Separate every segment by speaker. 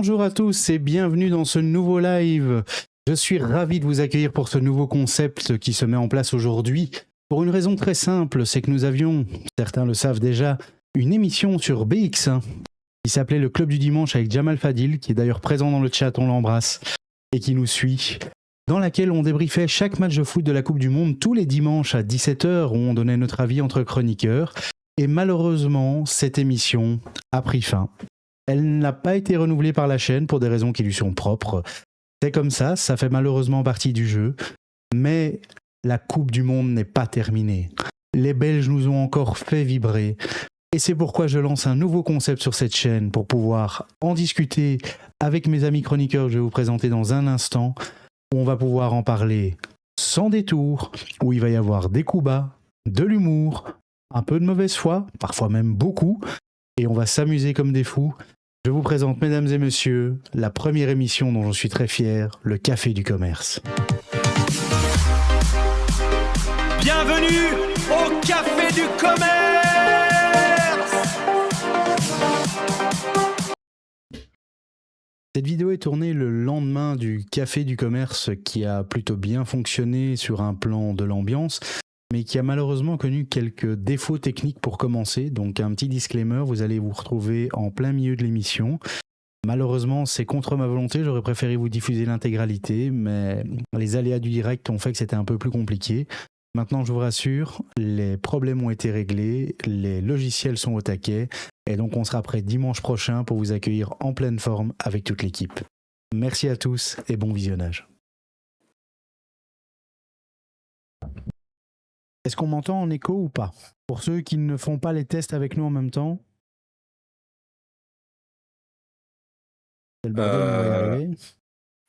Speaker 1: Bonjour à tous et bienvenue dans ce nouveau live. Je suis ravi de vous accueillir pour ce nouveau concept qui se met en place aujourd'hui. Pour une raison très simple, c'est que nous avions, certains le savent déjà, une émission sur BX1 qui s'appelait Le Club du Dimanche avec Jamal Fadil, qui est d'ailleurs présent dans le chat, on l'embrasse, et qui nous suit, dans laquelle on débriefait chaque match de foot de la Coupe du Monde tous les dimanches à 17h où on donnait notre avis entre chroniqueurs. Et malheureusement, cette émission a pris fin. Elle n'a pas été renouvelée par la chaîne pour des raisons qui lui sont propres. C'est comme ça fait malheureusement partie du jeu. Mais la Coupe du Monde n'est pas terminée. Les Belges nous ont encore fait vibrer. Et c'est pourquoi je lance un nouveau concept sur cette chaîne pour pouvoir en discuter avec mes amis chroniqueurs que je vais vous présenter dans un instant, où on va pouvoir en parler sans détour, où il va y avoir des coups bas, de l'humour, un peu de mauvaise foi, parfois même beaucoup, et on va s'amuser comme des fous. Je vous présente, mesdames et messieurs, la première émission dont je suis très fier, le Café du Commerce.
Speaker 2: Bienvenue au Café du Commerce.
Speaker 1: Cette vidéo est tournée le lendemain du Café du Commerce qui a plutôt bien fonctionné sur un plan de l'ambiance, mais qui a malheureusement connu quelques défauts techniques pour commencer. Donc un petit disclaimer, vous allez vous retrouver en plein milieu de l'émission. Malheureusement, c'est contre ma volonté, j'aurais préféré vous diffuser l'intégralité, mais les aléas du direct ont fait que c'était un peu plus compliqué. Maintenant, je vous rassure, les problèmes ont été réglés, les logiciels sont au taquet, et donc on sera prêt dimanche prochain pour vous accueillir en pleine forme avec toute l'équipe. Merci à tous et bon visionnage. Est-ce qu'on m'entend en écho ou pas? Pour ceux qui ne font pas les tests avec nous en même temps. C'est le bordel, on va y arriver.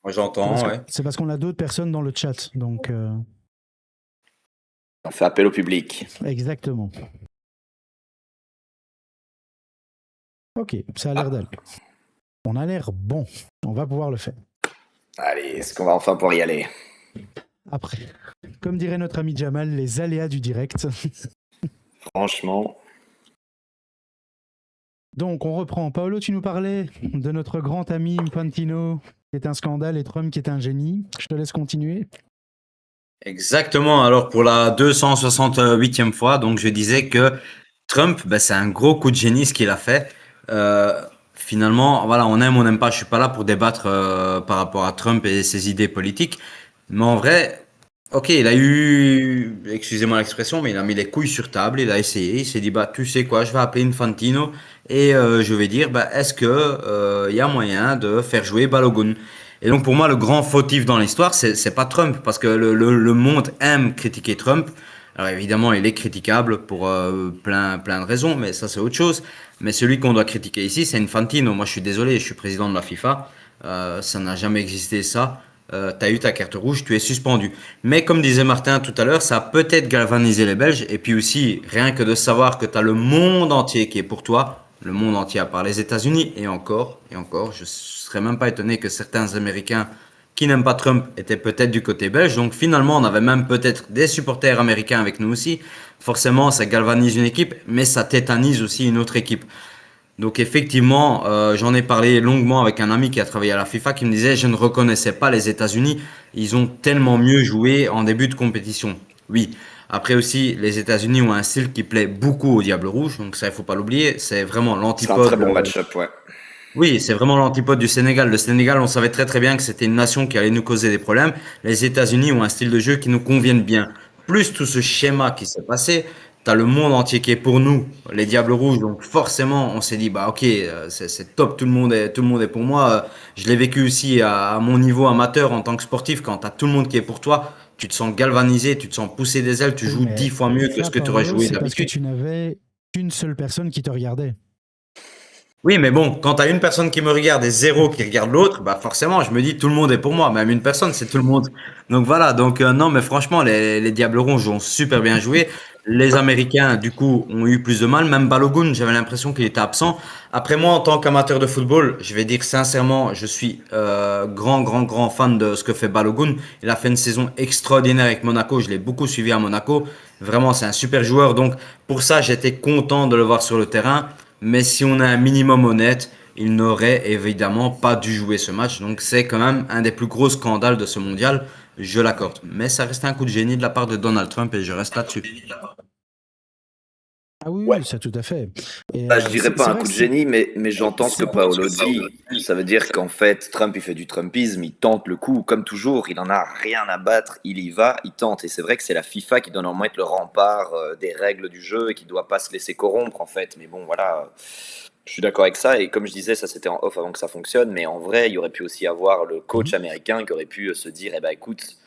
Speaker 3: Moi j'entends, ouais.
Speaker 1: C'est parce qu'on a d'autres personnes dans le chat, donc...
Speaker 4: On fait appel au public.
Speaker 1: Exactement. Ok, ça a l'air d'aller. On a l'air bon, on va pouvoir le faire.
Speaker 4: Allez, est-ce qu'on va enfin pouvoir y aller?
Speaker 1: Après, comme dirait notre ami Jamal, les aléas du direct.
Speaker 4: Franchement.
Speaker 1: Donc, on reprend. Paolo, tu nous parlais de notre grand ami Infantino, qui est un scandale, et Trump, qui est un génie. Je te laisse continuer.
Speaker 3: Exactement. Alors pour la 268e fois, donc je disais que Trump, c'est un gros coup de génie ce qu'il a fait. Finalement, voilà, on aime, on n'aime pas. Je suis pas là pour débattre par rapport à Trump et ses idées politiques. Mais en vrai, ok, il a eu, excusez-moi l'expression, mais il a mis les couilles sur table, il a essayé, il s'est dit, tu sais quoi, je vais appeler Infantino et je vais dire, est-ce que y a moyen de faire jouer Balogun? Et donc pour moi, le grand fautif dans l'histoire, c'est pas Trump, parce que le monde aime critiquer Trump. Alors évidemment, il est critiquable pour plein de raisons, mais ça c'est autre chose. Mais celui qu'on doit critiquer ici, c'est Infantino. Moi, je suis désolé, je suis président de la FIFA, ça n'a jamais existé ça. T'as eu ta carte rouge, tu es suspendu. Mais comme disait Martin tout à l'heure, ça a peut-être galvanisé les Belges. Et puis aussi, rien que de savoir que t'as le monde entier qui est pour toi, le monde entier à part les États-Unis, et encore, je serais même pas étonné que certains Américains qui n'aiment pas Trump étaient peut-être du côté belge. Donc finalement, on avait même peut-être des supporters américains avec nous aussi. Forcément, ça galvanise une équipe, mais ça tétanise aussi une autre équipe. Donc effectivement, j'en ai parlé longuement avec un ami qui a travaillé à la FIFA qui me disait je ne reconnaissais pas les États-Unis, ils ont tellement mieux joué en début de compétition. Oui, après aussi les États-Unis ont un style qui plaît beaucoup au Diable Rouge, donc ça il faut pas l'oublier, c'est vraiment
Speaker 4: C'est
Speaker 3: l'antipode.
Speaker 4: un très bon match-up, ouais.
Speaker 3: Oui, c'est vraiment l'antipode du Sénégal. Le Sénégal, on savait très très bien que c'était une nation qui allait nous causer des problèmes. Les États-Unis ont un style de jeu qui nous convienne bien. Plus tout ce schéma qui s'est passé, t'as le monde entier qui est pour nous, les Diables Rouges. Donc forcément, on s'est dit ok, c'est top, tout le monde est pour moi. Je l'ai vécu aussi à mon niveau amateur en tant que sportif. Quand t'as tout le monde qui est pour toi, tu te sens galvanisé, tu te sens pousser des ailes, tu joues 10 fois mieux que ce que tu aurais joué
Speaker 1: C'est parce que
Speaker 3: d'habitude.
Speaker 1: tu n'avais qu'une seule personne qui te regardait.
Speaker 3: Oui, mais bon, quand t'as une personne qui me regarde et zéro qui regarde l'autre, forcément, je me dis tout le monde est pour moi. Même une personne, c'est tout le monde. Donc voilà. Donc non, mais franchement, les Diables Rouges ont super bien joué. Les Américains, du coup, ont eu plus de mal. Même Balogun, j'avais l'impression qu'il était absent. Après moi, en tant qu'amateur de football, je vais dire sincèrement, je suis grand fan de ce que fait Balogun. Il a fait une saison extraordinaire avec Monaco. Je l'ai beaucoup suivi à Monaco. Vraiment, c'est un super joueur. Donc pour ça, j'étais content de le voir sur le terrain. Mais si on est un minimum honnête, il n'aurait évidemment pas dû jouer ce match. Donc c'est quand même un des plus gros scandales de ce mondial, je l'accorde. Mais ça reste un coup de génie de la part de Donald Trump et je reste là-dessus.
Speaker 1: Ah oui,
Speaker 4: Ouais.
Speaker 1: oui, ça tout à fait. Et,
Speaker 4: Je dirais pas
Speaker 1: c'est
Speaker 4: un
Speaker 1: vrai
Speaker 4: coup
Speaker 1: que
Speaker 4: de génie, mais j'entends ce que Paolo dit. Ça veut dire qu'en fait, Trump, il fait du Trumpisme, il tente le coup, comme toujours, il en a rien à battre, il y va, il tente. Et c'est vrai que c'est la FIFA qui doit normalement être le rempart des règles du jeu et qui doit pas se laisser corrompre, en fait. Mais bon, voilà, je suis d'accord avec ça. Et comme je disais, ça c'était en off avant que ça fonctionne. Mais en vrai, il y aurait pu aussi avoir le coach américain qui aurait pu se dire, eh ben écoute,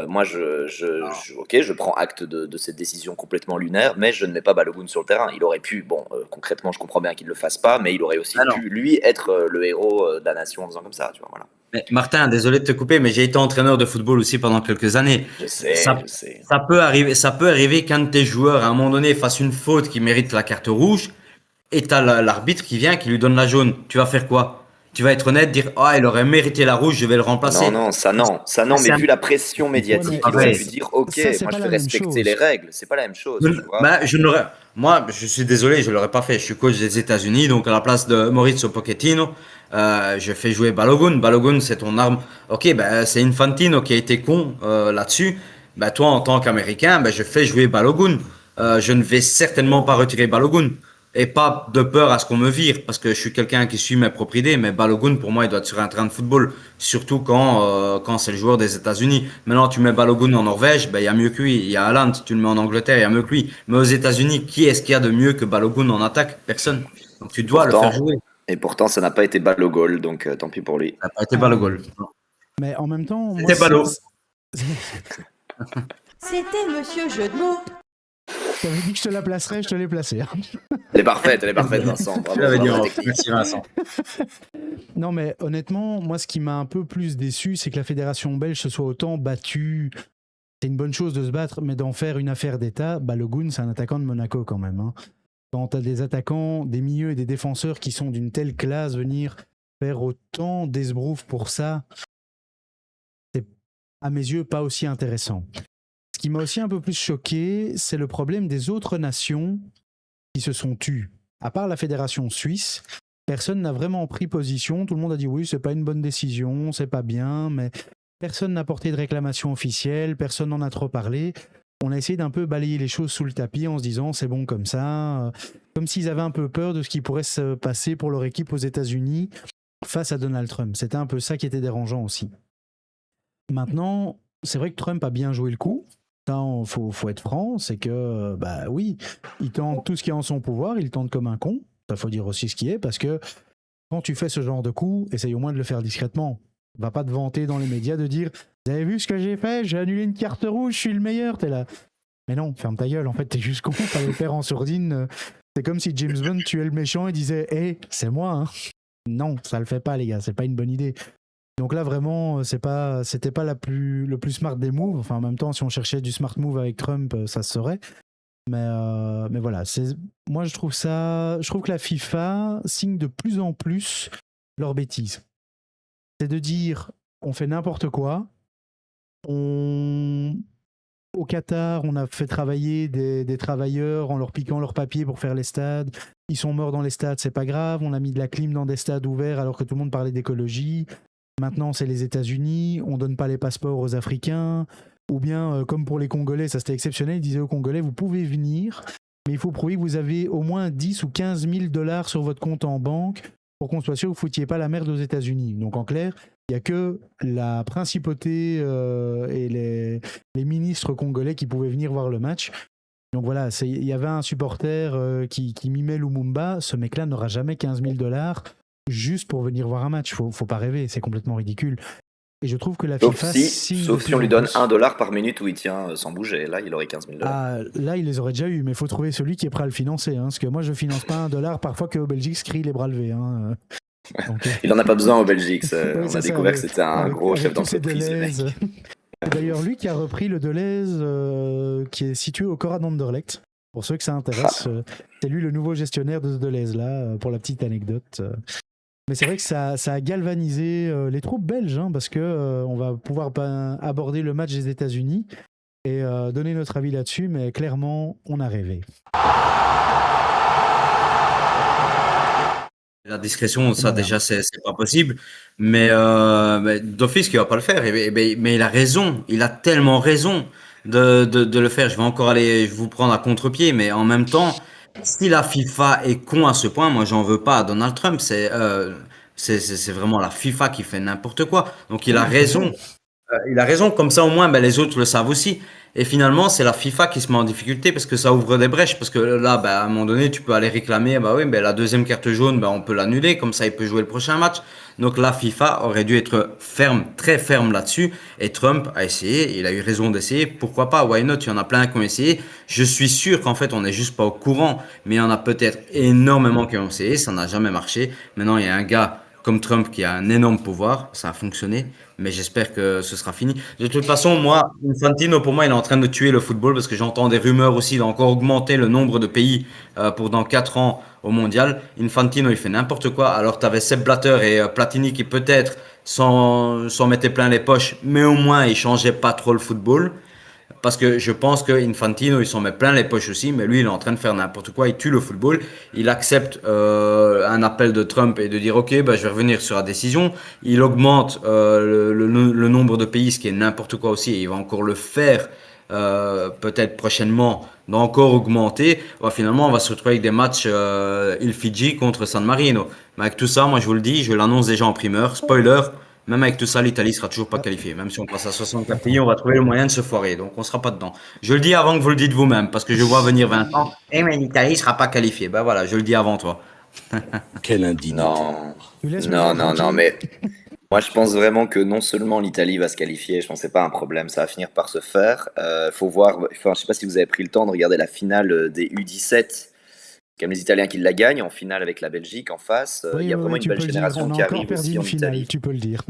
Speaker 4: moi, ok, je prends acte de cette décision complètement lunaire, mais je ne mets pas Balogun sur le terrain. Il aurait pu, bon, concrètement, je comprends bien qu'il ne le fasse pas, mais il aurait aussi
Speaker 3: Ah non.
Speaker 4: pu, lui, être le héros de la nation en faisant comme ça, tu vois, voilà.
Speaker 3: Mais Martin, désolé de te couper, mais j'ai été entraîneur de football aussi pendant quelques années.
Speaker 4: Je sais,
Speaker 3: Ça,
Speaker 4: je sais.
Speaker 3: ça peut arriver qu'un de tes joueurs, à un moment donné, fasse une faute qui mérite la carte rouge, et t'as l'arbitre qui vient, qui lui donne la jaune. Tu vas faire quoi? Tu vas être honnête, dire, ah, il aurait mérité la rouge, je vais le remplacer.
Speaker 4: Non, ça non,
Speaker 3: C'est
Speaker 4: mais
Speaker 3: un-
Speaker 4: vu la pression médiatique,
Speaker 1: mais
Speaker 4: il aurait
Speaker 3: ça,
Speaker 4: pu dire, ok,
Speaker 1: ça, c'est
Speaker 4: moi
Speaker 1: pas
Speaker 4: je
Speaker 1: la
Speaker 4: vais
Speaker 1: même
Speaker 4: respecter
Speaker 1: chose.
Speaker 4: les règles. C'est pas la même chose,
Speaker 3: Je,
Speaker 4: tu vois.
Speaker 3: je n'aurais, moi, je suis désolé, je l'aurais pas fait. Je suis coach des États-Unis, donc à la place de Maurizio Pochettino, je fais jouer Balogun. Balogun, c'est ton arme. Ok, ben c'est Infantino qui a été con là-dessus. Ben toi, en tant qu'Américain, ben je fais jouer Balogun. Je ne vais certainement pas retirer Balogun. Et pas de peur à ce qu'on me vire, parce que je suis quelqu'un qui suit mes propres idées, mais Balogun, pour moi, il doit être sur un terrain de football, surtout quand c'est le joueur des États-Unis. Maintenant, tu mets Balogun en Norvège, ben, il y a mieux que lui. Il y a Haaland, tu le mets en Angleterre, il y a mieux que lui. Mais aux États-Unis, qui est-ce qu'il y a de mieux que Balogun en attaque? Personne. Donc tu dois le faire jouer.
Speaker 4: Pourtant, ça n'a pas été Balogol, donc tant pis pour lui.
Speaker 3: Ça n'a pas été Balogun.
Speaker 1: Mais en même temps, moi,
Speaker 3: C'était Balo.
Speaker 5: C'était Monsieur Jeu de mots.
Speaker 1: T'avais dit que je te la placerais, je te l'ai placée. hein.
Speaker 4: Elle est parfaite, Vincent. Bravo,
Speaker 3: Je l'avais dit
Speaker 4: bravo,
Speaker 3: en
Speaker 4: la
Speaker 3: off.
Speaker 4: technique.
Speaker 3: Merci Vincent.
Speaker 1: Non, mais honnêtement, moi, ce qui m'a un peu plus déçu, c'est que la fédération belge se soit autant battue. C'est une bonne chose de se battre, mais d'en faire une affaire d'État, Balogun, c'est un attaquant de Monaco quand même. Hein. Quand t'as des attaquants, des milieux et des défenseurs qui sont d'une telle classe, venir faire autant d'esbrouf pour ça, c'est à mes yeux pas aussi intéressant. Ce qui m'a aussi un peu plus choqué, c'est le problème des autres nations qui se sont tues. À part la fédération suisse, personne n'a vraiment pris position. Tout le monde a dit oui, c'est pas une bonne décision, c'est pas bien, mais personne n'a porté de réclamation officielle, personne n'en a trop parlé. On a essayé d'un peu balayer les choses sous le tapis en se disant c'est bon comme ça, comme s'ils avaient un peu peur de ce qui pourrait se passer pour leur équipe aux États-Unis face à Donald Trump. C'était un peu ça qui était dérangeant aussi. Maintenant, c'est vrai que Trump a bien joué le coup. Il faut être franc, c'est que, bah oui, il tente tout ce qui est en son pouvoir, il tente comme un con. Ça faut dire aussi ce qui est, parce que quand tu fais ce genre de coup, essaye au moins de le faire discrètement. Va pas te vanter dans les médias de dire « Vous avez vu ce que j'ai fait? J'ai annulé une carte rouge, je suis le meilleur », t'es là. Mais non, ferme ta gueule, en fait, t'es juste con, fallait le faire en sourdine. C'est comme si James Bond tuait le méchant et disait « Hé, c'est moi, hein !» Non, ça le fait pas, les gars, c'est pas une bonne idée. Donc là, vraiment, c'était pas le plus smart des moves. Enfin, en même temps, si on cherchait du smart move avec Trump, ça se saurait. Mais voilà, moi je trouve que la FIFA signe de plus en plus leurs bêtises. C'est de dire, on fait n'importe quoi. Au Qatar, on a fait travailler des travailleurs en leur piquant leurs papiers pour faire les stades. Ils sont morts dans les stades, c'est pas grave. On a mis de la clim dans des stades ouverts alors que tout le monde parlait d'écologie. Maintenant, c'est les États-Unis, on donne pas les passeports aux Africains, ou bien, comme pour les Congolais, ça c'était exceptionnel, ils disaient aux Congolais, vous pouvez venir, mais il faut prouver que vous avez au moins 10 ou 15 000 $ sur votre compte en banque pour qu'on soit sûr que vous ne foutiez pas la merde aux États-Unis. Donc en clair, il n'y a que la principauté et les ministres congolais qui pouvaient venir voir le match. Donc voilà, il y avait un supporter qui mimait Lumumba, ce mec-là n'aura jamais 15 000 $ juste pour venir voir un match. Faut pas rêver, c'est complètement ridicule. Et je trouve que la FIFA
Speaker 4: sauf si on lui donne $1 par minute où il tient sans bouger. Là, il aurait 15 000 $.
Speaker 1: Ah, là, il les aurait déjà eu, mais il faut trouver celui qui est prêt à le financer. Hein, parce que moi, je finance pas $1 parfois qu'au Belgique se crie les bras levés. Hein. Donc,
Speaker 4: il en a pas besoin au Belgique. On a découvert que
Speaker 1: avec-
Speaker 4: c'était un gros chef d'entreprise. le mec.
Speaker 1: C'est d'ailleurs lui qui a repris le Deleuze qui est situé au Cora d'Anderlecht. Pour ceux que ça intéresse, c'est lui le nouveau gestionnaire de ce Deleuze-là, pour la petite anecdote. Mais c'est vrai que ça a galvanisé les troupes belges, hein, parce que on va pouvoir aborder le match des États-Unis et donner notre avis là-dessus, mais clairement, on a rêvé.
Speaker 3: La discrétion, ça
Speaker 1: Voilà.
Speaker 3: déjà, c'est pas possible. Mais d'office, qu'il va pas le faire. Mais il a raison. Il a tellement raison de le faire. Je vais encore aller vous prendre à contre-pied, mais en même temps, si la FIFA est con à ce point, moi, j'en veux pas à Donald Trump. C'est vraiment la FIFA qui fait n'importe quoi. Donc, il a
Speaker 1: Oui, tout à fait.
Speaker 3: raison. Il a raison, comme ça au moins ben, les autres le savent aussi. Et finalement, c'est la FIFA qui se met en difficulté parce que ça ouvre des brèches. Parce que là, ben, à un moment donné, tu peux aller réclamer, bah oui, ben, la deuxième carte jaune, ben, on peut l'annuler, comme ça il peut jouer le prochain match. Donc la FIFA aurait dû être ferme, très ferme là-dessus. Et Trump a essayé, il a eu raison d'essayer. Pourquoi pas? Why not? Il y en a plein qui ont essayé. Je suis sûr qu'en fait, on n'est juste pas au courant. Mais il y en a peut-être énormément qui ont essayé, ça n'a jamais marché. Maintenant, il y a un gars comme Trump qui a un énorme pouvoir, ça a fonctionné, mais j'espère que ce sera fini. De toute façon, moi, Infantino, pour moi, il est en train de tuer le football parce que j'entends des rumeurs aussi d'encore augmenter le nombre de pays pour dans 4 ans au mondial. Infantino, il fait n'importe quoi. Alors, tu avais Sepp Blatter et Platini qui peut-être s'en mettaient plein les poches, mais au moins, ils changeaient pas trop le football. Parce que je pense que Infantino, il s'en met plein les poches aussi, mais lui, il est en train de faire n'importe quoi. Il tue le football. Il accepte un appel de Trump et de dire, OK, bah, je vais revenir sur la décision. Il augmente le nombre de pays, ce qui est n'importe quoi aussi, et il va encore le faire peut-être prochainement, d'encore augmenter. Bah, finalement, on va se retrouver avec des matchs Il Fidji contre San Marino. Mais avec tout ça, moi, je vous le dis, je l'annonce déjà en primeur. Spoiler, même avec tout ça, l'Italie sera toujours pas qualifiée. Même si on passe à 64 pays, on va trouver le moyen de se foirer. Donc, on sera pas dedans. Je le dis avant que vous le dites vous-même, parce que je vois venir 20 ans. Eh, mais l'Italie sera pas qualifiée. Ben voilà, je le dis avant toi.
Speaker 6: Quelle indignité.
Speaker 4: Non,
Speaker 1: Tu laisses
Speaker 4: non,
Speaker 1: Mika
Speaker 4: non, non,
Speaker 1: tranquille.
Speaker 4: mais moi je pense vraiment que non seulement l'Italie va se qualifier, je pense que c'est pas un problème, ça va finir par se faire. Faut voir, enfin, je sais pas si vous avez pris le temps de regarder la finale des U17, comme les Italiens qui la gagnent en finale avec la Belgique en face. Il
Speaker 1: Oui,
Speaker 4: y a
Speaker 1: oui,
Speaker 4: vraiment
Speaker 1: oui,
Speaker 4: une
Speaker 1: tu
Speaker 4: belle
Speaker 1: peux le dire.
Speaker 4: génération
Speaker 1: On a
Speaker 4: qui
Speaker 1: encore
Speaker 4: arrive
Speaker 1: perdu
Speaker 4: aussi
Speaker 1: une
Speaker 4: en
Speaker 1: finale,
Speaker 4: Italie.
Speaker 1: tu peux le dire.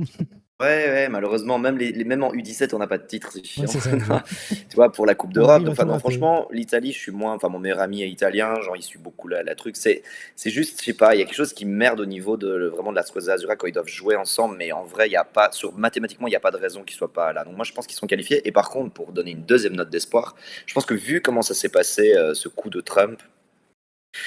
Speaker 4: Ouais, ouais, malheureusement, même même en U17, on n'a pas de titre, c'est
Speaker 1: Oui,
Speaker 4: chiant.
Speaker 1: c'est ça, exact.
Speaker 4: Tu vois, pour la Coupe
Speaker 1: On
Speaker 4: d'Europe.
Speaker 1: arrive
Speaker 4: Donc,
Speaker 1: à
Speaker 4: enfin,
Speaker 1: tout
Speaker 4: non,
Speaker 1: rater.
Speaker 4: franchement, l'Italie, je suis moins. Enfin, mon meilleur ami est italien, genre, il suit beaucoup la truc. C'est juste, je sais pas, il y a quelque chose qui me merde au niveau vraiment de la Squadra Azzurra quand ils doivent jouer ensemble, mais en vrai, il y a pas, mathématiquement, il n'y a pas de raison qu'ils soient pas là. Donc, moi, je pense qu'ils sont qualifiés. Et par contre, pour donner une deuxième note d'espoir, je pense que vu comment ça s'est passé, ce coup de Trump,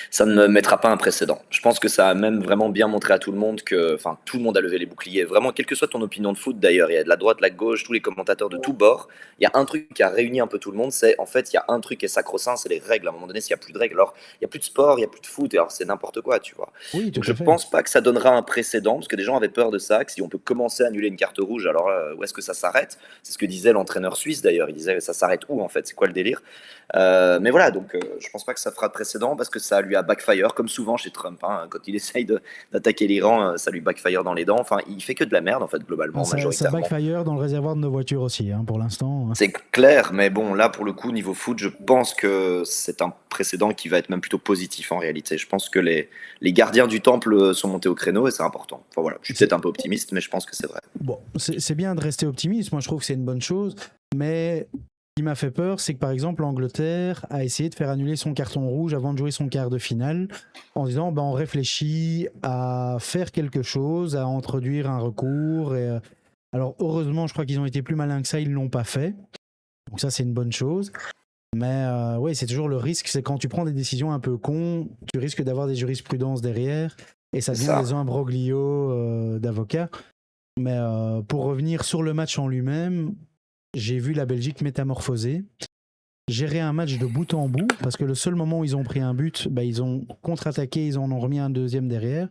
Speaker 4: ça ne mettra pas un précédent. Je pense que ça a même vraiment bien montré à tout le monde que, enfin, tout le monde a levé les boucliers. Vraiment, quelle que soit ton opinion de foot d'ailleurs, il y a de la droite, de la gauche, tous les commentateurs de tous bords. Il y a un truc qui a réuni un peu tout le monde, c'est en fait, il y a un truc qui est sacro-saint, c'est les règles. À un moment donné, s'il n'y a plus de règles, alors il n'y a plus de sport, il n'y a plus de foot, et alors c'est n'importe quoi, tu vois.
Speaker 1: Oui, tout
Speaker 4: Donc je
Speaker 1: à fait.
Speaker 4: pense pas que ça donnera un précédent, parce que des gens avaient peur de ça, que si on peut commencer à annuler une carte rouge, alors là, où est-ce que ça s'arrête? C'est ce que disait l'entraîneur suisse d'ailleurs. Il disait ça s'arrête où en fait? C'est quoi le délire? Mais voilà, donc je pense pas que ça fera de précédent parce que ça lui a backfire, comme souvent chez Trump. Hein, quand il essaye d'attaquer l'Iran, ça lui backfire dans les dents. Enfin, il fait que de la merde en fait, globalement,
Speaker 1: Ça
Speaker 4: majoritairement.
Speaker 1: backfire dans le réservoir de nos voitures aussi, hein, pour l'instant.
Speaker 4: C'est clair, mais bon, là pour le coup, niveau foot, je pense que c'est un précédent qui va être même plutôt positif en réalité. Je pense que les gardiens du temple sont montés au créneau et c'est important. Enfin voilà, je suis peut-être un peu optimiste, mais je pense que c'est vrai.
Speaker 1: Bon, c'est bien de rester optimiste. Moi, je trouve que c'est une bonne chose. Mais ce qui m'a fait peur, c'est que par exemple, l'Angleterre a essayé de faire annuler son carton rouge avant de jouer son quart de finale en disant on réfléchit à faire quelque chose, à introduire un recours. Alors, heureusement, je crois qu'ils ont été plus malins que ça, ils ne l'ont pas fait. Donc, ça, c'est une bonne chose. Mais oui, c'est toujours le risque, c'est quand tu prends des décisions un peu cons, tu risques d'avoir des jurisprudences derrière et ça devient des imbroglios d'avocats. Mais pour revenir sur le match en lui-même, j'ai vu la Belgique métamorphosée, gérer un match de bout en bout, parce que le seul moment où ils ont pris un but, ils ont contre-attaqué, ils en ont remis un deuxième derrière.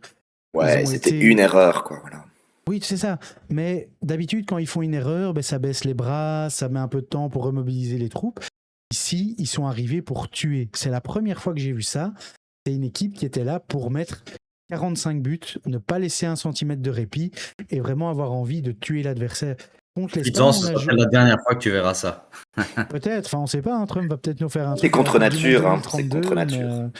Speaker 4: Ouais, c'était une erreur, quoi. Voilà.
Speaker 1: Oui, c'est ça. Mais d'habitude, quand ils font une erreur, ça baisse les bras, ça met un peu de temps pour remobiliser les troupes. Ici, ils sont arrivés pour tuer. C'est la première fois que j'ai vu ça. C'est une équipe qui était là pour mettre 45 buts, ne pas laisser un centimètre de répit et vraiment avoir envie de tuer l'adversaire. Contre l'Espagne,
Speaker 3: c'est la dernière fois que tu verras ça.
Speaker 1: Peut-être, enfin on sait pas, Trump va peut-être nous faire un truc.
Speaker 4: C'est contre nature, hein. C'est contre nature.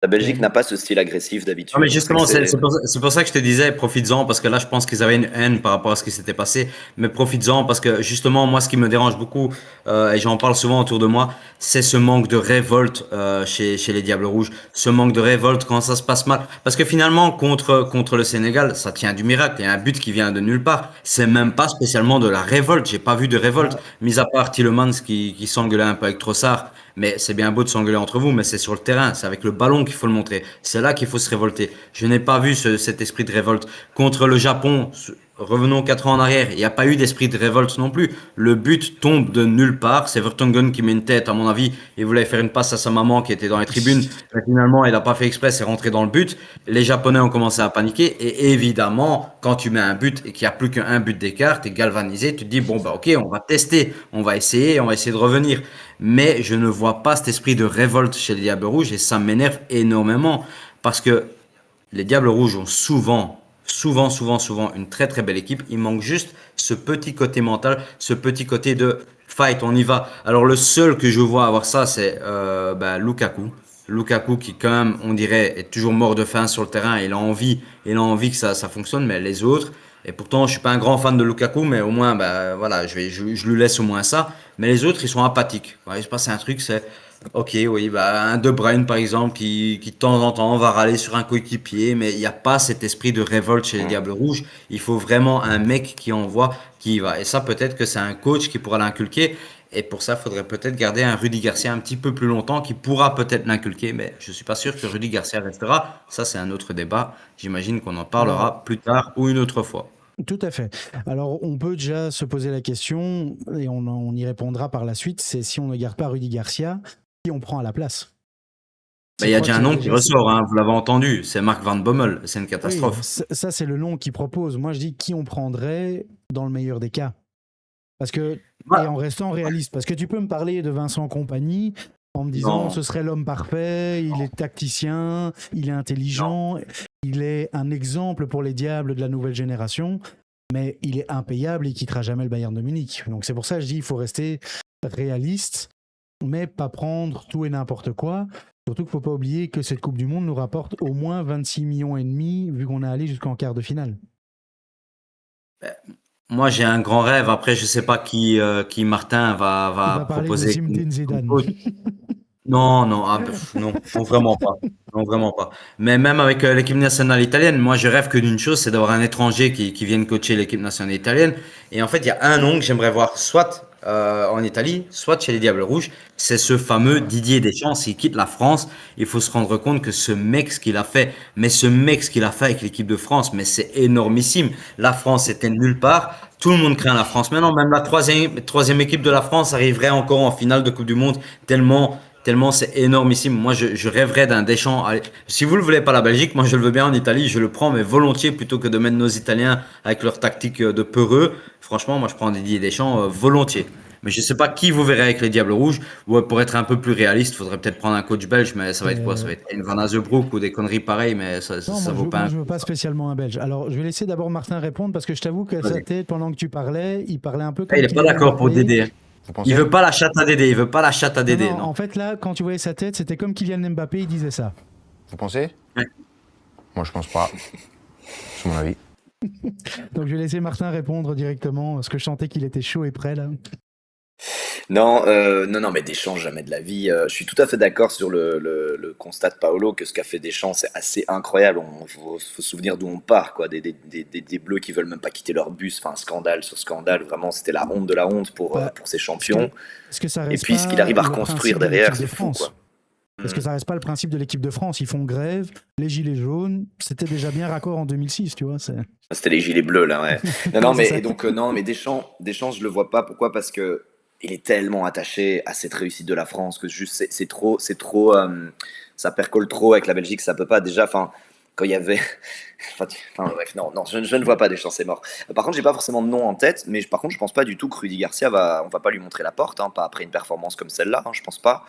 Speaker 4: La Belgique n'a pas ce style agressif d'habitude.
Speaker 3: Non, mais justement, c'est pour ça que je te disais, profites-en, parce que là, je pense qu'ils avaient une haine par rapport à ce qui s'était passé. Mais profites-en, parce que justement, moi, ce qui me dérange beaucoup, et j'en parle souvent autour de moi, c'est ce manque de révolte chez les Diables Rouges. Ce manque de révolte quand ça se passe mal. Parce que finalement, contre le Sénégal, ça tient du miracle. Il y a un but qui vient de nulle part. C'est même pas spécialement de la révolte. J'ai pas vu de révolte. Mis à part Tielemans qui s'engueulait un peu avec Trossard. Mais c'est bien beau de s'engueuler entre vous, mais c'est sur le terrain. C'est avec le ballon qu'il qu'il faut le montrer. C'est là qu'il faut se révolter. Je n'ai pas vu cet esprit de révolte. Contre le Japon, revenons 4 ans en arrière, il n'y a pas eu d'esprit de révolte non plus. Le but tombe de nulle part. C'est Vertonghen qui met une tête, à mon avis. Il voulait faire une passe à sa maman qui était dans les tribunes. Mais finalement, il n'a pas fait exprès, c'est rentré dans le but. Les Japonais ont commencé à paniquer. Et évidemment, quand tu mets un but et qu'il n'y a plus qu'un but d'écart, tu es galvanisé. Tu te dis, bon, bah, ok, on va tester. On va essayer de revenir. Mais je ne vois pas cet esprit de révolte chez les Diables Rouges et ça m'énerve énormément. Parce que les Diables Rouges ont souvent une très très belle équipe. Il manque juste ce petit côté mental, ce petit côté de fight, on y va. Alors le seul que je vois avoir ça, c'est Lukaku. Lukaku qui quand même, on dirait, est toujours mort de faim sur le terrain. Il a envie que ça fonctionne, mais les autres. Et pourtant, je suis pas un grand fan de Lukaku, mais au moins, bah voilà, je lui laisse au moins ça. Mais les autres, ils sont apathiques. Ouais, il se passe un truc, c'est ok, oui, bah un De Bruyne par exemple qui de temps en temps va râler sur un coéquipier, mais il n'y a pas cet esprit de révolte chez les Diables Rouges. Il faut vraiment un mec qui envoie, qui y va. Et ça, peut-être que c'est un coach qui pourra l'inculquer. Et pour ça, il faudrait peut-être garder un Rudy Garcia un petit peu plus longtemps, qui pourra peut-être l'inculquer, mais je suis pas sûr que Rudy Garcia restera. Ça, c'est un autre débat. J'imagine qu'on en parlera plus tard ou une autre fois.
Speaker 1: Tout à fait. Alors, on peut déjà se poser la question, et on y répondra par la suite, c'est si on ne garde pas Rudy Garcia, qui on prend à la place?
Speaker 3: Il y a déjà un nom qui ressort, hein, vous l'avez entendu, c'est Mark Van Bommel, c'est une catastrophe.
Speaker 1: Oui, ça, c'est le nom qu'il propose. Moi, je dis qui on prendrait dans le meilleur des cas. Parce que, et en restant réaliste, parce que tu peux me parler de Vincent Kompany en me disant ce serait l'homme parfait, il est tacticien, il est intelligent, il est un exemple pour les Diables de la nouvelle génération, mais il est impayable et il quittera jamais le Bayern de Munich. Donc c'est pour ça que je dis il faut rester réaliste, mais pas prendre tout et n'importe quoi. Surtout qu'il ne faut pas oublier que cette Coupe du Monde nous rapporte au moins 26 millions et demi vu qu'on est allé jusqu'en quart de finale.
Speaker 3: Moi, j'ai un grand rêve. Après, je sais pas qui Martin va proposer.
Speaker 1: Il va parler de Zinedine Zidane.
Speaker 3: Non, non, vraiment pas. Non, vraiment pas. Mais même avec l'équipe nationale italienne, moi, je rêve que d'une chose, c'est d'avoir un étranger qui vienne coacher l'équipe nationale italienne. Et en fait, il y a un nom que j'aimerais voir soit en Italie, soit chez les Diables Rouges. C'est ce fameux Didier Deschamps. S'il quitte la France, il faut se rendre compte que ce mec, ce qu'il a fait avec l'équipe de France, mais c'est énormissime. La France était nulle part. Tout le monde craint la France. Maintenant, même la troisième équipe de la France arriverait encore en finale de Coupe du Monde tellement c'est énormissime. Moi, je rêverais d'un Deschamps. Allez, si vous le voulez pas la Belgique, moi je le veux bien en Italie, je le prends, mais volontiers plutôt que de mettre nos Italiens avec leur tactique de peureux. Franchement, moi je prends Didier Deschamps volontiers. Mais je sais pas qui vous verrez avec les Diables Rouges. Ou pour être un peu plus réaliste, faudrait peut-être prendre un coach belge, mais ça va être quoi? Ça va être Van Azebroek ou des conneries pareilles, mais ça vaut pas.
Speaker 1: Moi, je veux pas spécialement un belge. Alors, je vais laisser d'abord Martin répondre parce que je t'avoue que sa tête, pendant que tu parlais, il parlait un peu comme.
Speaker 3: Il est pas d'accord pour Dédé. Il veut pas la chatte à Dédé.
Speaker 1: Non. En fait, là, quand tu voyais sa tête, c'était comme Kylian Mbappé, il disait ça.
Speaker 7: Vous pensez?
Speaker 3: Ouais.
Speaker 7: Moi, je pense pas. C'est mon avis.
Speaker 1: Donc, je vais laisser Martin répondre directement parce que je sentais qu'il était chaud et prêt là.
Speaker 4: Non, mais Deschamps, jamais de la vie. Je suis tout à fait d'accord sur le constat de Paolo que ce qu'a fait Deschamps, c'est assez incroyable. Faut se souvenir d'où on part, quoi. Des Bleus qui veulent même pas quitter leur bus. Enfin, scandale sur scandale. Vraiment, c'était la honte de la honte pour ces champions. Et puis, ce qu'il arrive à reconstruire derrière, c'est fou, quoi.
Speaker 1: Parce que ça reste pas le principe de l'équipe de France. Ils font grève, les gilets jaunes, c'était déjà bien raccord en 2006, tu vois.
Speaker 4: C'était les gilets bleus, là, ouais. mais Deschamps, je le vois pas. Pourquoi? Parce que il est tellement attaché à cette réussite de la France que juste c'est trop, ça percole trop avec la Belgique, ça peut pas déjà. Enfin, quand il y avait, bref, non, je ne vois pas Deschamps, c'est mort. Par contre, j'ai pas forcément de nom en tête, mais par contre, je pense pas du tout que Rudy Garcia on va pas lui montrer la porte, hein, pas après une performance comme celle-là, hein, je pense pas.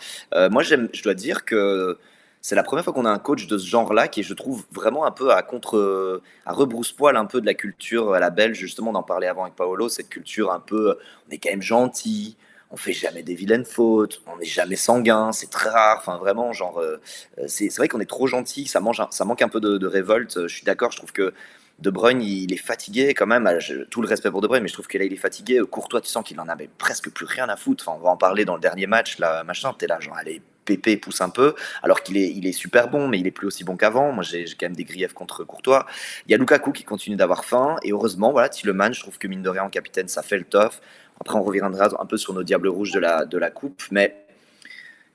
Speaker 4: Moi, je dois dire que c'est la première fois qu'on a un coach de ce genre-là qui est, je trouve, vraiment un peu à rebrousse-poil un peu de la culture à la belge, justement, d'en parler avant avec Paolo, cette culture un peu, on est quand même gentil, on fait jamais des vilaines fautes, on n'est jamais sanguin, c'est très rare, enfin vraiment, genre, c'est vrai qu'on est trop gentil, ça manque un peu de révolte, je suis d'accord, je trouve que De Bruyne, il est fatigué quand même, tout le respect pour De Bruyne, mais je trouve que là, il est fatigué, Courtois, tu sens qu'il en avait presque plus rien à foutre, enfin, on va en parler dans le dernier match, là, machin, t'es là, genre, allez, Pépé pousse un peu, alors qu'il est super bon, mais il est plus aussi bon qu'avant. Moi, j'ai quand même des griefs contre Courtois. Il y a Lukaku qui continue d'avoir faim, et heureusement, voilà, Tielemans, je trouve que mine de rien, en capitaine, ça fait le taf. Après, on reviendra un peu sur nos Diables Rouges de la Coupe, mais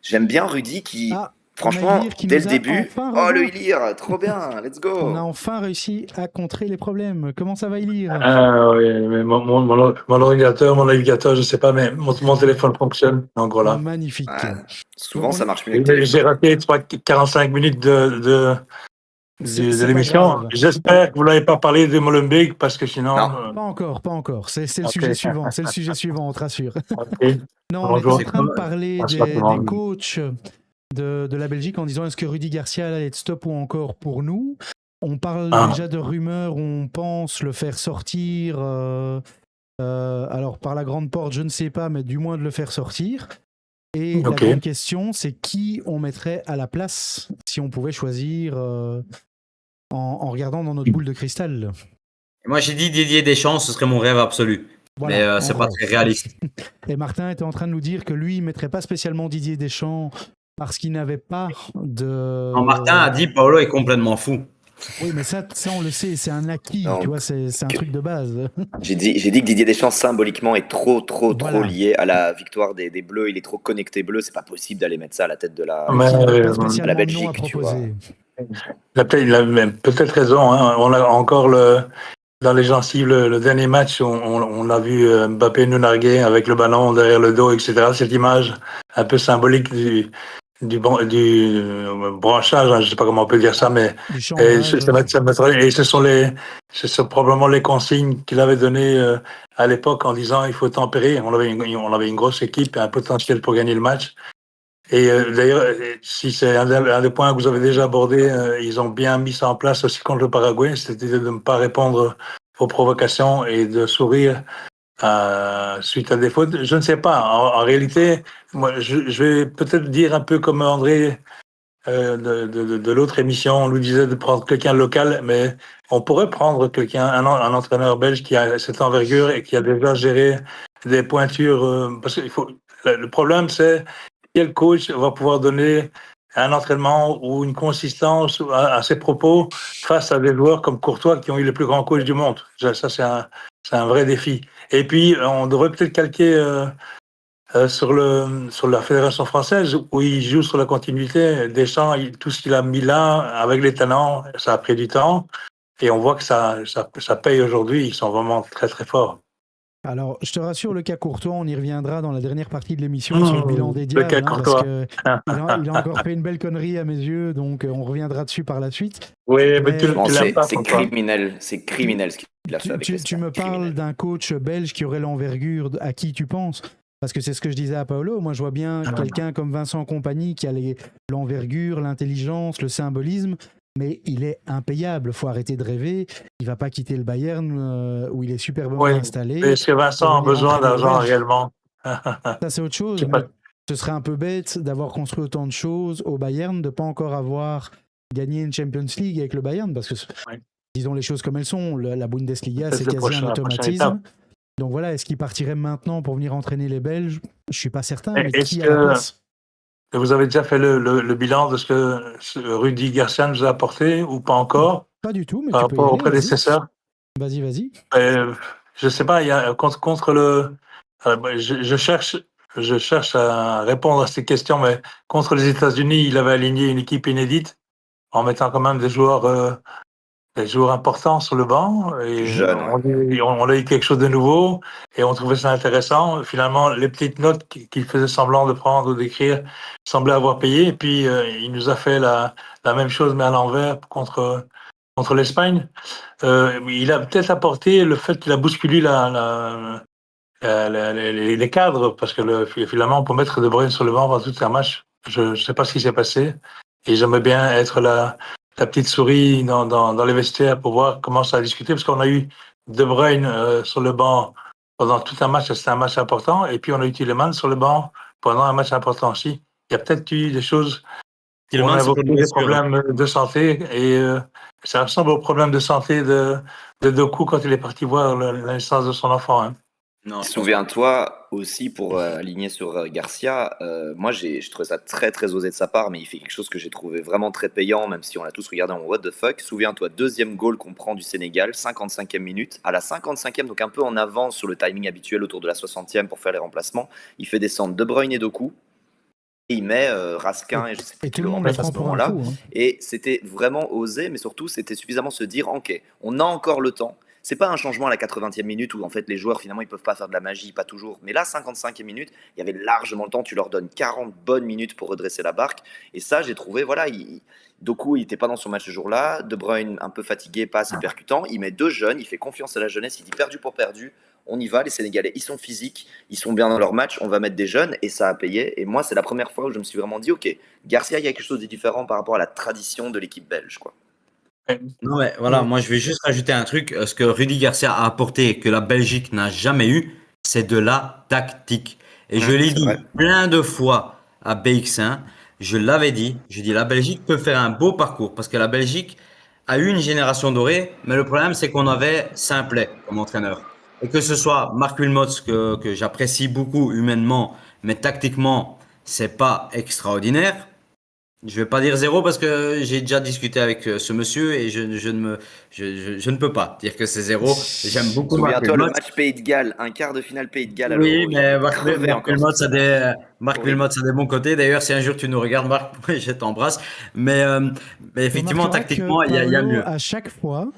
Speaker 4: j'aime bien Rudy qui... Franchement,
Speaker 1: Maïlir qui
Speaker 4: dès
Speaker 1: nous
Speaker 4: le
Speaker 1: a
Speaker 4: début,
Speaker 1: enfin
Speaker 4: oh le
Speaker 1: rejoint.
Speaker 4: Ilir, trop bien, let's
Speaker 1: On a
Speaker 4: go.
Speaker 1: enfin réussi à contrer les problèmes. Comment ça va, Ilir?
Speaker 8: Ah oui, mais mon ordinateur, mon navigateur, je sais pas, mais mon téléphone fonctionne. Donc voilà.
Speaker 1: Magnifique.
Speaker 4: Ah, souvent,
Speaker 1: Donc
Speaker 4: ça marche mieux avec
Speaker 8: J'ai
Speaker 4: téléphone.
Speaker 8: raté 45 minutes de
Speaker 1: c'est pas
Speaker 8: l'émission.
Speaker 1: grave.
Speaker 8: J'espère que vous n'avez pas parlé de Molenbeek parce que sinon.
Speaker 4: Non.
Speaker 1: Pas encore, pas encore. C'est le
Speaker 8: Ok.
Speaker 1: sujet suivant. C'est le sujet suivant, on te rassure.
Speaker 8: Ok.
Speaker 1: Non, on était
Speaker 8: Bonjour.
Speaker 1: en train de parler
Speaker 8: Bonsoir tout le
Speaker 1: des
Speaker 8: monde.
Speaker 1: coachs de la Belgique en disant est-ce que Rudy Garcia allait être stop ou encore pour nous. On parle
Speaker 8: Ah.
Speaker 1: déjà de rumeurs, on pense le faire sortir. Alors par la grande porte, je ne sais pas, mais du moins de le faire sortir. Et la
Speaker 8: Ok.
Speaker 1: grande question, c'est qui on mettrait à la place si on pouvait choisir en regardant dans notre boule de cristal.
Speaker 3: Et moi, j'ai dit Didier Deschamps, ce serait mon rêve absolu.
Speaker 1: Voilà,
Speaker 3: Mais
Speaker 1: en
Speaker 3: c'est pas
Speaker 1: gros.
Speaker 3: très réaliste.
Speaker 1: Et Martin était en train de nous dire que lui, il ne mettrait pas spécialement Didier Deschamps parce qu'il n'avait pas de...
Speaker 3: Non, Martin a dit Paolo est complètement fou.
Speaker 1: Oui, mais ça on le sait, c'est un acquis,
Speaker 4: Non,
Speaker 1: tu vois, c'est un truc de base.
Speaker 4: J'ai dit que Didier Deschamps, symboliquement, est trop
Speaker 1: Voilà.
Speaker 4: lié à la victoire des Bleus. Il est trop connecté bleu. C'est pas possible d'aller mettre ça à la tête de la,
Speaker 8: Mais,
Speaker 1: Qui n'avait pas
Speaker 4: à
Speaker 1: spécialement
Speaker 4: la
Speaker 1: de nom à
Speaker 4: Belgique, tu vois.
Speaker 1: proposer.
Speaker 8: il a même peut-être raison. Hein. On a encore dans les gencives le dernier match, on a vu Mbappé nous narguer avec le ballon derrière le dos, etc. Cette image un peu symbolique du branchage, hein, je sais pas comment on peut dire ça, mais
Speaker 1: Du chambrage.
Speaker 8: ce sont probablement les consignes qu'il avait données à l'époque en disant il faut tempérer. On avait une grosse équipe et un potentiel pour gagner le match. Et d'ailleurs, si c'est un des points que vous avez déjà abordé, ils ont bien mis ça en place aussi contre le Paraguay, c'était de ne pas répondre aux provocations et de sourire suite à des fautes. Je ne sais pas. En réalité, moi, je vais peut-être dire un peu comme André de l'autre émission, on nous disait de prendre quelqu'un de local, mais on pourrait prendre un entraîneur belge qui a cette envergure et qui a déjà géré des pointures. Parce qu'il faut. Le problème, c'est quel coach va pouvoir donner un entraînement ou une consistance à ses propos face à des joueurs comme Courtois qui ont eu les plus grands coachs du monde. Ça, c'est un vrai défi. Et puis, on devrait peut-être calquer sur la Fédération française où il joue sur la continuité. Deschamps, tout ce qu'il a mis là, avec les talents, ça a pris du temps. Et on voit que ça paye aujourd'hui. Ils sont vraiment très, très forts.
Speaker 1: Alors, je te rassure, le cas Courtois, on y reviendra dans la dernière partie de l'émission sur le bilan des
Speaker 8: Le
Speaker 1: Diables,
Speaker 8: cas
Speaker 1: parce
Speaker 8: Courtois.
Speaker 1: qu'il a encore fait une belle connerie à mes yeux, donc on reviendra dessus par la suite.
Speaker 8: Oui, mais tu
Speaker 4: Non,
Speaker 8: l'aimes pas,
Speaker 4: c'est
Speaker 8: Courtois.
Speaker 4: criminel. C'est criminel ce qu'il a fait avec
Speaker 1: Tu
Speaker 4: l'Espagne.
Speaker 1: me parles
Speaker 4: Criminel.
Speaker 1: d'un coach belge qui aurait l'envergure à qui tu penses? Parce que c'est ce que je disais à Paolo. Moi, je vois bien quelqu'un comme Vincent Kompany qui a l'envergure, l'intelligence, le symbolisme, mais il est impayable. Faut arrêter de rêver. Il va pas quitter le Bayern où il est superbement installé.
Speaker 8: Est-ce que Vincent a besoin d'argent réellement?
Speaker 1: Ça, c'est autre chose. Mais ce serait un peu bête d'avoir construit autant de choses au Bayern, de ne pas encore avoir gagné une Champions League avec le Bayern, parce que, disons les choses comme elles sont, la Bundesliga, c'est quasi un automatisme. Donc voilà, est-ce qu'il partirait maintenant pour venir entraîner les Belges? Je ne suis pas certain, mais qui à la place?
Speaker 8: Vous avez déjà fait le bilan de ce que Rudy Garcia nous a apporté ou pas encore?
Speaker 1: Pas du tout, mais
Speaker 8: par
Speaker 1: tu peux y
Speaker 8: rapport
Speaker 1: aller,
Speaker 8: aux prédécesseurs?
Speaker 1: Vas-y.
Speaker 8: Je ne sais pas, il y a contre le. Je cherche à répondre à ces questions, mais contre les États-Unis, il avait aligné une équipe inédite en mettant quand même des joueurs importants sur le banc. Et
Speaker 4: Jeune,
Speaker 8: on a eu quelque chose de nouveau et on trouvait ça intéressant. Finalement, les petites notes qu'il faisait semblant de prendre ou d'écrire semblaient avoir payé. Et puis, il nous a fait la même chose, mais à l'envers contre l'Espagne. Il a peut-être apporté le fait qu'il a bousculé les cadres, parce que finalement, on peut mettre De Bruyne sur le banc pendant tout un match. Je ne sais pas ce qui s'est passé. Et j'aimerais bien être la petite souris dans les vestiaires pour voir comment ça a discuté, parce qu'on a eu De Bruyne sur le banc pendant tout un match, c'était un match important, et puis on a eu Tielemans sur le banc pendant un match important aussi. Il y a peut-être eu des choses où on a évoqué des problèmes de santé, et ça ressemble au problème de santé de Doku quand il est parti voir la naissance de son enfant. Hein.
Speaker 3: Non,
Speaker 4: Souviens-toi aussi, pour aligner sur Garcia, moi je trouve ça très très osé de sa part, mais il fait quelque chose que j'ai trouvé vraiment très payant, même si on l'a tous regardé en what the fuck. Souviens-toi, deuxième goal qu'on prend du Sénégal, 55e minute. À la 55e, donc un peu en avance sur le timing habituel autour de la 60e pour faire les remplacements, il fait descendre De Bruyne et Doku. il met Raskin et je sais plus
Speaker 1: Et
Speaker 4: qui
Speaker 1: tout
Speaker 4: le
Speaker 1: le monde le
Speaker 4: remplace à
Speaker 1: prend
Speaker 4: ce
Speaker 1: pour un
Speaker 4: moment-là.
Speaker 1: fou. Hein.
Speaker 4: Et c'était vraiment osé, mais surtout, c'était suffisamment se dire, ok, on a encore le temps. C'est pas un changement à la 80e minute où en fait les joueurs finalement ils peuvent pas faire de la magie, pas toujours. Mais là, 55e minute, il y avait largement le temps. Tu leur donnes 40 bonnes minutes pour redresser la barque. Et ça, j'ai trouvé, voilà, Doku, il était pas dans son match ce jour-là. De Bruyne, un peu fatigué, pas assez percutant. Il met 2 jeunes, il fait confiance à la jeunesse. Il dit perdu pour perdu. On y va, les Sénégalais, ils sont physiques, ils sont bien dans leur match. On va mettre des jeunes et ça a payé. Et moi, c'est la première fois où je me suis vraiment dit, ok, Garcia, il y a quelque chose de différent par rapport à la tradition de l'équipe belge, quoi.
Speaker 3: Non, mais voilà, moi je vais juste rajouter un truc. Ce que Rudy Garcia a apporté et que la Belgique n'a jamais eu, c'est de la tactique. Et je l'ai
Speaker 4: C'est
Speaker 3: dit
Speaker 4: vrai.
Speaker 3: plein de fois à BX1, je l'avais dit, j'ai dit la Belgique peut faire un beau parcours parce que la Belgique a eu une génération dorée, mais le problème c'est qu'on avait Simplet comme entraîneur. Et que ce soit Marc Wilmots que j'apprécie beaucoup humainement, mais tactiquement, c'est pas extraordinaire. Je vais pas dire zéro parce que j'ai déjà discuté avec ce monsieur et je ne peux pas dire que c'est zéro. J'aime beaucoup Marc
Speaker 4: Souviens-toi, le
Speaker 3: Wilmots.
Speaker 4: match Pays de Galles, un quart de finale Pays de Galles à
Speaker 3: Oui,
Speaker 4: l'Euro. Il
Speaker 3: mais
Speaker 4: était crevé
Speaker 3: Marc
Speaker 4: encore sur
Speaker 3: Wilmots
Speaker 4: ce
Speaker 3: a
Speaker 4: match.
Speaker 3: Marc
Speaker 4: Horrible.
Speaker 3: Wilmots a des bons côtés. D'ailleurs, si un jour tu nous regardes, Marc, je t'embrasse. Mais
Speaker 1: Tu
Speaker 3: effectivement,
Speaker 1: remarqueras
Speaker 3: tactiquement,
Speaker 1: que
Speaker 3: il y a
Speaker 1: Paolo,
Speaker 3: mieux.
Speaker 1: à chaque fois,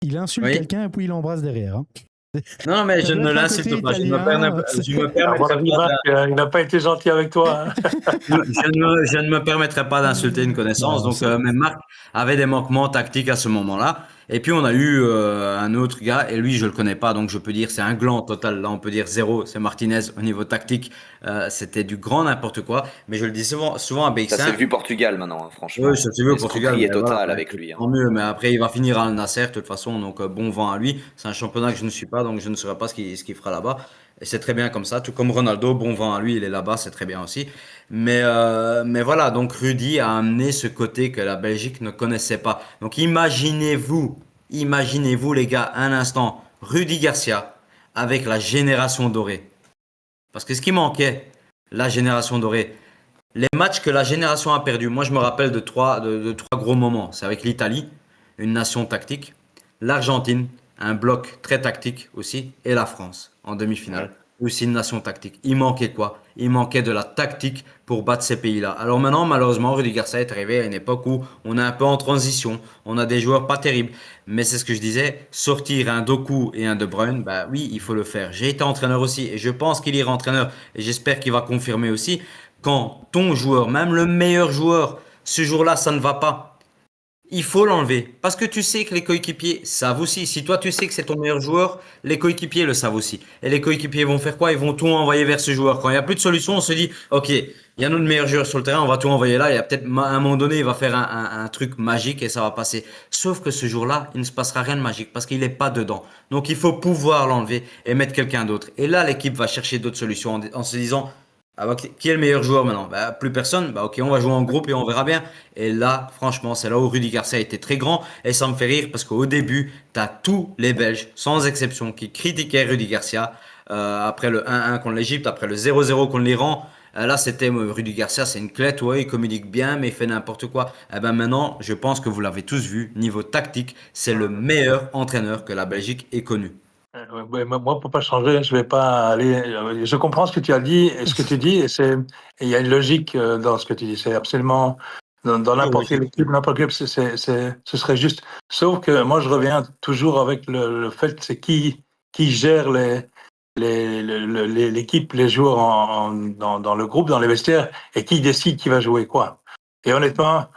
Speaker 1: il insulte
Speaker 3: Oui.
Speaker 1: quelqu'un et puis il l'embrasse derrière. Hein.
Speaker 3: Non, mais
Speaker 1: Ça
Speaker 3: je
Speaker 1: doit
Speaker 3: ne
Speaker 1: être un côté
Speaker 3: l'insulte pas.
Speaker 1: italien.
Speaker 3: Je me
Speaker 8: À mon
Speaker 3: permettrai
Speaker 8: avis,
Speaker 3: pas
Speaker 8: Marc, il n'a pas été gentil avec toi. Hein.
Speaker 3: je ne me permettrai pas d'insulter une connaissance.
Speaker 1: Non,
Speaker 3: Donc, mais Marc avait des manquements tactiques à ce moment-là. Et puis, on a eu un autre gars, et lui, je le connais pas, donc je peux dire c'est un gland total. Là, on peut dire zéro. C'est Martinez au niveau tactique. C'était du grand n'importe quoi. Mais je le dis souvent à
Speaker 4: Ça s'est
Speaker 3: BX1.
Speaker 4: vu Portugal maintenant, hein,
Speaker 3: Oui,
Speaker 4: franchement.
Speaker 3: ça s'est vu au Portugal,
Speaker 4: L'escroquerie est
Speaker 3: mais voilà,
Speaker 4: totale
Speaker 3: bah,
Speaker 4: avec
Speaker 3: écoute,
Speaker 4: lui. Hein.
Speaker 3: tant mieux. Mais après, il va finir à Al Nasser, de toute façon, donc bon vent à lui. C'est un championnat que je ne suis pas, donc je ne saurais pas ce qu'il fera là-bas. Et c'est très bien comme ça, tout comme Ronaldo, bon vent à lui, il est là-bas, c'est très bien aussi. Mais voilà, donc Rudy a amené ce côté que la Belgique ne connaissait pas. Donc imaginez-vous les gars, un instant, Rudy Garcia avec la génération dorée. Parce que ce qui manquait, la génération dorée, les matchs que la génération a perdus, moi je me rappelle de trois gros moments. C'est avec l'Italie, une nation tactique, l'Argentine, un bloc très tactique aussi, et la France en demi-finale, aussi une nation tactique. Il manquait quoi? Il manquait de la tactique pour battre ces pays-là. Alors maintenant, malheureusement, Rudy Garcia est arrivé à une époque où on est un peu en transition, on a des joueurs pas terribles, mais c'est ce que je disais, sortir un Doku et un De Bruyne, bah oui, il faut le faire. J'ai été entraîneur aussi, et je pense qu'il ira entraîneur, et j'espère qu'il va confirmer aussi quand ton joueur, même le meilleur joueur, ce jour-là, ça ne va pas, il faut l'enlever. Parce que tu sais que les coéquipiers savent aussi. Si toi, tu sais que c'est ton meilleur joueur, les coéquipiers le savent aussi. Et les coéquipiers vont faire quoi? Ils vont tout envoyer vers ce joueur. Quand il n'y a plus de solution, on se dit, OK, il y a notre meilleur joueur sur le terrain, on va tout envoyer là. Il y a peut-être à un moment donné, il va faire un truc magique et ça va passer. Sauf que ce jour-là, il ne se passera rien de magique parce qu'il n'est pas dedans. Donc, il faut pouvoir l'enlever et mettre quelqu'un d'autre. Et là, l'équipe va chercher d'autres solutions en se disant, ah bah, qui est le meilleur joueur maintenant? Bah, plus personne. Bah, ok, on va jouer en groupe et on verra bien. Et là, franchement, c'est là où Rudy Garcia a été très grand. Et ça me fait rire parce qu'au début, tu as tous les Belges, sans exception, qui critiquaient Rudy Garcia après le 1-1 contre l'Égypte, après le 0-0 contre l'Iran. Là, c'était Rudy Garcia, c'est une clé, ouais, il communique bien, mais il fait n'importe quoi. Eh ben maintenant, je pense que vous l'avez tous vu, niveau tactique, c'est le meilleur entraîneur que la Belgique ait connu.
Speaker 8: Moi, pour pas changer, je vais pas aller. Je comprends ce que tu as dit et ce que tu dis, il y a une logique dans ce que tu dis. C'est absolument dans n'importe quelle équipe, n'importe quelle, ce serait juste. Sauf que moi, je reviens toujours avec le fait, c'est qui gère l'équipe, les joueurs dans le groupe, dans les vestiaires, et qui décide qui va jouer quoi. Et honnêtement,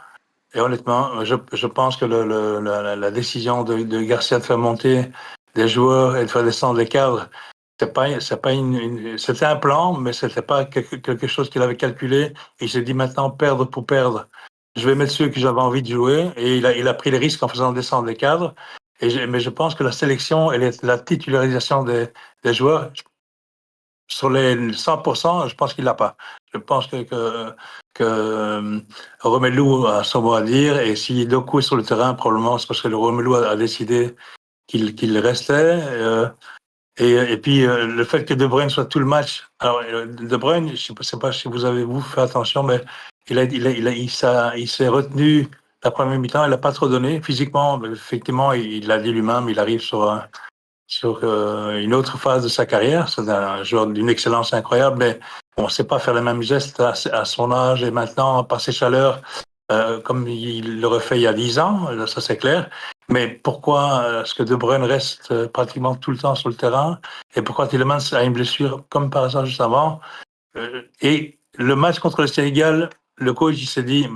Speaker 8: je pense que la décision de Garcia de faire monter des joueurs et de faire descendre les cadres, c'est pas c'était un plan, mais c'était pas quelque chose qu'il avait calculé. Il s'est dit maintenant perdre pour perdre. Je vais mettre ceux que j'avais envie de jouer, et il a pris les risques en faisant descendre les cadres. Mais je pense que la sélection et la titularisation des joueurs, sur les 100%, je pense qu'il l'a pas. Je pense que Romelu a son mot à dire, et si Doku est sur le terrain, probablement c'est parce que le Romelu a décidé qu'il restait. Et puis le fait que De Bruyne soit tout le match. Alors De Bruyne, je sais pas si vous avez fait attention, mais il s'est retenu la première mi-temps. Il n'a pas trop donné physiquement. Mais effectivement, il l'a dit lui-même. Il arrive sur une autre phase de sa carrière. C'est un joueur d'une excellence incroyable, mais On ne sait pas faire les mêmes gestes à son âge et maintenant, par ses chaleurs, comme il l'aurait fait il y a 10 ans, ça c'est clair. Mais pourquoi est-ce que De Bruyne reste pratiquement tout le temps sur le terrain? Et pourquoi Tielemans a une blessure comme par hasard juste avant? Et le match contre le Sénégal, le coach il s'est dit,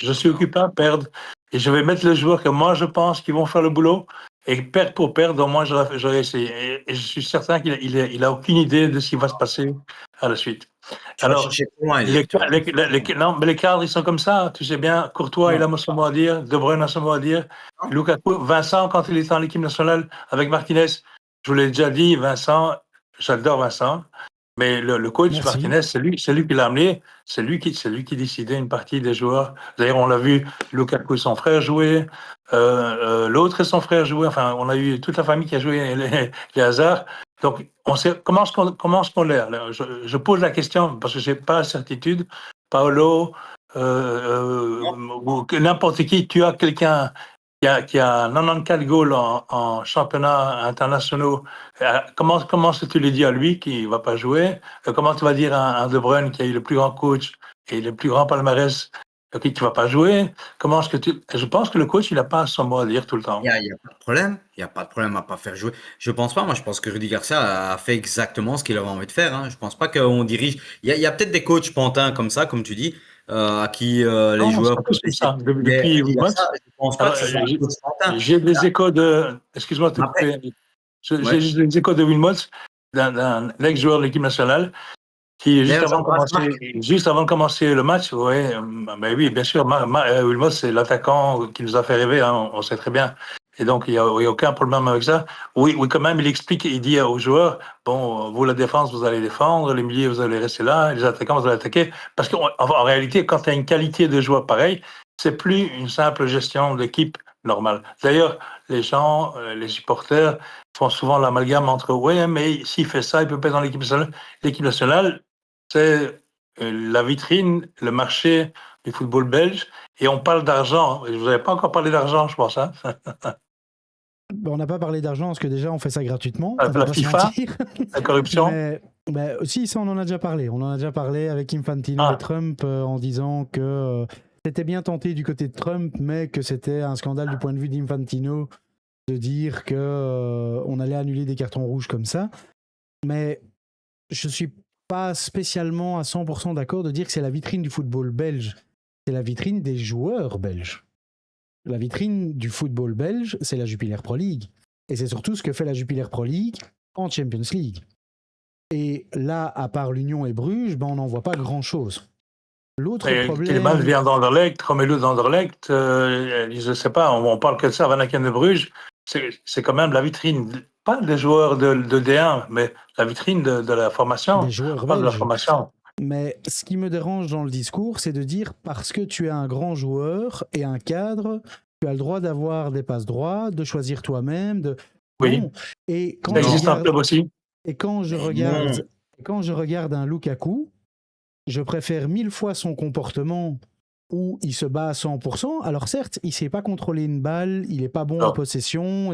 Speaker 8: je suis occupé à perdre et je vais mettre les joueurs que moi je pense qu'ils vont faire le boulot. Et perdre pour perdre, au moins j'aurais essayé. Et je suis certain qu'il a aucune idée de ce qui va se passer à la suite.
Speaker 3: Tu vas
Speaker 8: Alors,
Speaker 3: chercher plus loin, Eric, tu vas chercher plus loin.
Speaker 8: non, mais les cadres, ils sont comme ça. Tu sais bien, Courtois, il
Speaker 3: Non,
Speaker 8: a son mot à dire. De Bruyne a son mot à dire.
Speaker 3: non.
Speaker 8: Lukaku, Vincent, quand il était en équipe nationale avec Martinez, je vous l'ai déjà dit, Vincent, j'adore Vincent. Mais le coach
Speaker 1: Merci.
Speaker 8: Martinez, c'est lui qui l'a amené. C'est lui qui décidait une partie des joueurs. D'ailleurs, on l'a vu, Lukaku et son frère jouer, l'autre et son frère jouer. Enfin, on a eu toute la famille qui a joué les Hazards. Donc, on sait comment est-ce qu'on l'est. Alors, je pose la question parce que j'ai pas la certitude. Paolo ou n'importe qui, tu as quelqu'un qui a 94 goals en championnat internationaux. Comment est-ce que tu lui dis à lui qu'il ne va pas jouer? Comment tu vas dire à un De Bruyne qui a eu le plus grand coach et le plus grand palmarès qui ne va pas jouer? Comment est-ce que Je pense que le coach, il n'a pas son mot à dire tout le temps.
Speaker 3: Il y a pas de problème. Il y a pas de problème à pas faire jouer. Je pense pas. Moi, je pense que Rudy Garcia a fait exactement ce qu'il avait envie de faire. Hein. Je pense pas qu'on dirige. Il y a peut-être des coachs pantins comme ça, comme tu dis, à qui les
Speaker 8: Non,
Speaker 3: joueurs
Speaker 8: c'est
Speaker 3: peuvent
Speaker 8: plus ça.
Speaker 3: laisser.
Speaker 8: Depuis 8
Speaker 3: Il y a
Speaker 8: mois,
Speaker 3: ça. Je pense pas que ce soit un coach pantin.
Speaker 8: j'ai des échos de. Excuse-moi de te
Speaker 3: Après,
Speaker 8: couper. J'ai
Speaker 3: ouais.
Speaker 8: des échos de Wilmots, d'un ex-joueur de l'équipe nationale, qui, juste
Speaker 3: D'ailleurs,
Speaker 8: avant,
Speaker 3: j'embrasse Marc.
Speaker 8: juste avant de commencer le match, ben oui, bien sûr, Wilmots, c'est l'attaquant qui nous a fait rêver, hein, on sait très bien. Et donc, il n'y a aucun problème avec ça. Oui, quand même, il explique, il dit aux joueurs, bon, vous, la défense, vous allez défendre, les milieux, vous allez rester là, les attaquants, vous allez attaquer. Parce qu'en réalité, quand tu as une qualité de joueur pareille, c'est plus une simple gestion d'équipe normale. D'ailleurs, les gens, les supporters, font souvent l'amalgame entre, ouais, mais s'il fait ça, il peut pas être dans l'équipe nationale. L'équipe nationale, c'est la vitrine, le marché du football belge. Et on parle d'argent. Vous n'avez pas encore parlé d'argent, je pense. Hein.
Speaker 1: On n'a pas parlé d'argent parce que déjà on fait ça gratuitement.
Speaker 8: La FIFA, la corruption.
Speaker 1: Mais aussi, ça on en a déjà parlé. On en a déjà parlé avec Infantino et Trump en disant que c'était bien tenté du côté de Trump, mais que c'était un scandale du point de vue d'Infantino de dire que on allait annuler des cartons rouges comme ça. Mais je suis pas spécialement à 100% d'accord de dire que c'est la vitrine du football belge. C'est la vitrine des joueurs belges. La vitrine du football belge, c'est la Jupiler Pro League. Et c'est surtout ce que fait la Jupiler Pro League en Champions League. Et là, à part l'Union et Bruges, on n'en voit pas grand-chose. L'autre problème...
Speaker 8: Tielemans vient d'Anderlecht, Romelu d'Anderlecht, je ne sais pas, on parle que de ça, Van Aken de Bruges, c'est quand même la vitrine, pas des joueurs de D1, mais la vitrine de la formation.
Speaker 1: Des joueurs
Speaker 8: pas
Speaker 1: belges.
Speaker 8: De la formation.
Speaker 1: Mais ce qui me dérange dans le discours, c'est de dire parce que tu es un grand joueur et un cadre, tu as le droit d'avoir des passes droits, de choisir toi-même.
Speaker 8: Oui.
Speaker 1: Bon. Et quand
Speaker 8: ça existe en club aussi.
Speaker 1: Et quand je regarde un Lukaku, je préfère 1000 fois son comportement où il se bat à 100%. Alors certes, il ne sait pas contrôler une balle, il n'est pas bon en possession.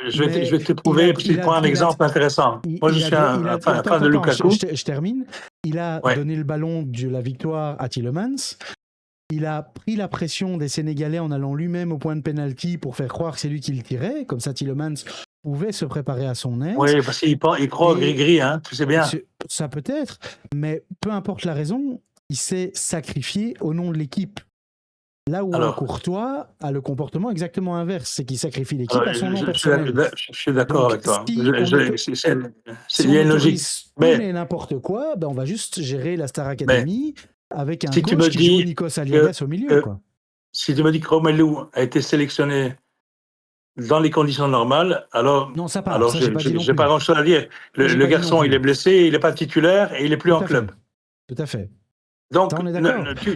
Speaker 8: Je vais te prouver, parce qu'il prend un exemple intéressant. Moi, je suis un fan de Lukaku.
Speaker 1: Je termine. Il a donné le ballon de la victoire à Tielemans. Il a pris la pression des Sénégalais en allant lui-même au point de pénalty pour faire croire que c'est lui qui le tirait. Comme ça, Tielemans pouvait se préparer à son aise.
Speaker 8: Oui, parce qu'il croit au gris-gris, hein, tu sais bien.
Speaker 1: Ça peut être, mais peu importe la raison, il s'est sacrifié au nom de l'équipe. Là où un Courtois a le comportement exactement inverse, c'est qu'il sacrifie l'équipe à son nom personnel.
Speaker 8: Je suis d'accord avec toi.
Speaker 1: Si
Speaker 8: il y a une logique.
Speaker 1: Mais n'importe quoi, on va juste gérer la Star Academy avec un coach qui joue Nikos Aliagas au milieu.
Speaker 8: Si tu me dis que Romelu a été sélectionné dans les conditions normales, alors,
Speaker 1: non, ça
Speaker 8: alors je n'ai pas grand-chose à dire. Le garçon, il est blessé, il n'est pas titulaire et il n'est plus en club.
Speaker 1: Tout à fait.
Speaker 8: Donc,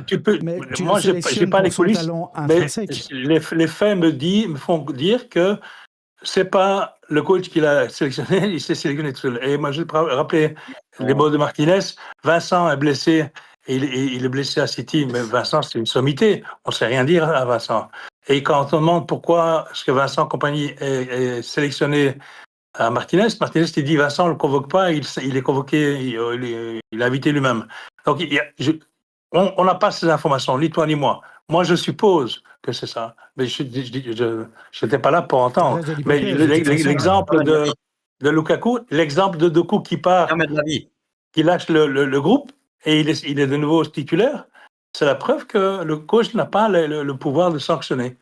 Speaker 8: tu peux. Moi, je n'ai pas les coulisses, mais les faits me font dire que c'est pas le coach qui l'a sélectionné, il s'est sélectionné tout seul. Et moi, je vais rappeler les mots de Martinez. Vincent est blessé, et il est blessé à City, mais Vincent, c'est une sommité. On ne sait rien dire à Vincent. Et quand on demande pourquoi est-ce que Vincent Compagnie est sélectionné à Martinez. Martinez, il dit Vincent ne le convoque pas, il est convoqué, il est invité lui-même. Donc, on n'a pas ces informations, ni toi ni moi. Moi, je suppose que c'est ça. Mais je n'étais pas là pour entendre.
Speaker 1: Ça reste de
Speaker 8: Mais
Speaker 1: l'hypothèse, de toute façon.
Speaker 8: l'exemple de Lukaku, l'exemple de Doku qui part,
Speaker 3: Jamais de la vie.
Speaker 8: qui lâche le groupe et il est de nouveau titulaire, c'est la preuve que le coach n'a pas le pouvoir de sanctionner.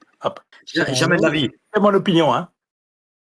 Speaker 3: Jamais de la vie.
Speaker 8: C'est mon opinion, hein.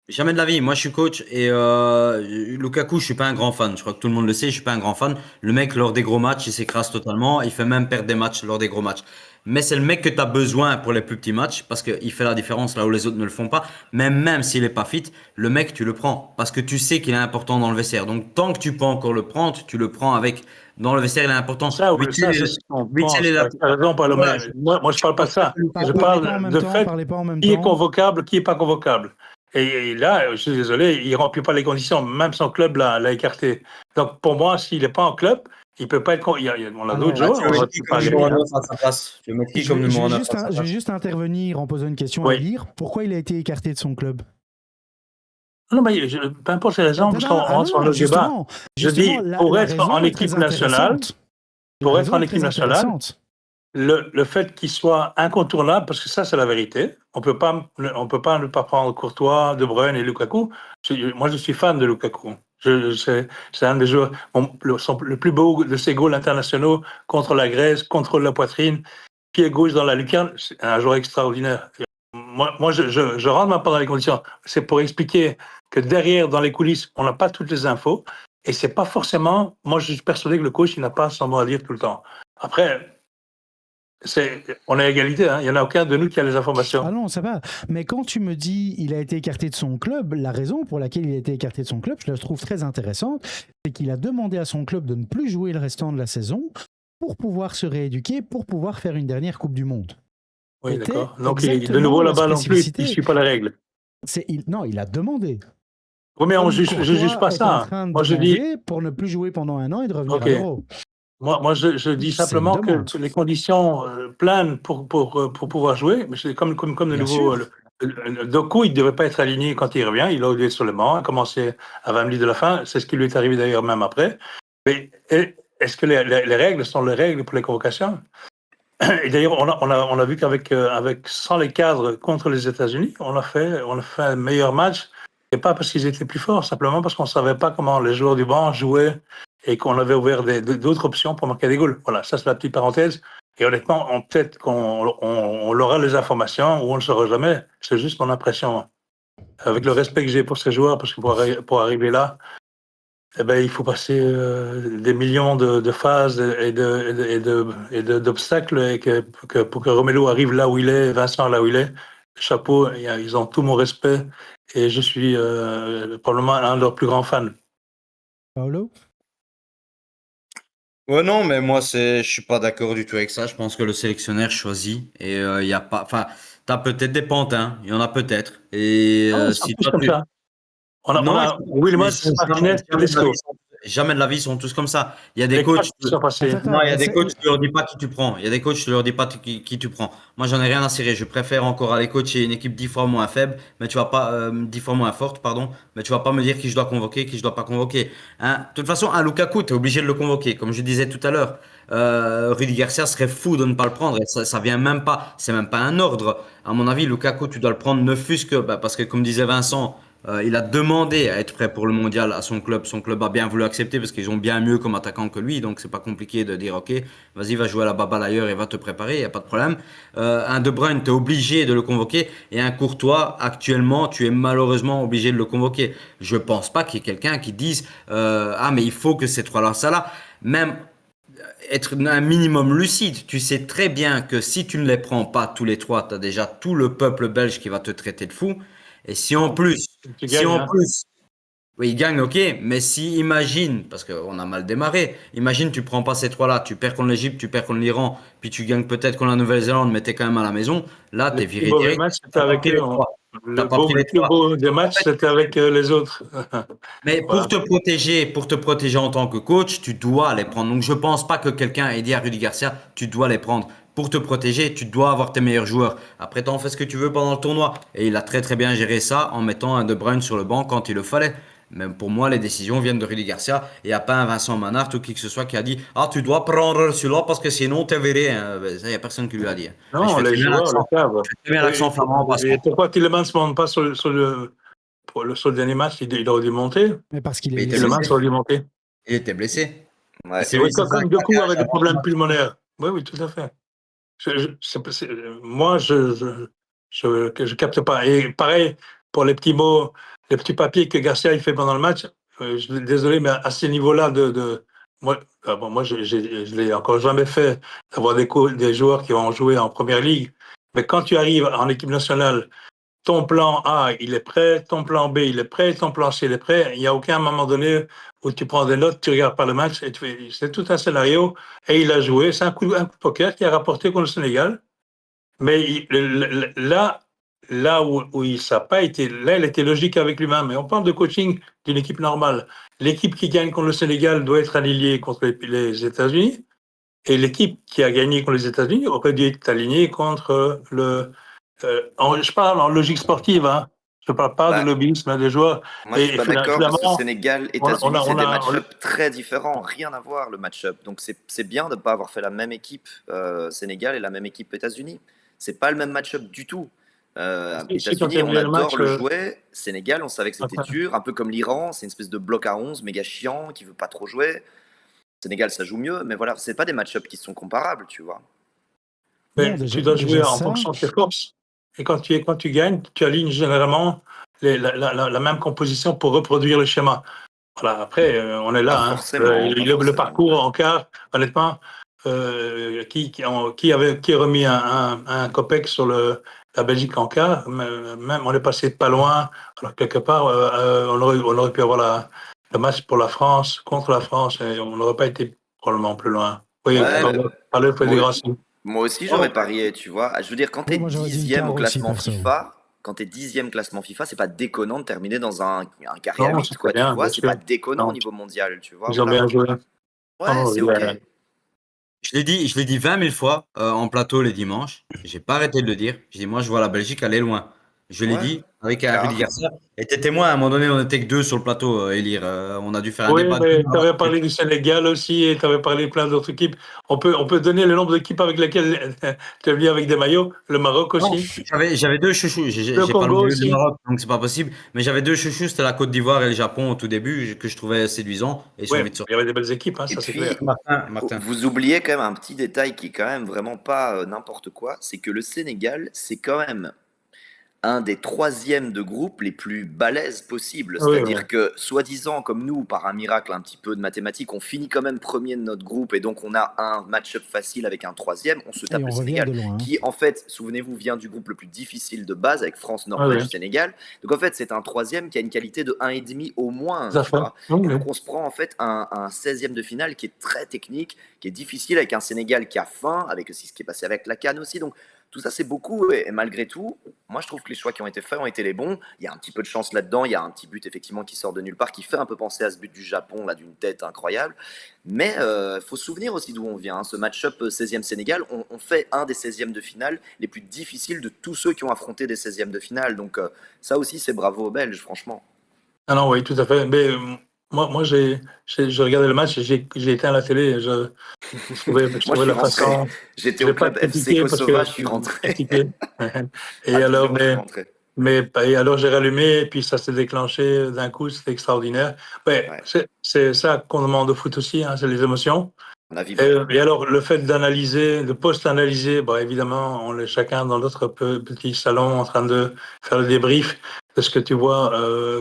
Speaker 3: Jamais de la vie. Moi, je suis coach et Lukaku, je suis pas un grand fan. Je crois que tout le monde le sait, je suis pas un grand fan. Le mec, lors des gros matchs, il s'écrase totalement. Il fait même perdre des matchs lors des gros matchs. Mais c'est le mec que tu as besoin pour les plus petits matchs parce qu'il fait la différence là où les autres ne le font pas. Même s'il est pas fit, le mec, tu le prends parce que tu sais qu'il est important dans le vestiaire. Donc, tant que tu peux encore le prendre, tu le prends avec. Dans le vestiaire, il est important.
Speaker 8: Ça, c'est ce qu'on pense. T'as raison, Palomé.
Speaker 3: Voilà.
Speaker 8: Moi, je parle pas de ça. Je parle de fait
Speaker 1: Parlez pas en même
Speaker 8: qui est
Speaker 1: temps.
Speaker 8: convocable, qui est pas convocable. Et là, je suis désolé, il remplit pas les conditions. Même son club l'a écarté. Donc, pour moi, s'il n'est pas en club, il peut pas être. On a d'autres
Speaker 3: Ah,
Speaker 8: joueurs.
Speaker 3: tu veux
Speaker 8: On va
Speaker 3: mettre qui
Speaker 8: pas
Speaker 3: comme
Speaker 8: gagner,
Speaker 3: numéro
Speaker 8: hein.
Speaker 3: 9 à sa place? Tu veux mettre qui comme numéro 9 à sa
Speaker 1: Je vais
Speaker 3: place?
Speaker 1: juste intervenir en posant une question à
Speaker 8: Oui.
Speaker 1: Elire. Pourquoi il a été écarté de son club?
Speaker 8: Non, mais peu importe les raisons, parce qu'on rentre sur le débat. Je dis, pour être en équipe nationale, le fait qu'il soit incontournable, parce que ça, c'est la vérité. On peut pas ne pas prendre Courtois, De Bruyne et Lukaku. Moi, je suis fan de Lukaku. C'est un des joueurs, le plus beau de ses goals internationaux contre la Grèce, contre la poitrine, pied gauche dans la lucarne. C'est un joueur extraordinaire. Moi, je rentre ma part dans les conditions. C'est pour expliquer que derrière, dans les coulisses, on n'a pas toutes les infos. Et c'est pas forcément. Moi, je suis persuadé que le coach, il n'a pas son mot à dire tout le temps. Après, on est à égalité, hein. Il n'y en a aucun de nous qui a les informations.
Speaker 1: Ah non, ça va. Mais quand tu me dis il a été écarté de son club, la raison pour laquelle il a été écarté de son club, je la trouve très intéressante, c'est qu'il a demandé à son club de ne plus jouer le restant de la saison pour pouvoir se rééduquer, pour pouvoir faire une dernière Coupe du Monde.
Speaker 8: Oui,
Speaker 1: C'était
Speaker 8: d'accord. Donc,
Speaker 1: exactement
Speaker 8: de nouveau,
Speaker 1: la
Speaker 8: là-bas non plus,
Speaker 1: spécificité.
Speaker 8: il ne suit pas les règles.
Speaker 1: Non, il a demandé.
Speaker 8: Oui, mais
Speaker 1: Comme
Speaker 8: je
Speaker 1: Courtois
Speaker 8: juge pas
Speaker 1: est
Speaker 8: ça.
Speaker 1: en train de
Speaker 8: Moi, je dis,
Speaker 1: demander pour ne plus jouer pendant un an et de revenir
Speaker 8: Ok.
Speaker 1: à l'Euro.
Speaker 8: moi, je dis
Speaker 1: C'est
Speaker 8: simplement
Speaker 1: une demande.
Speaker 8: que les conditions planent pour pouvoir jouer. Mais c'est comme de
Speaker 1: Bien
Speaker 8: nouveau,
Speaker 1: sûr.
Speaker 8: le Doku, il ne devait pas être aligné quand il revient. Il a oublié sur le banc, a commencé à 20 minutes de la fin. C'est ce qui lui est arrivé d'ailleurs même après. Mais est-ce que les règles sont les règles pour les convocations? Et d'ailleurs, on a vu qu'avec sans les cadres contre les États-Unis, on a fait un meilleur match. Et pas parce qu'ils étaient plus forts, simplement parce qu'on ne savait pas comment les joueurs du banc jouaient et qu'on avait ouvert d'autres options pour marquer des goals. Voilà, ça c'est la petite parenthèse. Et honnêtement, peut-être qu'on aura les informations ou on ne le saura jamais. C'est juste mon impression. Avec le respect que j'ai pour ces joueurs, parce que pour arriver là, eh ben, il faut passer des millions de phases et d'obstacles et pour que Romelu arrive là où il est, Vincent là où il est. Chapeau, ils ont tout mon respect et je suis probablement un de leurs plus grands fans.
Speaker 1: Paolo?
Speaker 3: Ouais, non, mais moi, je suis pas d'accord du tout avec ça. Je pense que le sélectionneur choisit et il y a pas, enfin, t'as peut-être des pantins, il y en a peut-être. Et
Speaker 8: Ils sont
Speaker 3: si
Speaker 8: tous
Speaker 3: toi
Speaker 8: comme ça. On a Wilmot, Martinez, Tedesco.
Speaker 3: jamais de la vie, ils sont tous comme ça. Il y a des
Speaker 8: Les
Speaker 3: coachs.
Speaker 8: coachs qui sont passés.
Speaker 1: Attends,
Speaker 3: Non, il y a des
Speaker 1: c'est-
Speaker 3: coachs, tu leur dis pas qui tu prends. Il y a des coachs, tu leur dis pas qui tu prends. Moi, j'en ai rien à cirer. Je préfère encore aller coacher une équipe 10 fois moins faible, mais tu vas pas, 10 fois moins forte, pardon, mais tu vas pas me dire qui je dois convoquer, qui je dois pas convoquer. Hein? De toute façon, un Lukaku, tu es obligé de le convoquer. Comme je disais tout à l'heure, Rudy Garcia serait fou de ne pas le prendre. Et ça vient même pas, c'est même pas un ordre. À mon avis, Lukaku, tu dois le prendre, ne fût-ce que, parce que comme disait Vincent, il a demandé à être prêt pour le mondial à son club. Son club a bien voulu accepter parce qu'ils ont bien mieux comme attaquant que lui. Donc, c'est pas compliqué de dire, OK, vas-y, va jouer à la baballe ailleurs et va te préparer. Il n'y a pas de problème. Un De Bruyne, tu es obligé de le convoquer. Et un Courtois, actuellement, tu es malheureusement obligé de le convoquer. Je pense pas qu'il y ait quelqu'un qui dise, ah, mais il faut que ces trois-là, ça là. Même être un minimum lucide. Tu sais très bien que si tu ne les prends pas tous les trois, tu as déjà tout le peuple belge qui va te traiter de fou. Et si en plus, oui, il gagne, ok, mais si imagine, parce qu'on a mal démarré, imagine tu prends pas ces trois-là, tu perds contre l'Égypte, tu perds contre l'Iran, puis tu gagnes peut-être contre la Nouvelle-Zélande, mais t'es quand même à la maison, là t'es viré
Speaker 8: mauvais
Speaker 3: direct.
Speaker 8: match, c'était avec eux.
Speaker 3: T'as pas pris
Speaker 8: Le
Speaker 3: les
Speaker 8: plus
Speaker 3: trois.
Speaker 8: beau des matchs, c'était avec les autres.
Speaker 3: Mais
Speaker 8: Voilà.
Speaker 3: pour te protéger en tant que coach, tu dois les prendre. Donc je pense pas que quelqu'un ait dit à Rudy Garcia, tu dois les prendre. Pour te protéger, tu dois avoir tes meilleurs joueurs. Après, t'en fais ce que tu veux pendant le tournoi. Et il a très très bien géré ça en mettant un De Bruyne sur le banc quand il le fallait. Même pour moi, les décisions viennent de Rudy Garcia. Il n'y a pas un Vincent Manhart ou qui que ce soit qui a dit ah, tu dois prendre celui-là parce que sinon t'es viré. Ben, ça, il n'y a personne qui lui a dit. Mais je
Speaker 8: Non,
Speaker 3: fais
Speaker 8: les
Speaker 3: très bien
Speaker 8: joueurs le
Speaker 3: l'accent.
Speaker 8: savent.
Speaker 3: Je fais très bien l'accent flamand en passant.
Speaker 8: Et pourquoi Tielemans ne monte pas sur le dernier match? Il aurait dû monter.
Speaker 1: Mais parce qu'il est
Speaker 3: Mais il était
Speaker 1: blessé.
Speaker 8: Tielemans aurait dû monter.
Speaker 3: Il était blessé.
Speaker 4: Ouais.
Speaker 3: C'est
Speaker 8: Oui,
Speaker 3: c'est ça,
Speaker 8: comme Doku avait des
Speaker 3: avant.
Speaker 8: problèmes pulmonaires. Oui, oui, tout à fait. Moi, je capte pas. Et pareil, pour les petits mots, les petits papiers que Garcia il fait pendant le match, désolé, mais à ce niveau-là moi, moi je l'ai encore jamais fait d'avoir des joueurs qui vont jouer en première ligue. Mais quand tu arrives en équipe nationale, ton plan A, il est prêt, ton plan B, il est prêt, ton plan C, il est prêt. Il n'y a aucun moment donné où tu prends des notes, tu regardes pas le match et c'est tout un scénario. Et il a joué. C'est un coup de poker qui a rapporté contre le Sénégal. Mais là où ça n'a pas été, là, il était logique avec lui-même. Mais on parle de coaching d'une équipe normale. L'équipe qui gagne contre le Sénégal doit être alignée contre les États-Unis. Et l'équipe qui a gagné contre les États-Unis aurait dû être alignée contre je parle en logique sportive, hein. Je ne parle pas de
Speaker 4: Bah,
Speaker 8: lobbyisme des joueurs.
Speaker 4: moi, je suis pas d'accord parce que
Speaker 8: Finalement,
Speaker 4: Sénégal-États-Unis, c'est des match-up très différents, rien à voir le match-up. Donc c'est bien de ne pas avoir fait la même équipe Sénégal et la même équipe États-Unis. C'est pas le même match-up du tout. États-Unis, on adore le jouer. Sénégal, on savait que c'était dur, un peu comme l'Iran, c'est une espèce de bloc à 11 méga chiant qui veut pas trop jouer. Sénégal, ça joue mieux, mais voilà, c'est pas des match-up qui sont comparables, tu vois.
Speaker 8: Mais
Speaker 1: Non,
Speaker 8: tu dois jouer en
Speaker 1: ça.
Speaker 8: fonction de tes forces. Et quand tu gagnes, tu alignes généralement la même composition pour reproduire le schéma. Voilà, après, on est là.
Speaker 4: Pas
Speaker 8: Hein.
Speaker 4: forcément,
Speaker 8: Le parcours en quart, honnêtement, qui a remis un copec sur la Belgique en quart, même on est passé pas loin. Alors quelque part, on aurait pu avoir le match pour la France, contre la France, et on n'aurait pas été probablement plus loin. Oui,
Speaker 4: Ouais,
Speaker 8: par le fédération.
Speaker 4: moi aussi, j'aurais parié, tu vois. Je veux dire, quand
Speaker 1: Oui,
Speaker 4: t'es
Speaker 1: moi, j'aurais dit le
Speaker 4: 10e
Speaker 1: quart
Speaker 4: au
Speaker 1: aussi,
Speaker 4: classement
Speaker 1: perso.
Speaker 4: FIFA, quand t'es 10e classement FIFA, c'est pas déconnant de terminer dans un carré à
Speaker 8: Non,
Speaker 4: 8,
Speaker 8: c'est
Speaker 4: quoi,
Speaker 8: très bien,
Speaker 4: tu vois.
Speaker 8: bien
Speaker 4: C'est
Speaker 8: sûr.
Speaker 4: pas déconnant
Speaker 8: Non.
Speaker 4: au niveau mondial, tu vois.
Speaker 8: Ils ont
Speaker 4: Voilà.
Speaker 8: bien joué.
Speaker 4: Ouais, c'est ok.
Speaker 3: Je l'ai dit 20 000 fois en plateau les dimanches. J'ai pas arrêté de le dire. J'ai dit, moi, je vois la Belgique aller loin. Je l'ai
Speaker 4: Ouais,
Speaker 3: dit avec un
Speaker 4: car.
Speaker 3: Rudy Garcia. Et t'es témoin, à un moment donné, on était que deux sur le plateau, Élire. On a dû faire un
Speaker 8: Oui,
Speaker 3: débat.
Speaker 8: mais tu avais parlé du Sénégal aussi et tu avais parlé de plein d'autres équipes. On peut donner le nombre d'équipes avec lesquelles tu es venu avec des maillots. Le Maroc
Speaker 3: Non,
Speaker 8: aussi.
Speaker 3: j'avais deux chouchous.
Speaker 8: Le
Speaker 3: J'ai pas le
Speaker 8: Congo
Speaker 3: maillot du
Speaker 8: aussi.
Speaker 3: Maroc, donc c'est pas possible. Mais j'avais deux chouchous, c'était la Côte d'Ivoire et le Japon au tout début, que je trouvais séduisants. Et ils
Speaker 8: Oui,
Speaker 3: sont vite sortis.
Speaker 8: il y avait des belles équipes, hein,
Speaker 4: Et
Speaker 8: ça c'est
Speaker 4: puis,
Speaker 8: clair.
Speaker 3: Martin.
Speaker 4: vous oubliez quand même un petit détail qui est quand même vraiment pas n'importe quoi, c'est que le Sénégal, c'est quand même un des troisièmes de groupe les plus balèzes possibles.
Speaker 8: Oui,
Speaker 4: C'est-à-dire
Speaker 8: oui.
Speaker 4: que, soi-disant, comme nous, par un miracle, un petit peu de mathématiques, on finit quand même premier de notre groupe et donc on a un match-up facile avec un troisième. On se tape
Speaker 1: Et
Speaker 4: le
Speaker 1: on revient
Speaker 4: Sénégal,
Speaker 1: de loin. Hein.
Speaker 4: qui, en fait, souvenez-vous, vient du groupe le plus difficile de base avec France,
Speaker 8: Oui,
Speaker 4: Norvège,
Speaker 8: oui.
Speaker 4: Sénégal. Donc, en fait, c'est un troisième qui a une qualité de 1,5 au moins,
Speaker 8: Ça
Speaker 4: tu
Speaker 8: fait.
Speaker 4: vois.
Speaker 8: Oui,
Speaker 4: Et
Speaker 8: oui.
Speaker 4: donc, on se prend en fait un 16e de finale qui est très technique, qui est difficile avec un Sénégal qui a faim, avec aussi ce qui est passé avec la CAN aussi. Donc, tout ça, c'est beaucoup. Et malgré tout, moi, je trouve que les choix qui ont été faits ont été les bons. Il y a un petit peu de chance là-dedans. Il y a un petit but, effectivement, qui sort de nulle part, qui fait un peu penser à ce but du Japon, là, d'une tête incroyable. Mais il faut se souvenir aussi d'où on vient. Hein. Ce match-up 16e Sénégal, on fait un des 16e de finale les plus difficiles de tous ceux qui ont affronté des 16e de finale. Donc, ça aussi, c'est bravo aux Belges, franchement.
Speaker 8: Ah non, oui, tout à fait. Mais moi j'ai regardé le match et j'ai éteint la télé. Je trouvais
Speaker 4: Moi, je suis
Speaker 8: la
Speaker 4: rentré.
Speaker 8: façon.
Speaker 4: J'étais
Speaker 8: Je
Speaker 4: au
Speaker 8: vais pas
Speaker 4: club FC
Speaker 8: critiquer parce que
Speaker 4: Kosova,
Speaker 8: je
Speaker 4: je suis
Speaker 8: suis
Speaker 4: rentré.
Speaker 8: critiqué. Et
Speaker 4: À
Speaker 8: alors,
Speaker 4: 10h, je suis rentré.
Speaker 8: et alors j'ai rallumé et puis ça s'est déclenché d'un coup, c'était extraordinaire. Ouais,
Speaker 4: Ouais,
Speaker 8: c'est ça qu'on demande au foot aussi, hein, c'est les émotions.
Speaker 4: on a vibré.
Speaker 8: Et alors le fait d'analyser, de post-analyser, bon, évidemment, on est chacun dans notre petit salon en train de faire le débrief de ce que tu vois,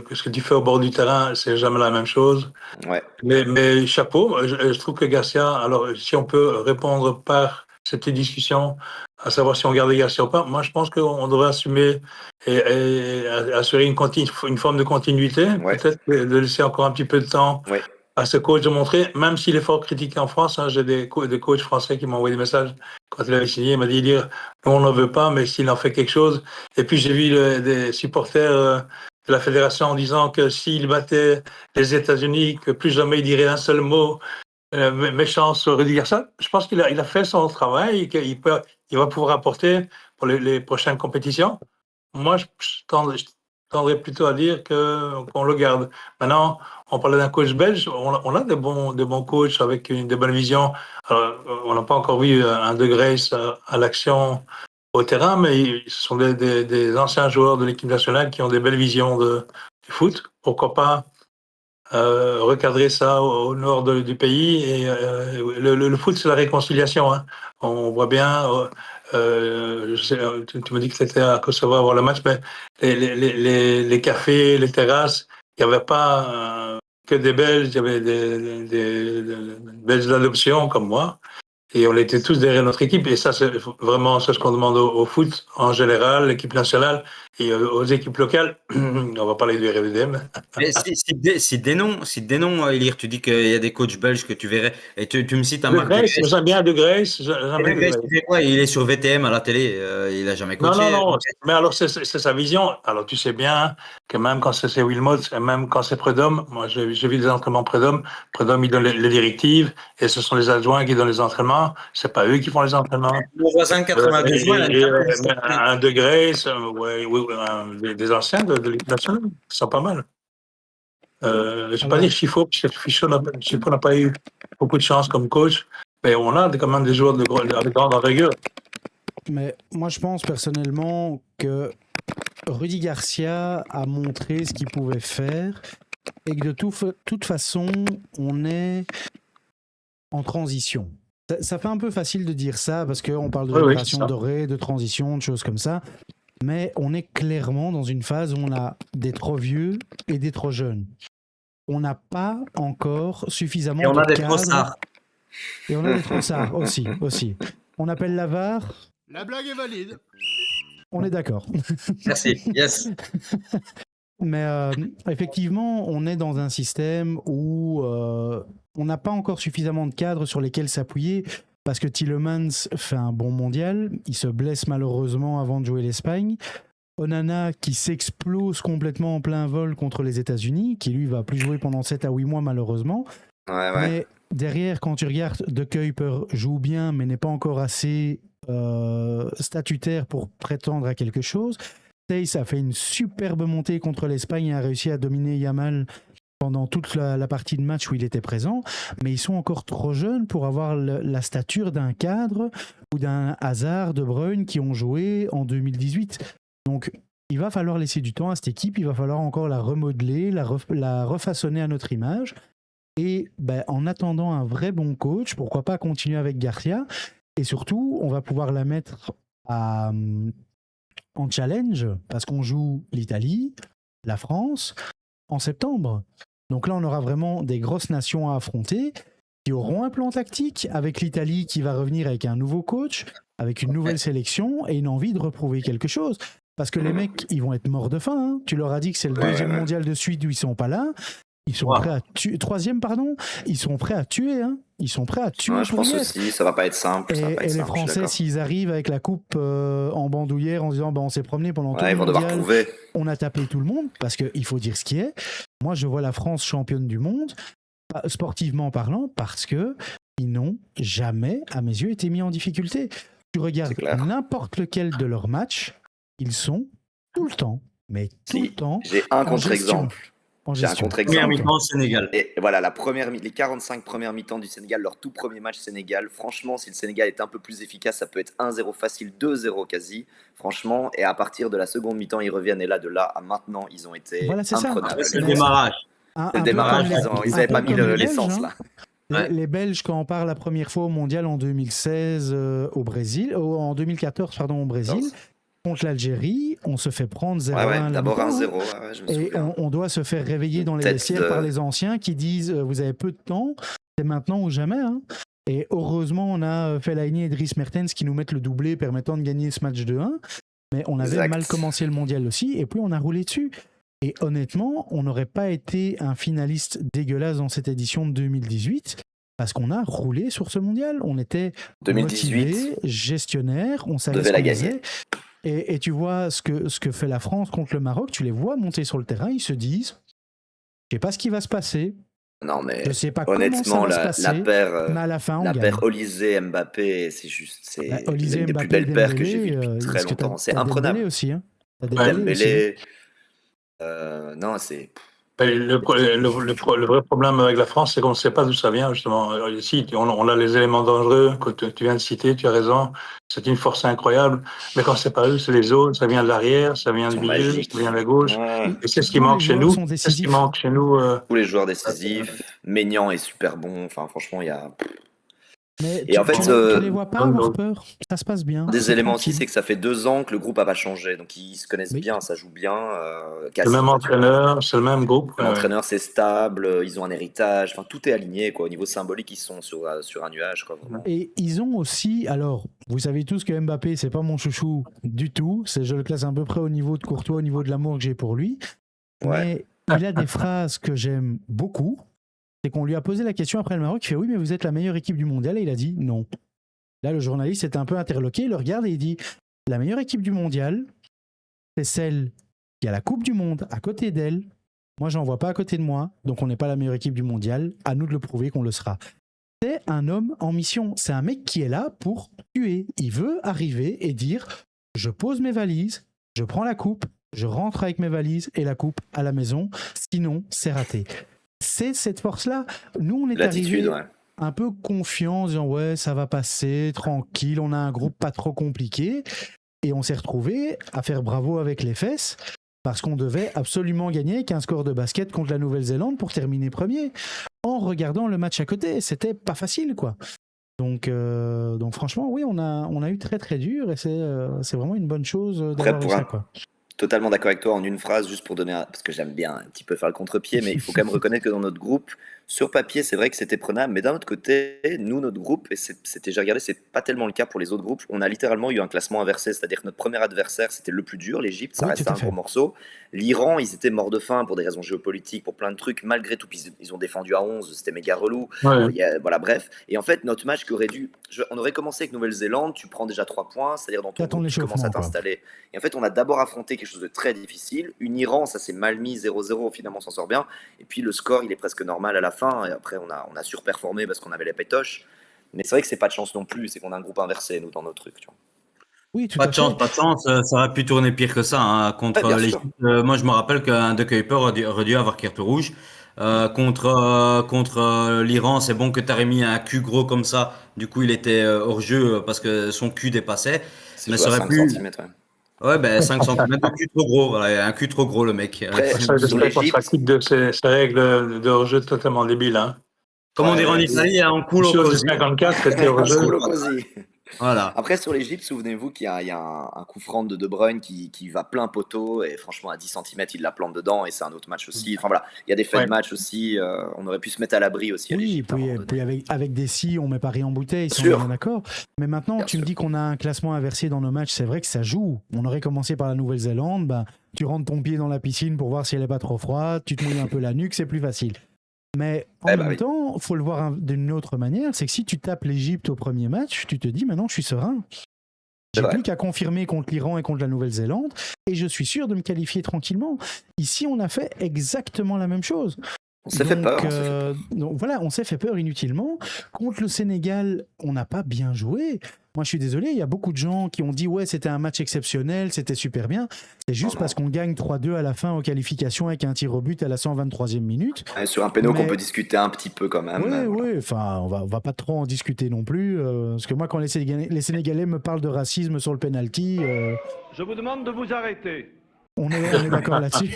Speaker 8: que ce que tu fais au bord du terrain, c'est jamais la même chose.
Speaker 4: Ouais.
Speaker 8: Mais chapeau, je trouve que Garcia, alors si on peut répondre par cette discussion, à savoir si on garde Garcia ou pas, moi je pense qu'on devrait assumer et assurer une forme de continuité,
Speaker 4: Ouais.
Speaker 8: peut-être de laisser encore un petit peu de temps
Speaker 4: Ouais.
Speaker 8: à ce coach de montrer, même s'il est fort critiqué en France, hein, j'ai des coachs français qui m'ont envoyé des messages quand il avait signé, il m'a dit nous, on n'en veut pas, mais s'il en fait quelque chose. Et puis j'ai vu des supporters de la fédération en disant que s'il battait les États-Unis, que plus jamais il dirait un seul mot méchant sur Rudy Garcia. Je pense qu'il a fait son travail et qu'il va pouvoir apporter pour les prochaines compétitions. Moi, je tendrais plutôt à dire qu'on le garde. Maintenant, on parlait d'un coach belge. On a des bons coachs avec des bonnes visions. Alors, on n'a pas encore vu un De Grace à l'action au terrain, mais ce sont des anciens joueurs de l'équipe nationale qui ont des belles visions du foot. Pourquoi pas recadrer ça au nord du pays. Et le foot, c'est la réconciliation. Hein. On voit bien. Tu me dis que c'était à Kosovo avant le match, mais les cafés, les terrasses, il n'y avait pas que des Belges, il y avait des Belges d'adoption comme moi. Et on était tous derrière notre équipe. Et ça, c'est vraiment ce qu'on demande au foot en général, l'équipe nationale et aux équipes locales. On va parler du RWDM.
Speaker 3: Mais si des noms, Elir, tu dis qu'il y a des coachs belges que tu verrais, et tu me cites un Marc De Grace.
Speaker 8: J'aime bien De Grace.
Speaker 3: Il est sur VTM à la télé, il n'a jamais coaché.
Speaker 8: Non. Mais alors, c'est sa vision. Alors, tu sais bien que même quand c'est Wilmot, et même quand c'est Prud'homme, moi, j'ai vu des entraînements Prud'homme, il donne les directives, et ce sont les adjoints qui donnent les entraînements. C'est pas eux qui font les entraînements.
Speaker 3: Mon voisin 92
Speaker 8: un De Grace, des anciens de l'équipe nationale, qui sont pas mal. Je ne vais pas dire Chifo, parce que Chifo n'a pas eu beaucoup de chance comme coach, mais on a quand même des joueurs de grande envergure.
Speaker 1: Mais moi, je pense personnellement que Rudy Garcia a montré ce qu'il pouvait faire et que de toute façon, on est en transition. Ça fait un peu facile de dire ça parce qu'on parle de génération dorée, de transition, de choses comme ça. Mais on est clairement dans une phase où on a des trop vieux et des trop jeunes. On n'a pas encore suffisamment de cadres.
Speaker 3: Et on a des trossards.
Speaker 1: Et on a des trossards aussi. On appelle la VAR.
Speaker 2: La blague est valide.
Speaker 1: On est d'accord.
Speaker 3: Merci, yes.
Speaker 1: Mais effectivement, on est dans un système où on n'a pas encore suffisamment de cadres sur lesquels s'appuyer parce que Tielemans fait un bon mondial. Il se blesse malheureusement avant de jouer l'Espagne. Onana qui s'explose complètement en plein vol contre les États-Unis, qui lui va plus jouer pendant 7 à 8 mois malheureusement.
Speaker 4: Ouais.
Speaker 1: Mais derrière, quand tu regardes, De Kuyper joue bien, mais n'est pas encore assez statutaire pour prétendre à quelque chose. Teis a fait une superbe montée contre l'Espagne et a réussi à dominer Yamal pendant toute la partie de match où il était présent, mais ils sont encore trop jeunes pour avoir la stature d'un cadre ou d'un Hazard, De Bruyne qui ont joué en 2018. Donc, il va falloir laisser du temps à cette équipe, il va falloir encore la remodeler, la refaçonner à notre image. Et en attendant un vrai bon coach, pourquoi pas continuer avec Garcia. Et surtout, on va pouvoir la mettre en challenge, parce qu'on joue l'Italie, la France, en septembre. Donc là, on aura vraiment des grosses nations à affronter, qui auront un plan tactique, avec l'Italie qui va revenir avec un nouveau coach, avec une nouvelle sélection, et une envie de reprouver quelque chose. Parce que les mecs, ils vont être morts de faim. Hein. Tu leur as dit que c'est le deuxième mondial de suite où ils sont pas là. Ils sont prêts à tuer. Troisième, pardon. Ils sont prêts à tuer. Hein. Ils sont prêts à tuer.
Speaker 4: Je pense aussi, ça va pas être simple.
Speaker 1: Et les Français, s'ils arrivent avec la coupe en bandoulière en disant on s'est promené pendant tout le
Speaker 4: mondial, devoir prouver.
Speaker 1: On a tapé tout le monde, parce qu'il faut dire ce qui est. Moi, je vois la France championne du monde, sportivement parlant, parce qu'ils n'ont jamais, à mes yeux, été mis en difficulté. Tu regardes n'importe lequel de leurs matchs, ils sont tout le temps, mais tout le temps.
Speaker 4: J'ai un contre-exemple.
Speaker 3: Première mi-temps Sénégal.
Speaker 4: Et voilà, les 45 premières mi-temps du Sénégal, leur tout premier match Sénégal. Franchement, si le Sénégal est un peu plus efficace, ça peut être 1-0 facile, 2-0 quasi. Franchement, et à partir de la seconde mi-temps, ils reviennent. Et là, de là à maintenant, ils ont été imprenables.
Speaker 3: C'est le démarrage.
Speaker 4: Le démarrage, ils n'avaient pas mis l'essence là.
Speaker 1: Les Belges, quand on part la première fois au mondial en 2016 au Brésil, en 2014 au Brésil, contre l'Algérie, on se fait prendre 0-1.
Speaker 4: D'abord 1-0. Je me
Speaker 1: et on doit se faire réveiller dans les vestiaires par les anciens qui disent vous avez peu de temps, c'est maintenant ou jamais. Hein. Et heureusement, on a Fellaini et Dries Mertens qui nous mettent le doublé permettant de gagner ce match de 1. Mais on avait mal commencé le mondial aussi, et puis on a roulé dessus. Et honnêtement, on n'aurait pas été un finaliste dégueulasse dans cette édition de 2018 parce qu'on a roulé sur ce mondial. On était
Speaker 4: 2018,
Speaker 1: motivés, gestionnaires, on savait
Speaker 4: devait
Speaker 1: ce
Speaker 4: la
Speaker 1: qu'on
Speaker 4: gagner.
Speaker 1: faisait. Et tu vois ce que fait la France contre le Maroc, tu les vois monter sur le terrain, ils se disent, je sais pas ce qui va se passer,
Speaker 4: Non, mais
Speaker 1: je sais pas comment ça
Speaker 4: honnêtement,
Speaker 1: va se
Speaker 4: la
Speaker 1: passer,
Speaker 4: paire,
Speaker 1: mais à la fin, on
Speaker 4: la
Speaker 1: gagne.
Speaker 4: paire Olysée-Mbappé, c'est
Speaker 1: Olysée,
Speaker 4: l'une des plus
Speaker 1: Mbappé,
Speaker 4: belles paires que
Speaker 1: Dembélé,
Speaker 4: j'ai vues depuis très
Speaker 1: est-ce que
Speaker 4: longtemps. C'est
Speaker 1: t'as Dembélé
Speaker 4: imprenable.
Speaker 1: aussi, hein? T'as Dembélé aussi.
Speaker 4: Dembélé, non, c'est...
Speaker 8: Et le vrai problème avec la France, c'est qu'on ne sait pas d'où ça vient, justement. Ici, on a les éléments dangereux que tu viens de citer, tu as raison. C'est une force incroyable. Mais quand c'est pas eux, c'est les autres. Ça vient de l'arrière, ça vient
Speaker 4: Ils
Speaker 8: du
Speaker 4: sont
Speaker 8: milieu,
Speaker 4: magiques.
Speaker 8: ça vient de la gauche.
Speaker 4: Ouais.
Speaker 8: Et c'est ce qui
Speaker 1: Tous
Speaker 8: manque
Speaker 1: les
Speaker 8: chez
Speaker 1: joueurs
Speaker 8: nous.
Speaker 1: sont
Speaker 8: C'est ce qui
Speaker 1: décisifs.
Speaker 8: manque chez nous.
Speaker 4: Tous les joueurs décisifs. Maignan est super bon. Enfin, franchement, il y a...
Speaker 1: Mais
Speaker 4: Et en fait,
Speaker 1: tu les vois pas avoir peur. Ça se passe bien.
Speaker 4: des
Speaker 1: c'est
Speaker 4: éléments aussi,
Speaker 1: tranquille.
Speaker 4: c'est que ça fait 2 ans que le groupe a pas changé. Donc, ils se connaissent
Speaker 1: Oui.
Speaker 4: bien, ça joue bien.
Speaker 8: C'est le même entraîneur, c'est le même groupe.
Speaker 4: L'entraîneur, c'est stable. Ils ont un héritage. Enfin, tout est aligné, quoi. Au niveau symbolique, ils sont sur un nuage, quoi. Vraiment.
Speaker 1: Et ils ont aussi, alors, vous savez tous que Mbappé, c'est pas mon chouchou du tout. Je le classe à peu près au niveau de Courtois, au niveau de l'amour que j'ai pour lui.
Speaker 4: Ouais.
Speaker 1: Mais il a des phrases que j'aime beaucoup. C'est qu'on lui a posé la question après le Maroc. Il fait oui, mais vous êtes la meilleure équipe du mondial. Et il a dit non. Là, le journaliste était un peu interloqué. Il le regarde et il dit la meilleure équipe du mondial, c'est celle qui a la Coupe du Monde à côté d'elle. Moi, j'en vois pas à côté de moi. Donc, on n'est pas la meilleure équipe du mondial. À nous de le prouver qu'on le sera. C'est un homme en mission. C'est un mec qui est là pour tuer. Il veut arriver et dire je pose mes valises, je prends la coupe, je rentre avec mes valises et la coupe à la maison. Sinon, c'est raté. C'est cette force-là. Nous, on est
Speaker 4: L'attitude,
Speaker 1: arrivés un peu confiants, en disant ouais, ça va passer, tranquille, on a un groupe pas trop compliqué. Et on s'est retrouvés à faire bravo avec les fesses parce qu'on devait absolument gagner avec un score de basket contre la Nouvelle-Zélande pour terminer premier. En regardant le match à côté, c'était pas facile, quoi. Donc franchement, oui, on a eu très très dur et c'est vraiment une bonne chose d'avoir eu ça, quoi.
Speaker 4: Totalement d'accord avec toi en une phrase, juste pour donner parce que j'aime bien un petit peu faire le contre-pied, mais il faut quand même reconnaître que dans notre groupe, sur papier, c'est vrai que c'était prenable, mais d'un autre côté, nous, notre groupe, et j'ai regardé, c'est pas tellement le cas pour les autres groupes, on a littéralement eu un classement inversé, c'est-à-dire que notre premier adversaire, c'était le plus dur, l'Égypte, ça reste un gros morceau. L'Iran, ils étaient morts de faim pour des raisons géopolitiques, pour plein de trucs, malgré tout, puis ils ont défendu à 11, c'était méga relou.
Speaker 8: Ouais.
Speaker 4: Voilà, bref. Et en fait, notre match qui aurait dû... on aurait commencé avec Nouvelle-Zélande, tu prends déjà 3 points, c'est-à-dire dans ton groupe, tu commences à t'installer. Et en fait, on a d'abord affronté quelque chose de très difficile. Une Iran, ça s'est mal mis, 0-0, finalement, on s'en sort bien. Et puis le score, il est presque normal à la fin. Et après, on a surperformé parce qu'on avait les pétoches. Mais c'est vrai que c'est pas de chance non plus, c'est qu'on a un groupe inversé, nous, dans nos trucs. Tu vois.
Speaker 1: Oui, tout
Speaker 3: Pas
Speaker 1: à
Speaker 3: de
Speaker 1: fait.
Speaker 3: chance, pas de chance. Ça aurait pu tourner pire que ça, hein, contre
Speaker 4: Ouais, bien
Speaker 3: l'Égypte.
Speaker 4: sûr.
Speaker 3: Moi, je me rappelle qu'un de Kuiper aurait dû avoir carte rouge. Contre l'Iran, c'est bon que tu aurais mis un cul gros comme ça. Du coup, il était hors jeu parce que son cul dépassait.
Speaker 4: C'est
Speaker 3: Mais
Speaker 4: joué
Speaker 3: ça
Speaker 4: à
Speaker 3: aurait
Speaker 4: 5
Speaker 3: pu.
Speaker 4: cm.
Speaker 3: Ouais, ben 5 cm de cul trop gros. Voilà, un cul trop gros, le mec.
Speaker 4: Après,
Speaker 8: Ça,
Speaker 4: sur
Speaker 8: j'espère qu'on
Speaker 4: l'Égypte,
Speaker 8: s'acquitte de ces règles de hors-jeu totalement débiles. Hein.
Speaker 3: Comme on dit en
Speaker 4: ouais,
Speaker 3: Italie, un culo
Speaker 8: Sur le
Speaker 3: così.
Speaker 8: 54, c'était
Speaker 4: un
Speaker 8: hors-jeu.
Speaker 4: culo così.
Speaker 3: Voilà.
Speaker 4: Après, sur l'Égypte, souvenez-vous qu'il y a un coup franc de De Bruyne qui va plein poteau et franchement, à 10 cm, il la plante dedans et c'est un autre match aussi. Enfin voilà, il y a des faits de match aussi. On aurait pu se mettre à l'abri aussi à
Speaker 1: Oui,
Speaker 4: l'Égypte.
Speaker 1: puis avec des si, on met Paris en bouteille, si on est
Speaker 4: Sûr.
Speaker 1: bien d'accord. Mais maintenant,
Speaker 4: Bien
Speaker 1: tu me
Speaker 4: sûr.
Speaker 1: dis qu'on a un classement inversé dans nos matchs, c'est vrai que ça joue. On aurait commencé par la Nouvelle-Zélande, bah, tu rentres ton pied dans la piscine pour voir si elle n'est pas trop froide, tu te mouilles un peu la nuque, c'est plus facile. Mais en même temps, il faut le voir d'une autre manière, c'est que si tu tapes l'Égypte au premier match, tu te dis maintenant je suis serein. J'ai plus qu'à confirmer contre l'Iran et contre la Nouvelle-Zélande et je suis sûr de me qualifier tranquillement. Ici, on a fait exactement la même chose.
Speaker 4: On s'est fait peur.
Speaker 1: Donc voilà, on s'est fait peur inutilement. Contre le Sénégal, on n'a pas bien joué. Moi, je suis désolé, il y a beaucoup de gens qui ont dit ouais, c'était un match exceptionnel, c'était super bien. C'est juste parce qu'on gagne 3-2 à la fin aux qualifications avec un tir au but à la 123e minute.
Speaker 4: Sur un péno qu'on peut discuter un petit peu quand même.
Speaker 1: Oui, enfin, on va pas trop en discuter non plus. Parce que moi, quand les Sénégalais me parlent de racisme sur le penalty...
Speaker 2: Je vous demande de vous arrêter.
Speaker 1: On est d'accord là-dessus.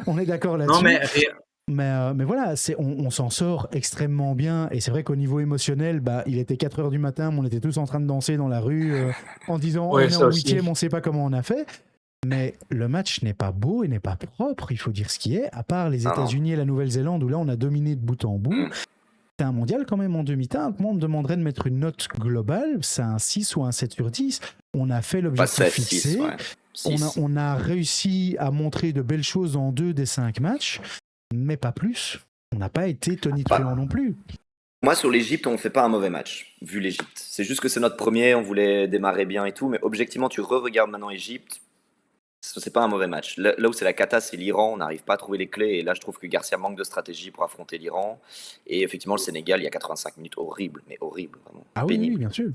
Speaker 1: On est d'accord là-dessus.
Speaker 3: Non,
Speaker 1: mais voilà, on s'en sort extrêmement bien. Et c'est vrai qu'au niveau émotionnel, bah, il était 4h du matin, mais on était tous en train de danser dans la rue en disant on est en 8e, on ne sait pas comment on a fait. Mais le match n'est pas beau et n'est pas propre, il faut dire ce qui est, à part les États-Unis et la Nouvelle-Zélande où là on a dominé de bout en bout. C'est un mondial quand même en demi-teinte. Moi on me demanderait de mettre une note globale, c'est un 6 ou un 7 sur 10. On a fait l'objectif fixé.
Speaker 4: 6.
Speaker 1: On a réussi à montrer de belles choses en 2 des 5 matchs, mais pas plus. On n'a pas été tonitruant non plus.
Speaker 4: Moi, sur l'Égypte, on ne fait pas un mauvais match, vu l'Égypte. C'est juste que c'est notre premier, on voulait démarrer bien et tout, mais objectivement, tu re-regardes maintenant l'Égypte, c'est pas un mauvais match. Là où c'est la cata, c'est l'Iran, on n'arrive pas à trouver les clés, et là, je trouve que Garcia manque de stratégie pour affronter l'Iran. Et effectivement, le Sénégal, il y a 85 minutes, horrible, mais horrible, vraiment.
Speaker 1: Ah oui,
Speaker 4: Pénible.
Speaker 1: bien sûr.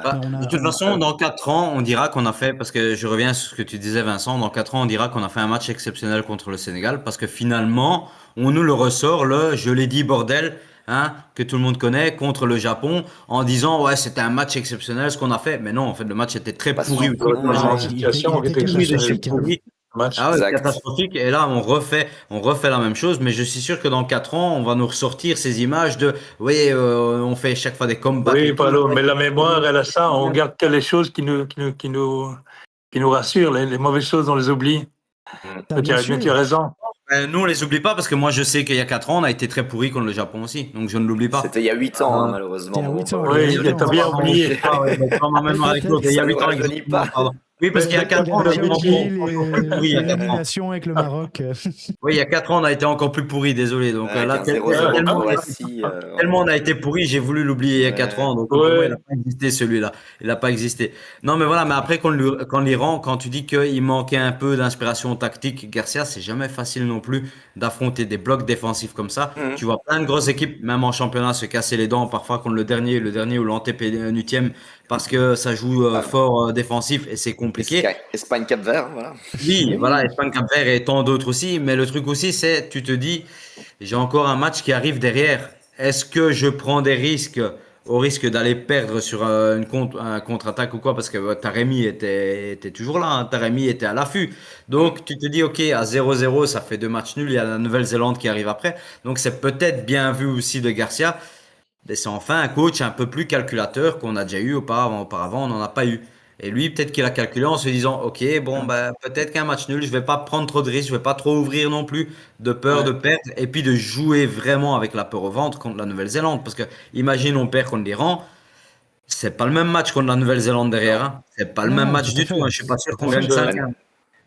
Speaker 3: Bah,
Speaker 1: Mais on a-
Speaker 3: de toute façon, dans 4 ans, on dira qu'on a fait, parce que je reviens sur ce que tu disais, Vincent, dans 4 ans, on dira qu'on a fait un match exceptionnel contre le Sénégal, parce que finalement, on nous le ressort, je l'ai dit, bordel, hein, que tout le monde connaît, contre le Japon, en disant, ouais, c'était un match exceptionnel, ce qu'on a fait. Mais non, en fait, le match était très
Speaker 4: Bah,
Speaker 3: pourri.
Speaker 4: surtout,
Speaker 3: Aussi.
Speaker 8: Dans
Speaker 4: ouais,
Speaker 8: une
Speaker 1: il
Speaker 8: situation qui
Speaker 1: était
Speaker 8: était
Speaker 3: Pourri de chez
Speaker 1: catastrophique, hein.
Speaker 3: pourri.
Speaker 8: match.
Speaker 3: Ah ouais,
Speaker 4: exact.
Speaker 3: catastrophique. Et là, on refait la même chose, mais je suis sûr que dans 4 ans, on va nous ressortir ces images de, oui, on fait chaque fois des comebacks
Speaker 8: Oui,
Speaker 3: et tout.
Speaker 8: Paulo, mais la mémoire, elle a ça. On regarde que les choses qui nous rassurent. Les mauvaises choses, on les oublie.
Speaker 1: Ça, bien sûr.
Speaker 8: Tu as raison.
Speaker 3: Nous, on les oublie pas parce que moi, je sais qu'il y a 4 ans, on a été très pourri contre le Japon aussi. Donc, je ne l'oublie pas.
Speaker 4: C'était il y a 8 ans, hein,
Speaker 3: Ah.
Speaker 4: malheureusement.
Speaker 1: C'était il y a
Speaker 4: mon
Speaker 1: 8 ans,
Speaker 4: Paul.
Speaker 1: il y a
Speaker 8: Oui,
Speaker 1: 8 ans.
Speaker 8: t'as bien oublié.
Speaker 3: Dans ma mémoire avec l'autre, il y a
Speaker 4: Ça
Speaker 3: 8
Speaker 4: nous
Speaker 3: ans,
Speaker 4: rajeunit
Speaker 3: exactement,
Speaker 4: pas.
Speaker 3: pardon. Oui, parce qu'il y a
Speaker 1: Il
Speaker 3: 4
Speaker 1: y
Speaker 3: ans, on
Speaker 1: avait
Speaker 3: a été
Speaker 1: déjà
Speaker 3: encore
Speaker 1: oublié
Speaker 3: plus pourri. Il y a 4 ans.
Speaker 1: l'élimination avec le Maroc.
Speaker 3: Oui, il y a 4 ans, on a été encore plus pourri, désolé. Donc
Speaker 4: Ouais,
Speaker 3: là,
Speaker 4: avec un 0-0
Speaker 3: tellement,
Speaker 4: en Croatie.
Speaker 3: tellement on a été pourri, j'ai voulu l'oublier il y a 4 ans. Donc pour moi, il n'a pas existé celui-là. Il n'a pas existé. Non, mais voilà, mais après, quand l'Iran, quand tu dis qu'il manquait un peu d'inspiration tactique, Garcia, c'est jamais facile non plus d'affronter des blocs défensifs comme ça.
Speaker 4: Mhm.
Speaker 3: Tu vois plein de grosses équipes, même en championnat, se casser les dents parfois contre le dernier ou l'antépénultième, parce que ça joue fort défensif et c'est compliqué.
Speaker 4: Espagne Cap-Vert, voilà.
Speaker 3: Oui, voilà, Espagne, Cap-Vert et tant d'autres aussi. Mais le truc aussi, c'est, tu te dis, j'ai encore un match qui arrive derrière. Est-ce que je prends des risques au risque d'aller perdre sur un contre-attaque ou quoi? Parce que Taremi était toujours là, hein. Taremi était à l'affût. Donc, tu te dis, OK, à 0-0, ça fait 2 matchs nuls. Il y a la Nouvelle-Zélande qui arrive après. Donc, c'est peut-être bien vu aussi de Garcia. Mais c'est enfin un coach un peu plus calculateur qu'on a déjà eu auparavant. Auparavant, on n'en a pas eu. Et lui, peut-être qu'il a calculé en se disant, OK, bon, ben, peut-être qu'un match nul, je vais pas prendre trop de risques, je vais pas trop ouvrir non plus, de peur de perdre, et puis de jouer vraiment avec la peur au ventre contre la Nouvelle-Zélande. Parce que, imagine, on perd contre l'Iran, c'est pas le même match contre la Nouvelle-Zélande derrière, hein. C'est pas le
Speaker 1: Non,
Speaker 3: même
Speaker 1: non,
Speaker 3: match
Speaker 1: tout à
Speaker 3: du tout,
Speaker 1: fait.
Speaker 3: hein. Je suis pas sûr qu'on
Speaker 1: Tout à
Speaker 3: gagne
Speaker 1: fait.
Speaker 3: 5.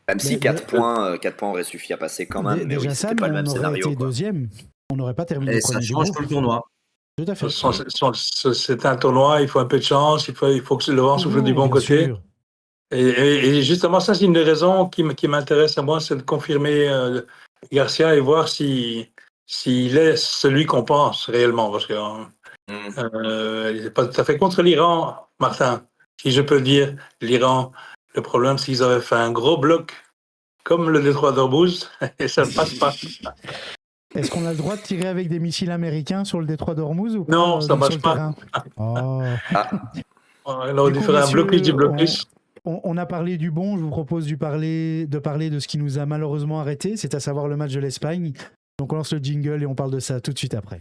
Speaker 4: Même si
Speaker 1: Mais-
Speaker 4: 4 points auraient suffi à passer quand même. Mais
Speaker 1: Déjà
Speaker 4: oui,
Speaker 1: ça,
Speaker 4: c'était pas le
Speaker 1: on
Speaker 4: même
Speaker 1: aurait
Speaker 4: scénario.
Speaker 1: été
Speaker 4: Quoi.
Speaker 1: deuxième. On n'aurait pas terminé
Speaker 3: Et ça
Speaker 1: premier du
Speaker 3: change
Speaker 1: groupe.
Speaker 3: tout le tournoi.
Speaker 1: Tout à fait.
Speaker 8: C'est un tournoi, il faut un peu de chance, il faut que le vent souffle du
Speaker 1: Toujours,
Speaker 8: bon
Speaker 1: bien
Speaker 8: côté.
Speaker 1: sûr.
Speaker 8: Et justement, ça, c'est une des raisons qui m'intéresse à moi, c'est de confirmer Garcia et voir s'il est celui qu'on pense réellement. Parce que il n'est pas tout à fait contre l'Iran, Martin. Si je peux dire, l'Iran, le problème, c'est qu'ils avaient fait un gros bloc comme le détroit d'Ormuz et ça ne passe pas.
Speaker 1: Est-ce qu'on a le droit de tirer avec des missiles américains sur le détroit d'Ormuz ou pas?
Speaker 8: Non, ça marche
Speaker 1: sur le
Speaker 8: pas.
Speaker 1: terrain Oh.
Speaker 8: On aurait
Speaker 1: Du
Speaker 8: dû
Speaker 1: coup,
Speaker 8: faire un
Speaker 1: messieurs,
Speaker 8: blocus du blocus.
Speaker 1: On a parlé du bon, je vous propose de parler de ce qui nous a malheureusement arrêté, c'est à savoir le match de l'Espagne. Donc on lance le jingle et on parle de ça tout de suite après.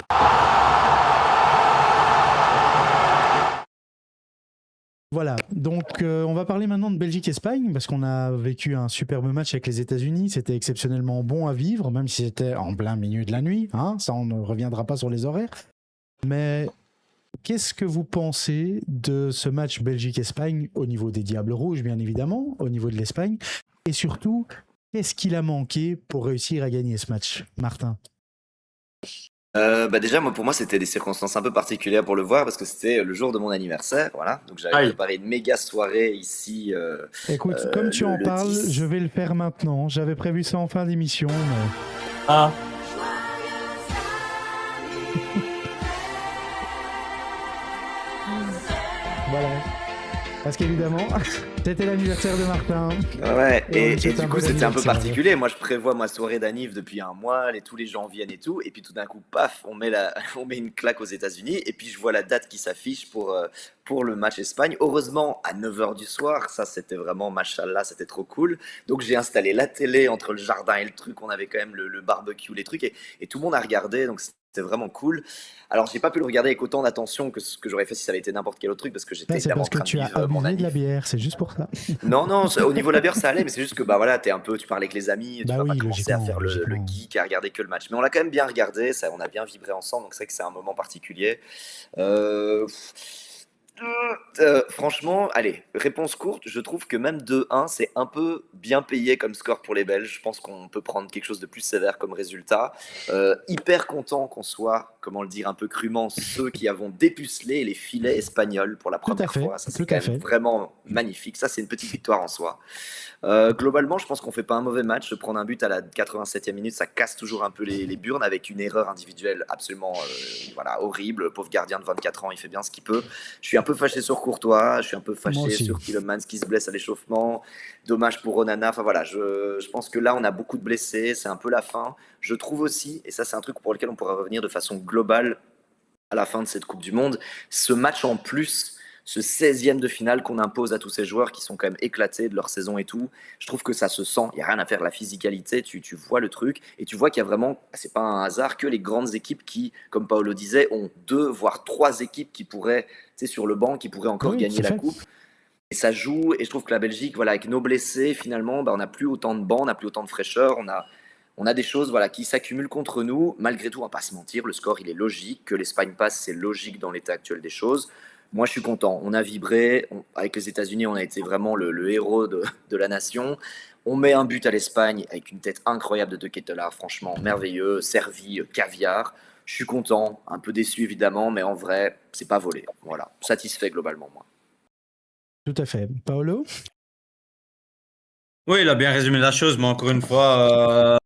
Speaker 1: Voilà, donc on va parler maintenant de Belgique-Espagne, parce qu'on a vécu un superbe match avec les États-Unis, c'était exceptionnellement bon à vivre, même si c'était en plein milieu de la nuit, hein, ça on ne reviendra pas sur les horaires. Mais qu'est-ce que vous pensez de ce match Belgique-Espagne au niveau des Diables Rouges, bien évidemment, au niveau de l'Espagne, et surtout, qu'est-ce qu'il a manqué pour réussir à gagner ce match, Martin?
Speaker 4: Déjà, pour moi, c'était des circonstances un peu particulières pour le voir parce que c'était le jour de mon anniversaire, voilà. Donc j'avais préparé une méga soirée ici.
Speaker 1: Écoute, comme tu en parles,
Speaker 4: 10.
Speaker 1: je vais le faire maintenant. J'avais prévu ça en fin d'émission, mais...
Speaker 8: Ah,
Speaker 1: Voilà. Parce qu'évidemment, c'était l'anniversaire de Martin.
Speaker 4: Ouais,
Speaker 1: Et on
Speaker 4: et
Speaker 1: lui souhaite
Speaker 4: du
Speaker 1: un
Speaker 4: coup,
Speaker 1: bon
Speaker 4: c'était un peu
Speaker 1: anniversaire.
Speaker 4: particulier. Moi, je prévois ma soirée d'anniv depuis un mois, tous les gens viennent et tout. Et puis tout d'un coup, paf, on met une claque aux États-Unis. Et puis je vois la date qui s'affiche pour le match Espagne. Heureusement, à 9h du soir, ça c'était vraiment, machallah, c'était trop cool. Donc j'ai installé la télé entre le jardin et le truc. On avait quand même le barbecue, les trucs. Et tout le monde a regardé. Donc c'était vraiment cool. Alors, j'ai pas pu le regarder avec autant d'attention que ce que j'aurais fait si ça avait été n'importe quel autre truc parce que j'étais
Speaker 1: Là, c'est
Speaker 4: évidemment en
Speaker 1: parce que
Speaker 4: train de
Speaker 1: tu as
Speaker 4: vivre mon
Speaker 1: abusé de la
Speaker 4: anniv.
Speaker 1: bière, c'est juste pour ça.
Speaker 4: Non, au niveau de la bière, ça allait, mais c'est juste que voilà, tu parles avec les amis, tu
Speaker 1: Bah
Speaker 4: vas pas
Speaker 1: oui,
Speaker 4: commencer à faire le
Speaker 1: logiquement.
Speaker 4: geek, à regarder que le match. Mais on l'a quand même bien regardé, on a bien vibré ensemble, donc c'est vrai que c'est un moment particulier. Euh, Franchement, allez, réponse courte, je trouve que même 2-1, c'est un peu bien payé comme score pour les Belges. Je pense qu'on peut prendre quelque chose de plus sévère comme résultat. Hyper content qu'on soit, comment le dire un peu crûment, ceux qui avons dépucelé les filets espagnols pour la
Speaker 1: Tout à
Speaker 4: première
Speaker 1: fait,
Speaker 4: fois. Ça, c'est
Speaker 1: tout à
Speaker 4: quand même
Speaker 1: fait.
Speaker 4: vraiment magnifique. Ça, c'est une petite victoire en soi. Globalement, je pense qu'on fait pas un mauvais match. Se prendre un but à la 87e minute, ça casse toujours un peu les burnes avec une erreur individuelle absolument voilà, horrible. Le pauvre gardien de 24 ans, il fait bien ce qu'il peut. Je suis un peu fâché sur Courtois, je suis un peu
Speaker 1: Moi
Speaker 4: fâché
Speaker 1: aussi.
Speaker 4: sur Tielemans qui se blesse à l'échauffement. Dommage pour Onana. Enfin voilà, je pense que là, on a beaucoup de blessés. C'est un peu la fin. Je trouve aussi, et ça, c'est un truc pour lequel on pourra revenir de façon globale à la fin de cette Coupe du Monde, ce match en plus, ce 16e de finale qu'on impose à tous ces joueurs qui sont quand même éclatés de leur saison et tout, je trouve que ça se sent, il n'y a rien à faire, la physicalité, tu vois le truc, et tu vois qu'il y a vraiment, c'est pas un hasard, que les grandes équipes qui, comme Paolo disait, ont 2 voire 3 équipes qui pourraient, tu sais, sur le banc, qui pourraient encore
Speaker 1: Oui,
Speaker 4: gagner
Speaker 1: tout à
Speaker 4: la
Speaker 1: fait.
Speaker 4: Coupe. Et ça joue, et je trouve que la Belgique, voilà, avec nos blessés, finalement, bah, on n'a plus autant de bancs, on n'a plus autant de fraîcheur, on a des choses voilà, qui s'accumulent contre nous. Malgré tout, on va pas se mentir, le score il est logique. Que l'Espagne passe, c'est logique dans l'état actuel des choses. Moi, je suis content. On a vibré. Avec les États-Unis, on a été vraiment le héros de la nation. On met un but à l'Espagne avec une tête incroyable de De Ketelaere, franchement merveilleux, servi caviar. Je suis content, un peu déçu évidemment, mais en vrai, c'est pas volé. Voilà, satisfait globalement moi.
Speaker 1: Tout à fait. Paolo?
Speaker 3: Oui, il a bien résumé la chose, mais encore une fois,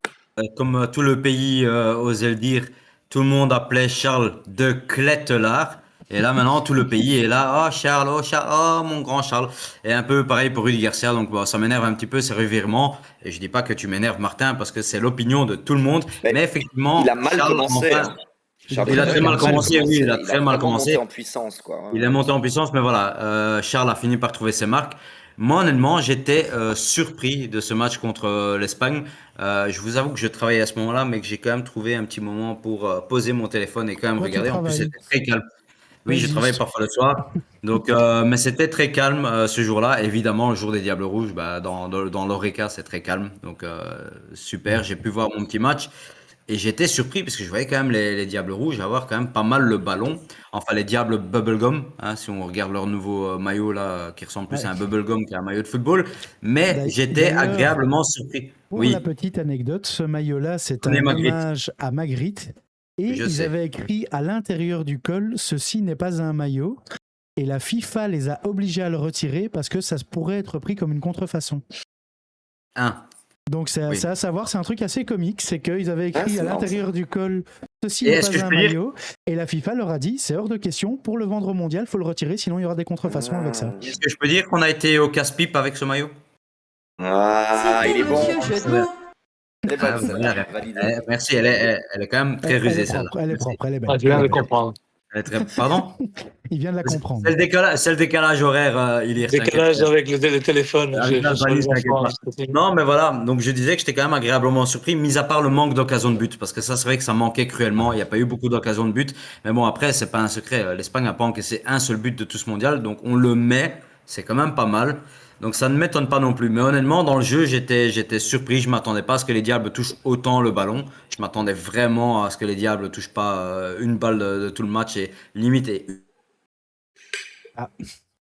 Speaker 3: comme tout le pays osait le dire, tout le monde appelait Charles de Clettelard. Et là, maintenant, tout le pays est là. Oh, Charles, oh, mon grand Charles. Et un peu pareil pour Rudy Garcia. Donc, bon, ça m'énerve un petit peu, ces revirements. Et je dis pas que tu m'énerves, Martin, parce que c'est l'opinion de tout le monde.
Speaker 4: Mais
Speaker 3: Mais
Speaker 4: il a
Speaker 3: effectivement,
Speaker 4: mal
Speaker 3: Charles,
Speaker 4: commencé,
Speaker 3: enfin,
Speaker 4: hein. Charles
Speaker 3: il a très mal commencé. Oui, il a
Speaker 4: Il a
Speaker 3: très mal
Speaker 4: vraiment monté
Speaker 3: commencé.
Speaker 4: en puissance, quoi.
Speaker 3: Il est monté en puissance, mais voilà, Charles a fini par trouver ses marques. Moi, honnêtement, j'étais surpris de ce match contre l'Espagne. Je vous avoue que je travaillais à ce moment-là, mais que j'ai quand même trouvé un petit moment pour poser mon téléphone et quand même
Speaker 1: Toi, tu
Speaker 3: regarder. En plus,
Speaker 1: travailles.
Speaker 3: c'était très calme. Oui, je travaille
Speaker 1: Résiste.
Speaker 3: parfois le soir. Donc, mais c'était très calme ce jour-là. Évidemment, le jour des Diables Rouges, bah, dans l'Oreca, c'est très calme. Donc, super, j'ai pu voir mon petit match. Et j'étais surpris parce que je voyais quand même les Diables Rouges avoir quand même pas mal le ballon. Enfin, les Diables Bubblegum, hein, si on regarde leur nouveau maillot là, qui ressemble plus
Speaker 1: Ouais.
Speaker 3: à un Bubblegum qu'à un maillot de football. Mais j'étais
Speaker 1: D'ailleurs,
Speaker 3: agréablement surpris.
Speaker 1: pour la
Speaker 3: Oui,
Speaker 1: petite anecdote, ce maillot-là, c'est
Speaker 3: René
Speaker 1: un
Speaker 3: Magritte,
Speaker 1: hommage à Magritte. Et
Speaker 3: je
Speaker 1: ils
Speaker 3: sais.
Speaker 1: avaient écrit à l'intérieur du col, ceci n'est pas un maillot. Et la FIFA les a obligés à le retirer parce que ça pourrait être pris comme une contrefaçon.
Speaker 3: Un,
Speaker 1: Donc c'est
Speaker 3: oui.
Speaker 1: c'est à savoir, c'est un truc assez comique, c'est qu'ils avaient écrit
Speaker 4: c'est
Speaker 1: à
Speaker 4: marrant,
Speaker 1: l'intérieur du col, ceci
Speaker 3: Et
Speaker 1: n'est
Speaker 3: est-ce que
Speaker 1: pas
Speaker 3: je
Speaker 1: un
Speaker 3: peux dire,
Speaker 1: maillot. Et la FIFA leur a dit, c'est hors de question, pour le vendre au mondial, il faut le retirer, sinon il y aura des contrefaçons avec ça.
Speaker 3: est-ce que je peux dire qu'on a été au casse-pipe avec ce maillot?
Speaker 4: Ah, il
Speaker 5: C'était
Speaker 4: est bon.
Speaker 5: Monsieur Jeu de mots.
Speaker 4: Elle est
Speaker 3: Ah,
Speaker 4: bonne,
Speaker 3: vous avez la
Speaker 4: celle-là.
Speaker 3: ref.
Speaker 4: Validé.
Speaker 3: Merci, elle est quand même très
Speaker 1: Elle est
Speaker 3: rusée celle-là.
Speaker 1: propre, elle est
Speaker 3: Merci.
Speaker 1: propre, elle est
Speaker 8: Ah,
Speaker 1: belle.
Speaker 8: je viens
Speaker 1: Elle
Speaker 8: de
Speaker 1: est belle.
Speaker 8: comprendre.
Speaker 3: Elle est très... Pardon?
Speaker 1: Il vient de la comprendre.
Speaker 3: C'est le décalage horaire, Ilir, t'inquiète
Speaker 8: Décalage
Speaker 3: pas.
Speaker 8: avec le téléphone.
Speaker 3: Avec la
Speaker 8: Je suis
Speaker 3: valise,
Speaker 8: arrivé en
Speaker 3: t'inquiète pas.
Speaker 8: France.
Speaker 3: Non, mais voilà, donc je disais que j'étais quand même agréablement surpris, mis à part le manque d'occasion de but, parce que ça, c'est vrai que ça manquait cruellement. Il n'y a pas eu beaucoup d'occasions de but. Mais bon, après, c'est pas un secret. L'Espagne n'a pas encaissé un seul but de tout ce mondial, donc on le met. C'est quand même pas mal. Donc ça ne m'étonne pas non plus. Mais honnêtement, dans le jeu, j'étais surpris. Je m'attendais pas à ce que les Diables touchent autant le ballon. Je m'attendais vraiment à ce que les Diables touchent pas une balle de tout le match et limite.
Speaker 1: Ah,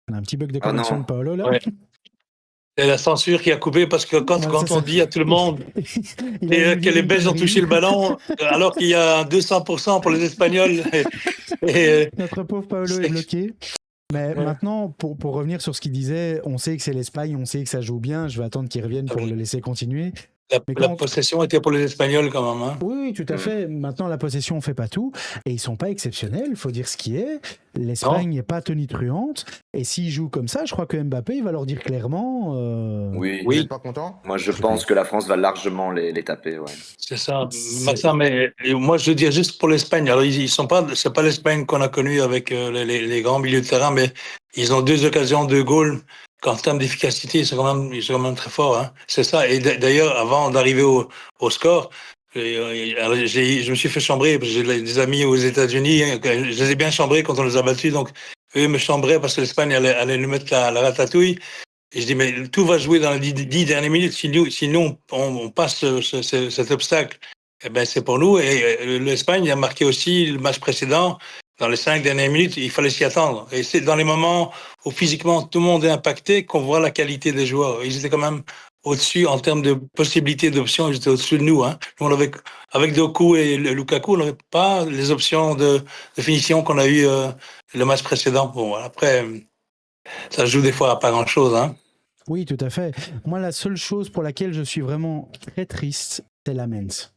Speaker 1: on a un petit bug de
Speaker 4: Ah
Speaker 1: connexion
Speaker 4: non.
Speaker 1: de Paolo là.
Speaker 8: Ouais. C'est la censure qui a coupé parce que quand
Speaker 1: Ouais, c'est
Speaker 8: on
Speaker 1: ça.
Speaker 8: dit à tout le monde
Speaker 1: Il a
Speaker 8: que les Belges ont touché le ballon, alors qu'il y a un 200% pour les Espagnols. Et,
Speaker 1: Notre pauvre Paolo est
Speaker 8: c'est-
Speaker 1: bloqué. Mais
Speaker 8: Ouais.
Speaker 1: maintenant, pour revenir sur ce qu'il disait, on sait que c'est l'Espagne, on sait que ça joue bien. Je vais attendre qu'il revienne pour
Speaker 8: oui.
Speaker 1: le laisser continuer. Mais
Speaker 8: la
Speaker 1: quand-
Speaker 8: possession était pour les Espagnols quand même. Hein.
Speaker 1: Oui, tout à fait. Maintenant, la possession ne fait pas tout. Et ils sont pas exceptionnels, il faut dire ce qui est. L'Espagne n'est pas tonitruante. Et s'ils jouent comme ça, je crois que Mbappé, il va leur dire clairement...
Speaker 4: Oui.
Speaker 7: Vous n'êtes pas content?
Speaker 4: Moi, je pense que la France va largement les taper. Ouais.
Speaker 8: C'est ça.
Speaker 1: C'est-
Speaker 8: Martin, mais moi je veux dire juste pour l'Espagne. Alors ils sont pas, c'est pas l'Espagne qu'on a connue avec les grands milieux de terrain, mais ils ont 2 occasions de goal. Qu'en termes d'efficacité, ils sont quand même très forts. Hein. C'est ça. Et d'ailleurs, avant d'arriver au score, alors je me suis fait chambrer parce que j'ai des amis aux États-Unis. Hein, je les ai bien chambrés quand on les a battus. Donc eux me chambraient parce que l'Espagne allait nous mettre la ratatouille. Et je dis, mais tout va jouer dans les 10 dernières minutes. Si nous on passe cet obstacle, eh ben, c'est pour nous. Et l'Espagne a marqué aussi le match précédent. dans les 5 dernières minutes, il fallait s'y attendre. Et c'est dans les moments où physiquement tout le monde est impacté qu'on voit la qualité des joueurs. Ils étaient quand même au-dessus en termes de possibilités d'options, ils étaient au-dessus de nous. Hein. Nous, avec Doku et Lukaku, on n'avait pas les options de finition qu'on a eu le match précédent. Bon, après, ça se joue des fois à pas grand-chose. Hein.
Speaker 1: Oui, tout à fait. Moi, la seule chose pour laquelle je suis vraiment très triste, c'est Lamens.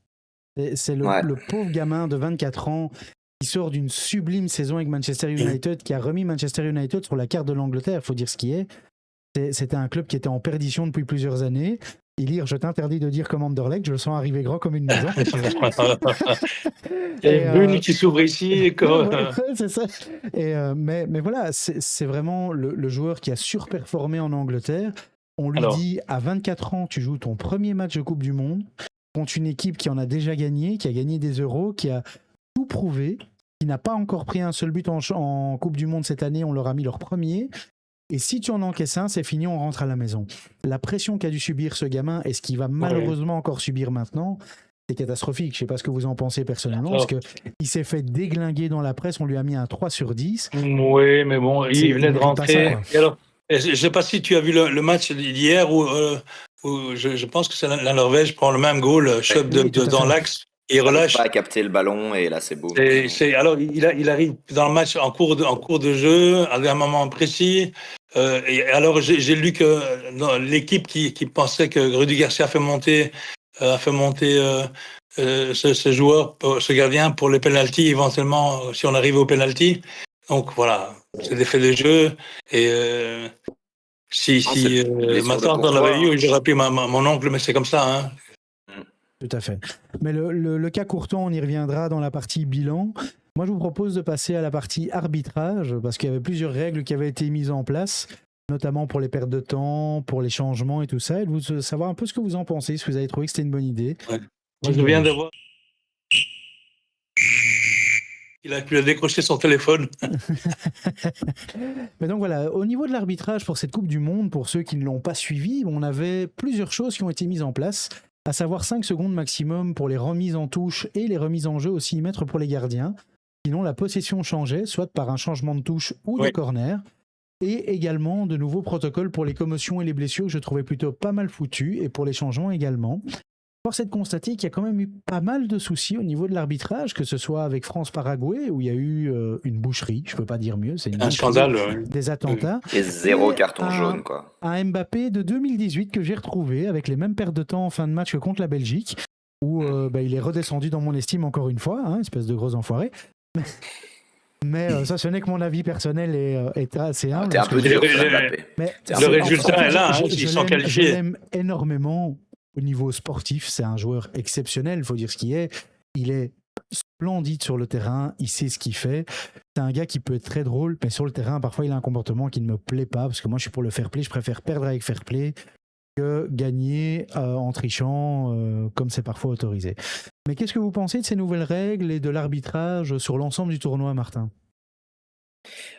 Speaker 1: C'est le pauvre gamin de 24 ans qui sort d'une sublime saison avec Manchester United, qui a remis Manchester United sur la carte de l'Angleterre, il faut dire ce qui est. C'était un club qui était en perdition depuis plusieurs années. Ilire, je t'interdis de dire comme Anderlecht, je le sens arriver grand comme une maison.
Speaker 8: Il y a une bulle qui s'ouvre ici.
Speaker 1: C'est ça. Mais voilà, c'est vraiment le joueur qui a surperformé en Angleterre. On lui dit, à 24 ans, tu joues ton premier match de Coupe du Monde contre une équipe qui en a déjà gagné, qui a gagné des euros, qui a tout prouvé, qui n'a pas encore pris un seul but en Coupe du Monde cette année, on leur a mis leur premier. Et si tu en encaisses un, c'est fini, on rentre à la maison. La pression qu'a dû subir ce gamin et ce qu'il va malheureusement encore subir maintenant, c'est catastrophique. Je ne sais pas ce que vous en pensez personnellement, parce qu'il s'est fait déglinguer dans la presse, on lui a mis un 3 sur 10.
Speaker 8: Oui, mais bon, il venait de rentrer. Je ne sais pas si tu as vu le match d'hier où je pense que c'est la Norvège prend le même goal, shot dans l'axe. Il relâche.
Speaker 4: Pas à capter le ballon et là c'est beau.
Speaker 8: Alors il arrive dans le match en cours de jeu à un moment précis. Et alors j'ai lu que l'équipe qui pensait que Rudy Garcia a fait monter ce joueur, ce gardien pour les pénaltys éventuellement si on arrive au pénalty. Donc voilà, c'est des faits de jeu et si ma tante en avait eu, j'aurais pris mon oncle, mais c'est comme ça. Hein.
Speaker 1: Tout à fait. Mais le cas Courtois, on y reviendra dans la partie bilan. Moi, je vous propose de passer à la partie arbitrage, parce qu'il y avait plusieurs règles qui avaient été mises en place, notamment pour les pertes de temps, pour les changements et tout ça, et de vous savoir un peu ce que vous en pensez, si vous avez trouvé que c'était une bonne idée.
Speaker 8: Ouais. Moi, je viens de voir. Il a pu décrocher son téléphone.
Speaker 1: Mais donc voilà, au niveau de l'arbitrage pour cette Coupe du Monde, pour ceux qui ne l'ont pas suivi, on avait plusieurs choses qui ont été mises en place, à savoir 5 secondes maximum pour les remises en touche et les remises en jeu aussi mettre pour les gardiens. Sinon, la possession changeait, soit par un changement de touche ou de corner. Et également de nouveaux protocoles pour les commotions et les blessures que je trouvais plutôt pas mal foutus, et pour les changements également. Force est de constater qu'il y a quand même eu pas mal de soucis au niveau de l'arbitrage, que ce soit avec France-Paraguay, où il y a eu une boucherie, je peux pas dire mieux, c'est
Speaker 8: un scandale,
Speaker 1: des attentats.
Speaker 4: Et 0 carton jaune, quoi.
Speaker 1: Un Mbappé de 2018 que j'ai retrouvé avec les mêmes pertes de temps en fin de match que contre la Belgique, où il est redescendu dans mon estime encore une fois, hein, espèce de gros enfoiré. Mais ça, ce n'est que mon avis personnel est assez humble.
Speaker 4: T'es un peu dur, Mbappé.
Speaker 8: Le résultat est là, ils sont qualifiés.
Speaker 1: Je l'aime énormément au niveau sportif, c'est un joueur exceptionnel, il faut dire ce qu'il est. Il est splendide sur le terrain, il sait ce qu'il fait. C'est un gars qui peut être très drôle, mais sur le terrain, parfois, il a un comportement qui ne me plaît pas, parce que moi, je suis pour le fair play, je préfère perdre avec fair play que gagner en trichant, comme c'est parfois autorisé. Mais qu'est-ce que vous pensez de ces nouvelles règles et de l'arbitrage sur l'ensemble du tournoi, Martin ?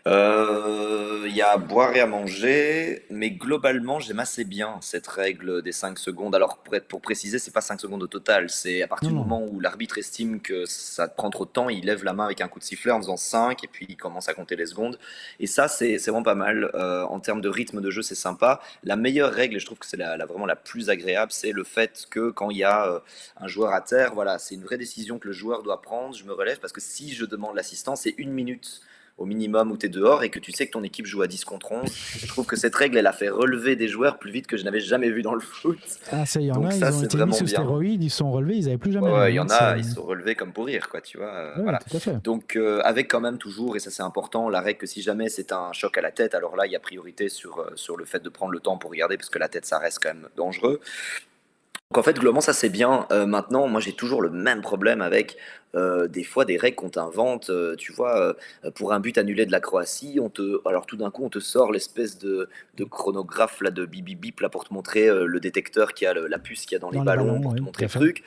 Speaker 4: Il y a à boire et à manger, mais globalement, j'aime assez bien cette règle des 5 secondes. Alors, pour préciser, c'est pas 5 secondes au total, c'est à partir du moment où l'arbitre estime que ça prend trop de temps, il lève la main avec un coup de sifflet en faisant 5, et puis il commence à compter les secondes. Et ça, c'est vraiment pas mal. En termes de rythme de jeu, c'est sympa. La meilleure règle, et je trouve que c'est vraiment la plus agréable, c'est le fait que quand il y a un joueur à terre, voilà, c'est une vraie décision que le joueur doit prendre. Je me relève parce que si je demande l'assistance, c'est 1 minute au minimum où tu es dehors et que tu sais que ton équipe joue à 10 contre 11. Je trouve que cette règle, elle a fait relever des joueurs plus vite que je n'avais jamais vu dans le foot.
Speaker 1: Ah, ça, il y en a, ils ont été mis sous stéroïdes, ils sont relevés, ils n'avaient plus jamais
Speaker 4: il y en a, ils sont relevés comme pour rire, quoi, tu vois. Voilà.
Speaker 1: Tout à fait.
Speaker 4: Donc, avec quand même toujours, et ça c'est important, la règle que si jamais c'est un choc à la tête, alors là, il y a priorité sur le fait de prendre le temps pour regarder, parce que la tête, ça reste quand même dangereux. Donc en fait, globalement, ça c'est bien. Maintenant, moi j'ai toujours le même problème avec des fois des règles qu'on t'invente. Tu vois, pour un but annulé de la Croatie, alors tout d'un coup, on te sort l'espèce de chronographe là, de bip bip bip là, pour te montrer le détecteur qui a la puce qu'il y a dans les ballons, pour te montrer le truc.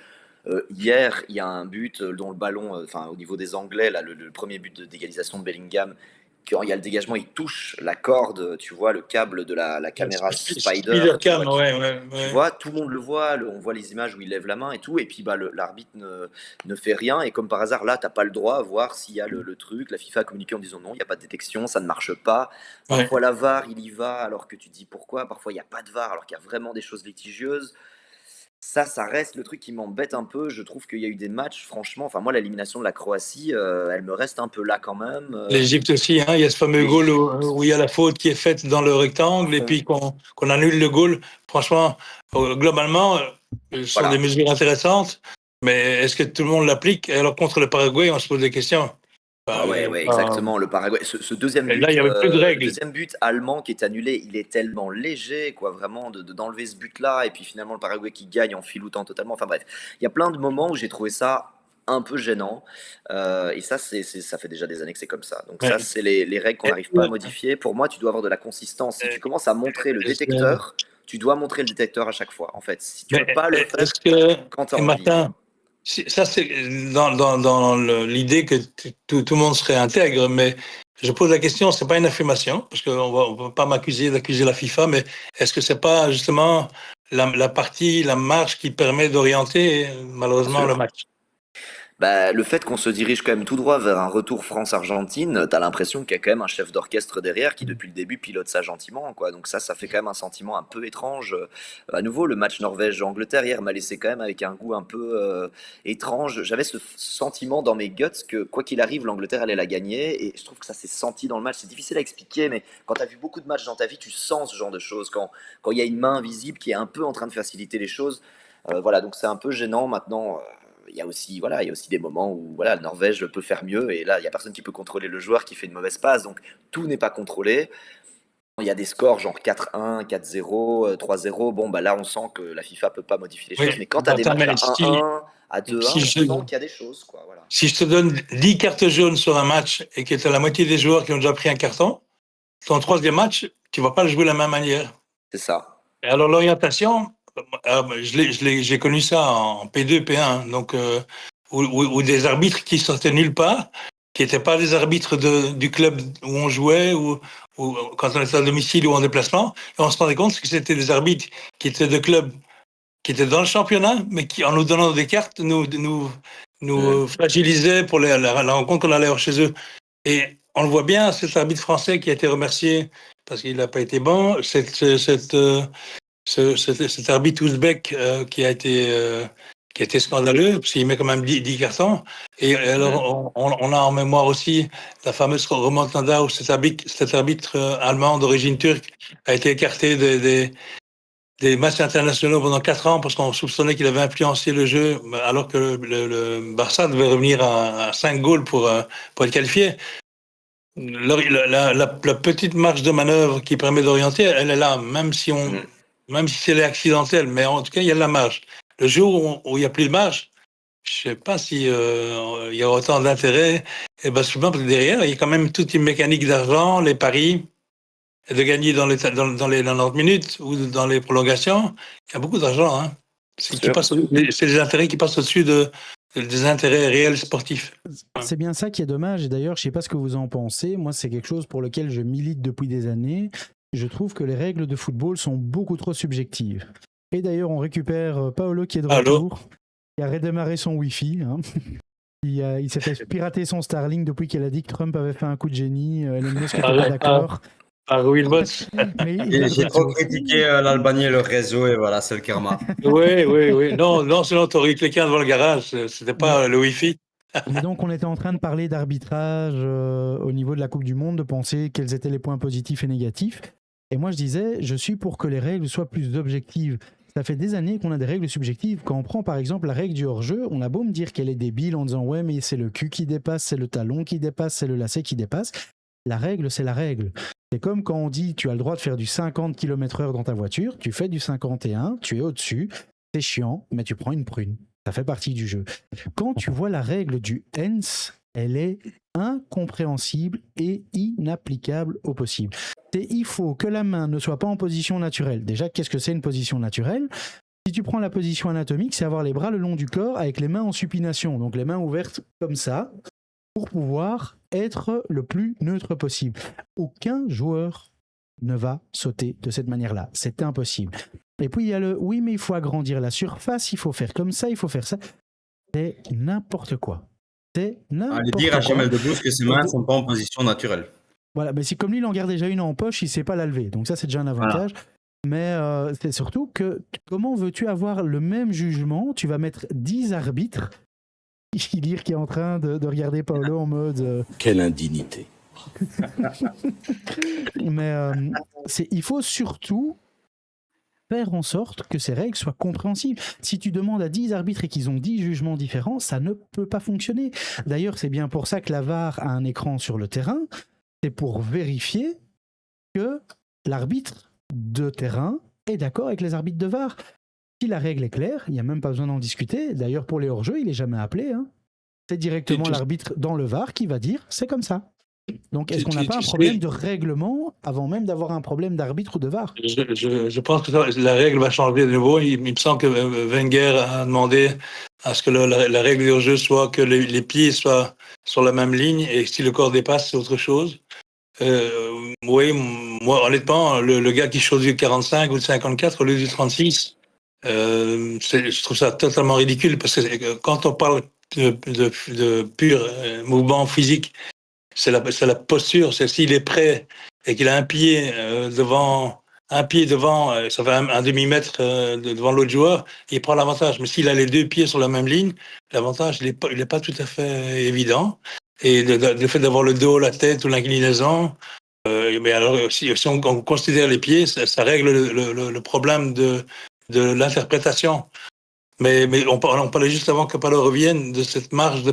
Speaker 4: Hier, il y a un but dont le ballon, au niveau des Anglais, là, le premier but d'égalisation de Bellingham, quand il y a le dégagement, il touche la corde, tu vois, le câble de la caméra Spider.
Speaker 8: Spider-Cam,
Speaker 4: Tu vois, tout le monde le voit, on voit les images où il lève la main et tout, et puis l'arbitre ne fait rien, et comme par hasard, là, t'as pas le droit à voir s'il y a le truc. La FIFA a communiqué en disant non, il n'y a pas de détection, ça ne marche pas. Parfois, la VAR, il y va, alors que tu te dis pourquoi. Parfois, il n'y a pas de VAR, alors qu'il y a vraiment des choses litigieuses. Ça reste le truc qui m'embête un peu. Je trouve qu'il y a eu des matchs, franchement. Enfin, moi, l'élimination de la Croatie, elle me reste un peu là quand même.
Speaker 8: L'Égypte aussi, hein, il y a ce fameux goal où il y a la faute qui est faite dans le rectangle et puis qu'on annule le goal. Franchement, globalement, ce sont des mesures intéressantes, mais est-ce que tout le monde l'applique? Alors, contre le Paraguay, on se pose des questions.
Speaker 4: Exactement. Le Paraguay, ce deuxième but,
Speaker 8: là, il y avait plus de règles.
Speaker 4: Le deuxième but allemand qui est annulé, il est tellement léger, quoi, vraiment, d'enlever ce but-là, et puis finalement le Paraguay qui gagne en filoutant totalement. Enfin bref, il y a plein de moments où j'ai trouvé ça un peu gênant, et ça, ça fait déjà des années que c'est comme ça. Donc ça, c'est les règles qu'on n'arrive pas à modifier. Pour moi, tu dois avoir de la consistance. Si tu commences à montrer le détecteur, tu dois montrer le détecteur à chaque fois, en fait. Si tu peux pas le faire quand tu as envie.
Speaker 8: Ça, c'est dans l'idée que tout le monde serait intègre, mais je pose la question, c'est pas une affirmation, parce qu'on ne peut pas m'accuser d'accuser la FIFA, mais est-ce que c'est pas justement la marge qui permet d'orienter malheureusement le match?
Speaker 4: Le fait qu'on se dirige quand même tout droit vers un retour France-Argentine, t'as l'impression qu'il y a quand même un chef d'orchestre derrière qui depuis le début pilote ça gentiment, quoi. Donc ça fait quand même un sentiment un peu étrange. À nouveau, le match Norvège-Angleterre hier m'a laissé quand même avec un goût un peu étrange. J'avais ce sentiment dans mes guts que quoi qu'il arrive, l'Angleterre allait la gagner, et je trouve que ça s'est senti dans le match. C'est difficile à expliquer, mais quand t'as vu beaucoup de matchs dans ta vie, tu sens ce genre de choses. Quand il y a une main invisible qui est un peu en train de faciliter les choses. Donc c'est un peu gênant maintenant. Il y a aussi des moments où la Norvège peut faire mieux, et là il y a personne qui peut contrôler le joueur qui fait une mauvaise passe, donc tout n'est pas contrôlé. Il y a des scores genre 4-1, 4-0, 3-0. Là on sent que la FIFA peut pas modifier les choses, mais quand tu as des matchs à 1-1, à 2-1, on sent qu'il y a des choses, quoi. Voilà.
Speaker 8: Si je te donne 10 cartes jaunes sur un match et que tu as la moitié des joueurs qui ont déjà pris un carton, ton troisième match, tu vas pas le jouer de la même manière.
Speaker 4: C'est ça.
Speaker 8: Et alors l'orientation, j'ai connu ça en P2, P1, donc où des arbitres qui sortaient nulle part, qui n'étaient pas des arbitres du club où on jouait, ou quand on était à domicile ou en déplacement, et on se rendait compte que c'était des arbitres qui étaient de clubs qui étaient dans le championnat, mais qui, en nous donnant des cartes, nous fragilisaient pour la rencontre qu'on allait avoir chez eux. Et on le voit bien, cet arbitre français qui a été remercié parce qu'il n'a pas été bon, cet arbitre ouzbek qui a été scandaleux, parce qu'il met quand même 10 cartons. Et alors, on a en mémoire aussi la fameuse remontada où cet arbitre allemand d'origine turque a été écarté des matchs internationaux pendant 4 ans parce qu'on soupçonnait qu'il avait influencé le jeu, alors que le Barça devait revenir à 5 goals pour être qualifié. La petite marge de manœuvre qui permet d'orienter, elle est là, même si elle est accidentelle, mais en tout cas, il y a de la marge. Le jour où il n'y a plus de marge, je ne sais pas si il y a autant d'intérêt. Et souvent, parce que derrière, il y a quand même toute une mécanique d'argent, les paris, et de gagner dans les 90 minutes ou dans les prolongations. Il y a beaucoup d'argent. Hein. C'est les intérêts qui passent au-dessus des intérêts réels sportifs.
Speaker 1: C'est bien ça qui est dommage. Et d'ailleurs, je ne sais pas ce que vous en pensez. Moi, c'est quelque chose pour lequel je milite depuis des années. Je trouve que les règles de football sont beaucoup trop subjectives. Et d'ailleurs, on récupère Paolo qui est de retour. Il a redémarré son Wi-Fi. Hein. Il s'est fait pirater son Starlink depuis qu'elle a dit que Trump avait fait un coup de génie. Elon Musk n'était pas d'accord.
Speaker 3: J'ai trop critiqué l'Albanie et le réseau, et voilà, c'est le karma.
Speaker 8: Oui. Non, sinon, tu aurais eu quelqu'un devant le garage. C'était pas le Wi-Fi.
Speaker 1: Mais donc, on était en train de parler d'arbitrage au niveau de la Coupe du Monde, de penser quels étaient les points positifs et négatifs. Et moi, je disais, je suis pour que les règles soient plus objectives. Ça fait des années qu'on a des règles subjectives. Quand on prend par exemple la règle du hors-jeu, on a beau me dire qu'elle est débile en disant « Ouais, mais c'est le cul qui dépasse, c'est le talon qui dépasse, c'est le lacet qui dépasse ». La règle, c'est la règle. C'est comme quand on dit tu as le droit de faire du 50 km/h dans ta voiture, tu fais du 51, tu es au-dessus, c'est chiant, mais tu prends une prune. Ça fait partie du jeu. Quand tu vois la règle du hens, elle est incompréhensible et inapplicable au possible. Il faut que la main ne soit pas en position naturelle. Déjà, qu'est-ce que c'est une position naturelle ? Si tu prends la position anatomique, c'est avoir les bras le long du corps avec les mains en supination, donc les mains ouvertes comme ça. pour pouvoir être le plus neutre possible. Aucun joueur ne va sauter de cette manière-là. C'est impossible. Et puis il y a le oui, mais il faut agrandir la surface, il faut faire comme ça, il faut faire ça. C'est n'importe quoi. C'est n'importe
Speaker 3: Allez dire à
Speaker 1: quoi.
Speaker 3: Jamel Debbouze que ses mains ne sont pas en position naturelle.
Speaker 1: Voilà, mais si comme lui, il en garde déjà une en poche, il ne sait pas la lever. Donc ça, c'est déjà un avantage. Mais c'est surtout que comment veux-tu avoir le même jugement? Tu vas mettre 10 arbitres. Ilir qui est en train de regarder Paolo en mode...
Speaker 6: Quelle indignité.
Speaker 1: Mais il faut surtout faire en sorte que ces règles soient compréhensibles. Si tu demandes à 10 arbitres et qu'ils ont 10 jugements différents, ça ne peut pas fonctionner. D'ailleurs, c'est bien pour ça que la VAR a un écran sur le terrain. C'est pour vérifier que l'arbitre de terrain est d'accord avec les arbitres de VAR. Si la règle est claire, il n'y a même pas besoin d'en discuter. D'ailleurs, pour les hors-jeux, il n'est jamais appelé. C'est directement l'arbitre dans le VAR qui va dire c'est comme ça. Donc, est-ce qu'on n'a pas un problème de règlement avant même d'avoir un problème d'arbitre ou de VAR?
Speaker 8: Je pense que la règle va changer de nouveau. Il me semble que Wenger a demandé à ce que la règle du jeu soit que les pieds soient sur la même ligne et si le corps dépasse, c'est autre chose. Oui, moi, honnêtement, le gars qui choisit le 45 ou le 54 au lieu du 36, je trouve ça totalement ridicule parce que quand on parle de pur mouvement physique, c'est la posture. C'est s'il est prêt et qu'il a un pied devant, ça fait un demi-mètre devant l'autre joueur, il prend l'avantage. Mais s'il a les deux pieds sur la même ligne, l'avantage, il est pas tout à fait évident. Et le fait d'avoir le dos, la tête ou l'inclinaison, mais alors si on considère les pieds, ça règle le problème de l'interprétation. Mais on parlait juste avant que Paolo revienne de cette marge de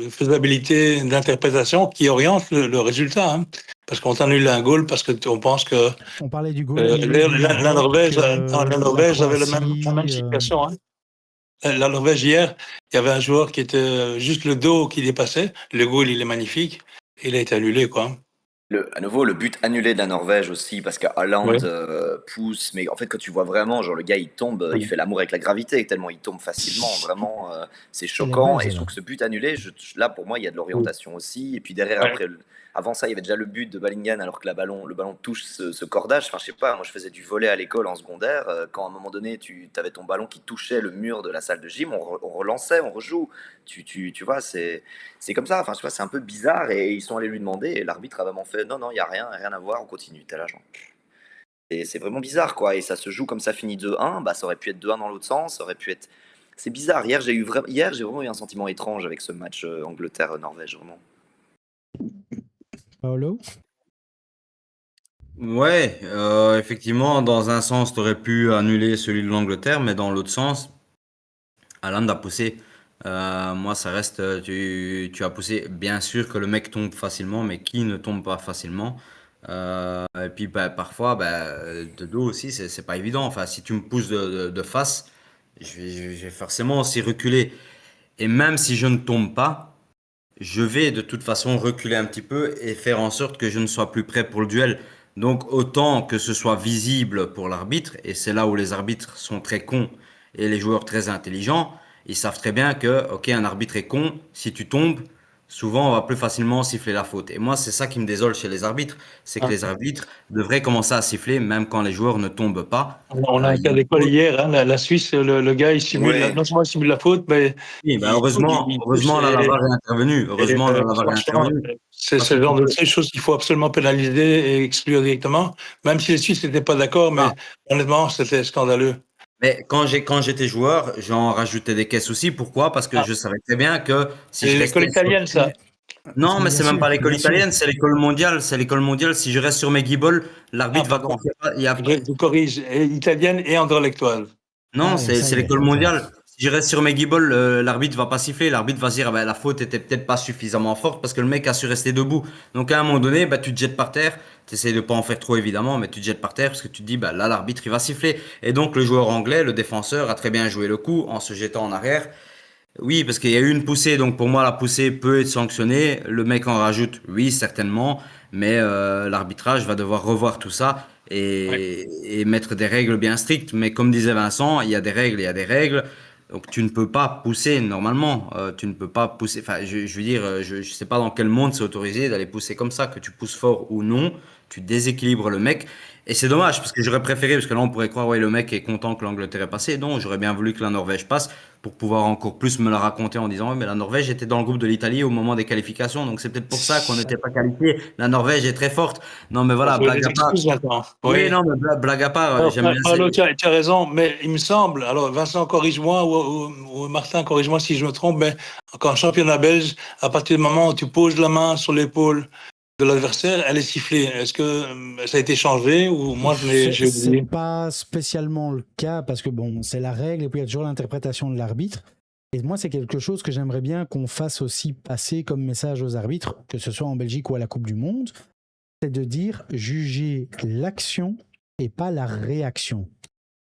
Speaker 8: faisabilité d'interprétation qui oriente le résultat. Hein. Parce qu'on t'annule un goal parce qu'on pense que...
Speaker 1: On parlait du goal.
Speaker 8: La Norvège avait la même situation. Hein. La Norvège, hier, il y avait un joueur qui était juste le dos qui dépassait. Le goal, il est magnifique. Il a été annulé, quoi.
Speaker 4: À nouveau, le but annulé de la Norvège aussi, parce qu'Haaland pousse, mais en fait, quand tu vois vraiment, genre le gars il tombe, il fait l'amour avec la gravité, tellement il tombe facilement, vraiment, c'est choquant. Et je trouve que ce but annulé, là pour moi, il y a de l'orientation aussi. Et puis derrière, après, avant ça, il y avait déjà le but de Bellingham, alors que le ballon touche ce cordage. Enfin, je sais pas, moi je faisais du volley à l'école en secondaire. Quand à un moment donné, tu avais ton ballon qui touchait le mur de la salle de gym, on relançait, on rejoue. Tu vois, c'est comme ça. Enfin, tu vois, c'est un peu bizarre et ils sont allés lui demander et l'arbitre a vraiment fait non, il y a rien à voir, on continue. T'es là, genre. Et c'est vraiment bizarre, quoi. Et ça se joue comme ça finit 2-1. Bah, ça aurait pu être 2-1 dans l'autre sens. Ça aurait pu être. C'est bizarre. Hier, j'ai vraiment eu un sentiment étrange avec ce match Angleterre-Norvège, vraiment.
Speaker 1: Paolo?
Speaker 3: Ouais, effectivement, dans un sens, tu aurais pu annuler celui de l'Angleterre, mais dans l'autre sens, Haaland a poussé. Moi, ça reste, tu as poussé. Bien sûr que le mec tombe facilement, mais qui ne tombe pas facilement? Et puis parfois, de dos aussi, c'est pas évident. Enfin, si tu me pousses de face, je vais forcément aussi reculer. Et même si je ne tombe pas, je vais de toute façon reculer un petit peu et faire en sorte que je ne sois plus prêt pour le duel. Donc autant que ce soit visible pour l'arbitre, et c'est là où les arbitres sont très cons et les joueurs très intelligents, ils savent très bien que, ok, un arbitre est con, si tu tombes, souvent on va plus facilement siffler la faute. Et moi, c'est ça qui me désole chez les arbitres, c'est que les arbitres devraient commencer à siffler même quand les joueurs ne tombent pas.
Speaker 8: On a un cas d'école hier, hein, la Suisse, le gars, il simule, non seulement il simule la faute, mais...
Speaker 3: Oui, heureusement, là, la VAR est intervenue. Heureusement, là, la VAR est intervenue.
Speaker 8: C'est ce genre de choses qu'il faut absolument pénaliser et exclure directement, même si les Suisses n'étaient pas d'accord, mais honnêtement, c'était scandaleux.
Speaker 3: Mais quand j'étais joueur, j'en rajoutais des caisses aussi. Pourquoi? Parce que je savais très bien que si je
Speaker 8: C'est
Speaker 3: restais
Speaker 8: l'école italienne, ça.
Speaker 3: Non, mais c'est
Speaker 1: Bien
Speaker 3: même pas
Speaker 1: sûr,
Speaker 3: l'école
Speaker 1: bien sûr.
Speaker 3: italienne, c'est l'école mondiale. C'est l'école mondiale. Si je reste sur mes guibolles, l'arbitre va
Speaker 8: pardon.
Speaker 3: il y a...
Speaker 8: Je corrige, italienne et intellectuelle.
Speaker 3: Non,
Speaker 1: Ah,
Speaker 3: c'est
Speaker 1: ça y est,
Speaker 3: l'école
Speaker 1: ok.
Speaker 3: mondiale. Si je reste sur mes guibolles, l'arbitre va pas siffler. L'arbitre va se dire, la faute était peut-être pas suffisamment forte parce que le mec a su rester debout. Donc à un moment donné, tu te jettes par terre. Tu essaies de pas en faire trop évidemment, mais tu te jettes par terre parce que tu te dis, là, l'arbitre il va siffler. Et donc le joueur anglais, le défenseur, a très bien joué le coup en se jetant en arrière. Oui, parce qu'il y a eu une poussée, donc pour moi la poussée peut être sanctionnée. Le mec en rajoute, oui, certainement, mais l'arbitrage va devoir revoir tout ça et mettre des règles bien strictes. Mais comme disait Vincent, il y a des règles, il y a des règles. Donc tu ne peux pas pousser normalement, tu ne peux pas pousser. Enfin, je veux dire, je sais pas dans quel monde c'est autorisé d'aller pousser comme ça, que tu pousses fort ou non, tu déséquilibres le mec. Et c'est dommage parce que j'aurais préféré, parce que là on pourrait croire ouais le mec est content que l'Angleterre est passée. Non, j'aurais bien voulu que la Norvège passe pour pouvoir encore plus me la raconter en disant ouais mais la Norvège était dans le groupe de l'Italie au moment des qualifications, donc c'est peut-être pour ça qu'on n'était pas qualifié. La Norvège est très forte. Non mais
Speaker 8: On
Speaker 3: voilà,
Speaker 8: trouve des
Speaker 3: blague à part.
Speaker 8: excuses maintenant.
Speaker 3: Oui,
Speaker 8: Oui.
Speaker 3: non mais blague à part,
Speaker 8: Alors,
Speaker 3: j'aime bien.
Speaker 8: Paolo, tu as raison, mais il me semble, alors Vincent, corrige-moi, ou Martin, corrige-moi si je me trompe, mais en championnat belge, à partir du moment où tu poses la main sur l'épaule de l'adversaire, elle est sifflée. Est-ce que ça a été changé ou moi j'ai
Speaker 1: C'est
Speaker 8: oublié?
Speaker 1: pas spécialement le cas parce que bon, c'est la règle et puis il y a toujours l'interprétation de l'arbitre. Et moi, c'est quelque chose que j'aimerais bien qu'on fasse aussi passer comme message aux arbitres, que ce soit en Belgique ou à la Coupe du Monde, c'est de dire juger l'action et pas la réaction.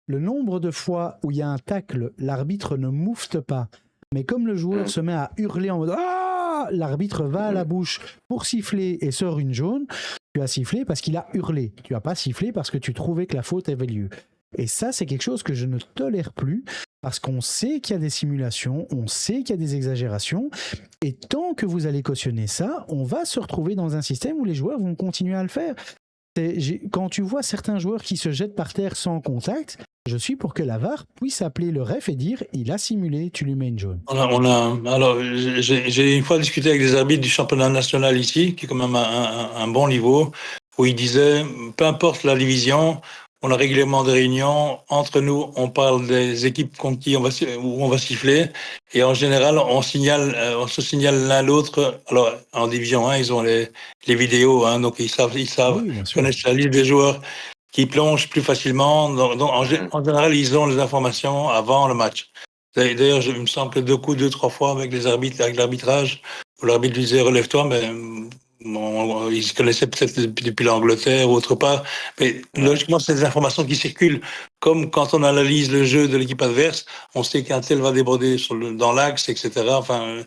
Speaker 1: Le nombre de fois où il y a un tacle, l'arbitre ne moufte pas, mais comme le joueur se met à hurler en mode ah, l'arbitre va à la bouche pour siffler et sort une jaune, tu as sifflé parce qu'il a hurlé. Tu n'as pas sifflé parce que tu trouvais que la faute avait lieu. Et ça, c'est quelque chose que je ne tolère plus parce qu'on sait qu'il y a des simulations, on sait qu'il y a des exagérations. Et tant que vous allez cautionner ça, on va se retrouver dans un système où les joueurs vont continuer à le faire. Quand tu vois certains joueurs qui se jettent par terre sans contact, je suis pour que la VAR puisse appeler le ref et dire il a simulé, tu lui mets une jaune.
Speaker 8: Alors, j'ai une fois discuté avec des arbitres du championnat national ici, qui est quand même un bon niveau, où ils disaient, peu importe la division, on a régulièrement des réunions, entre nous, on parle des équipes contre qui où on va siffler, et en général, on se signale l'un l'autre. Alors, en division 1, ils ont les vidéos, hein, donc ils savent,
Speaker 1: Oui, bien sûr.
Speaker 8: connaissent la liste des joueurs qui plongent plus facilement. Donc, en général, ils ont les informations avant le match. D'ailleurs, il me semble que 2-3 fois avec les arbitres, avec l'arbitrage, où l'arbitre lui disait relève-toi, mais ils se connaissaient peut-être depuis l'Angleterre ou autre part. Mais logiquement, c'est des informations qui circulent. Comme quand on analyse le jeu de l'équipe adverse, on sait qu'un tel va déborder dans l'axe, etc. Enfin,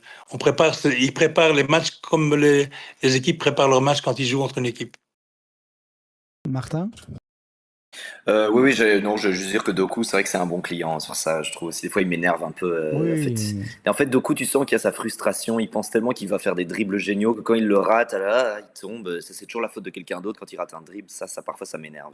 Speaker 8: ils préparent les matchs comme les équipes préparent leurs matchs quand ils jouent contre une équipe.
Speaker 1: Martin ?
Speaker 4: Oui, je veux juste dire que Doku, c'est vrai que c'est un bon client sur ça. Je trouve aussi, des fois, il m'énerve un peu. Et en fait, Doku, tu sens qu'il y a sa frustration. Il pense tellement qu'il va faire des dribbles géniaux que quand il le rate, il tombe. C'est toujours la faute de quelqu'un d'autre quand il rate un dribble. Ça parfois, ça m'énerve.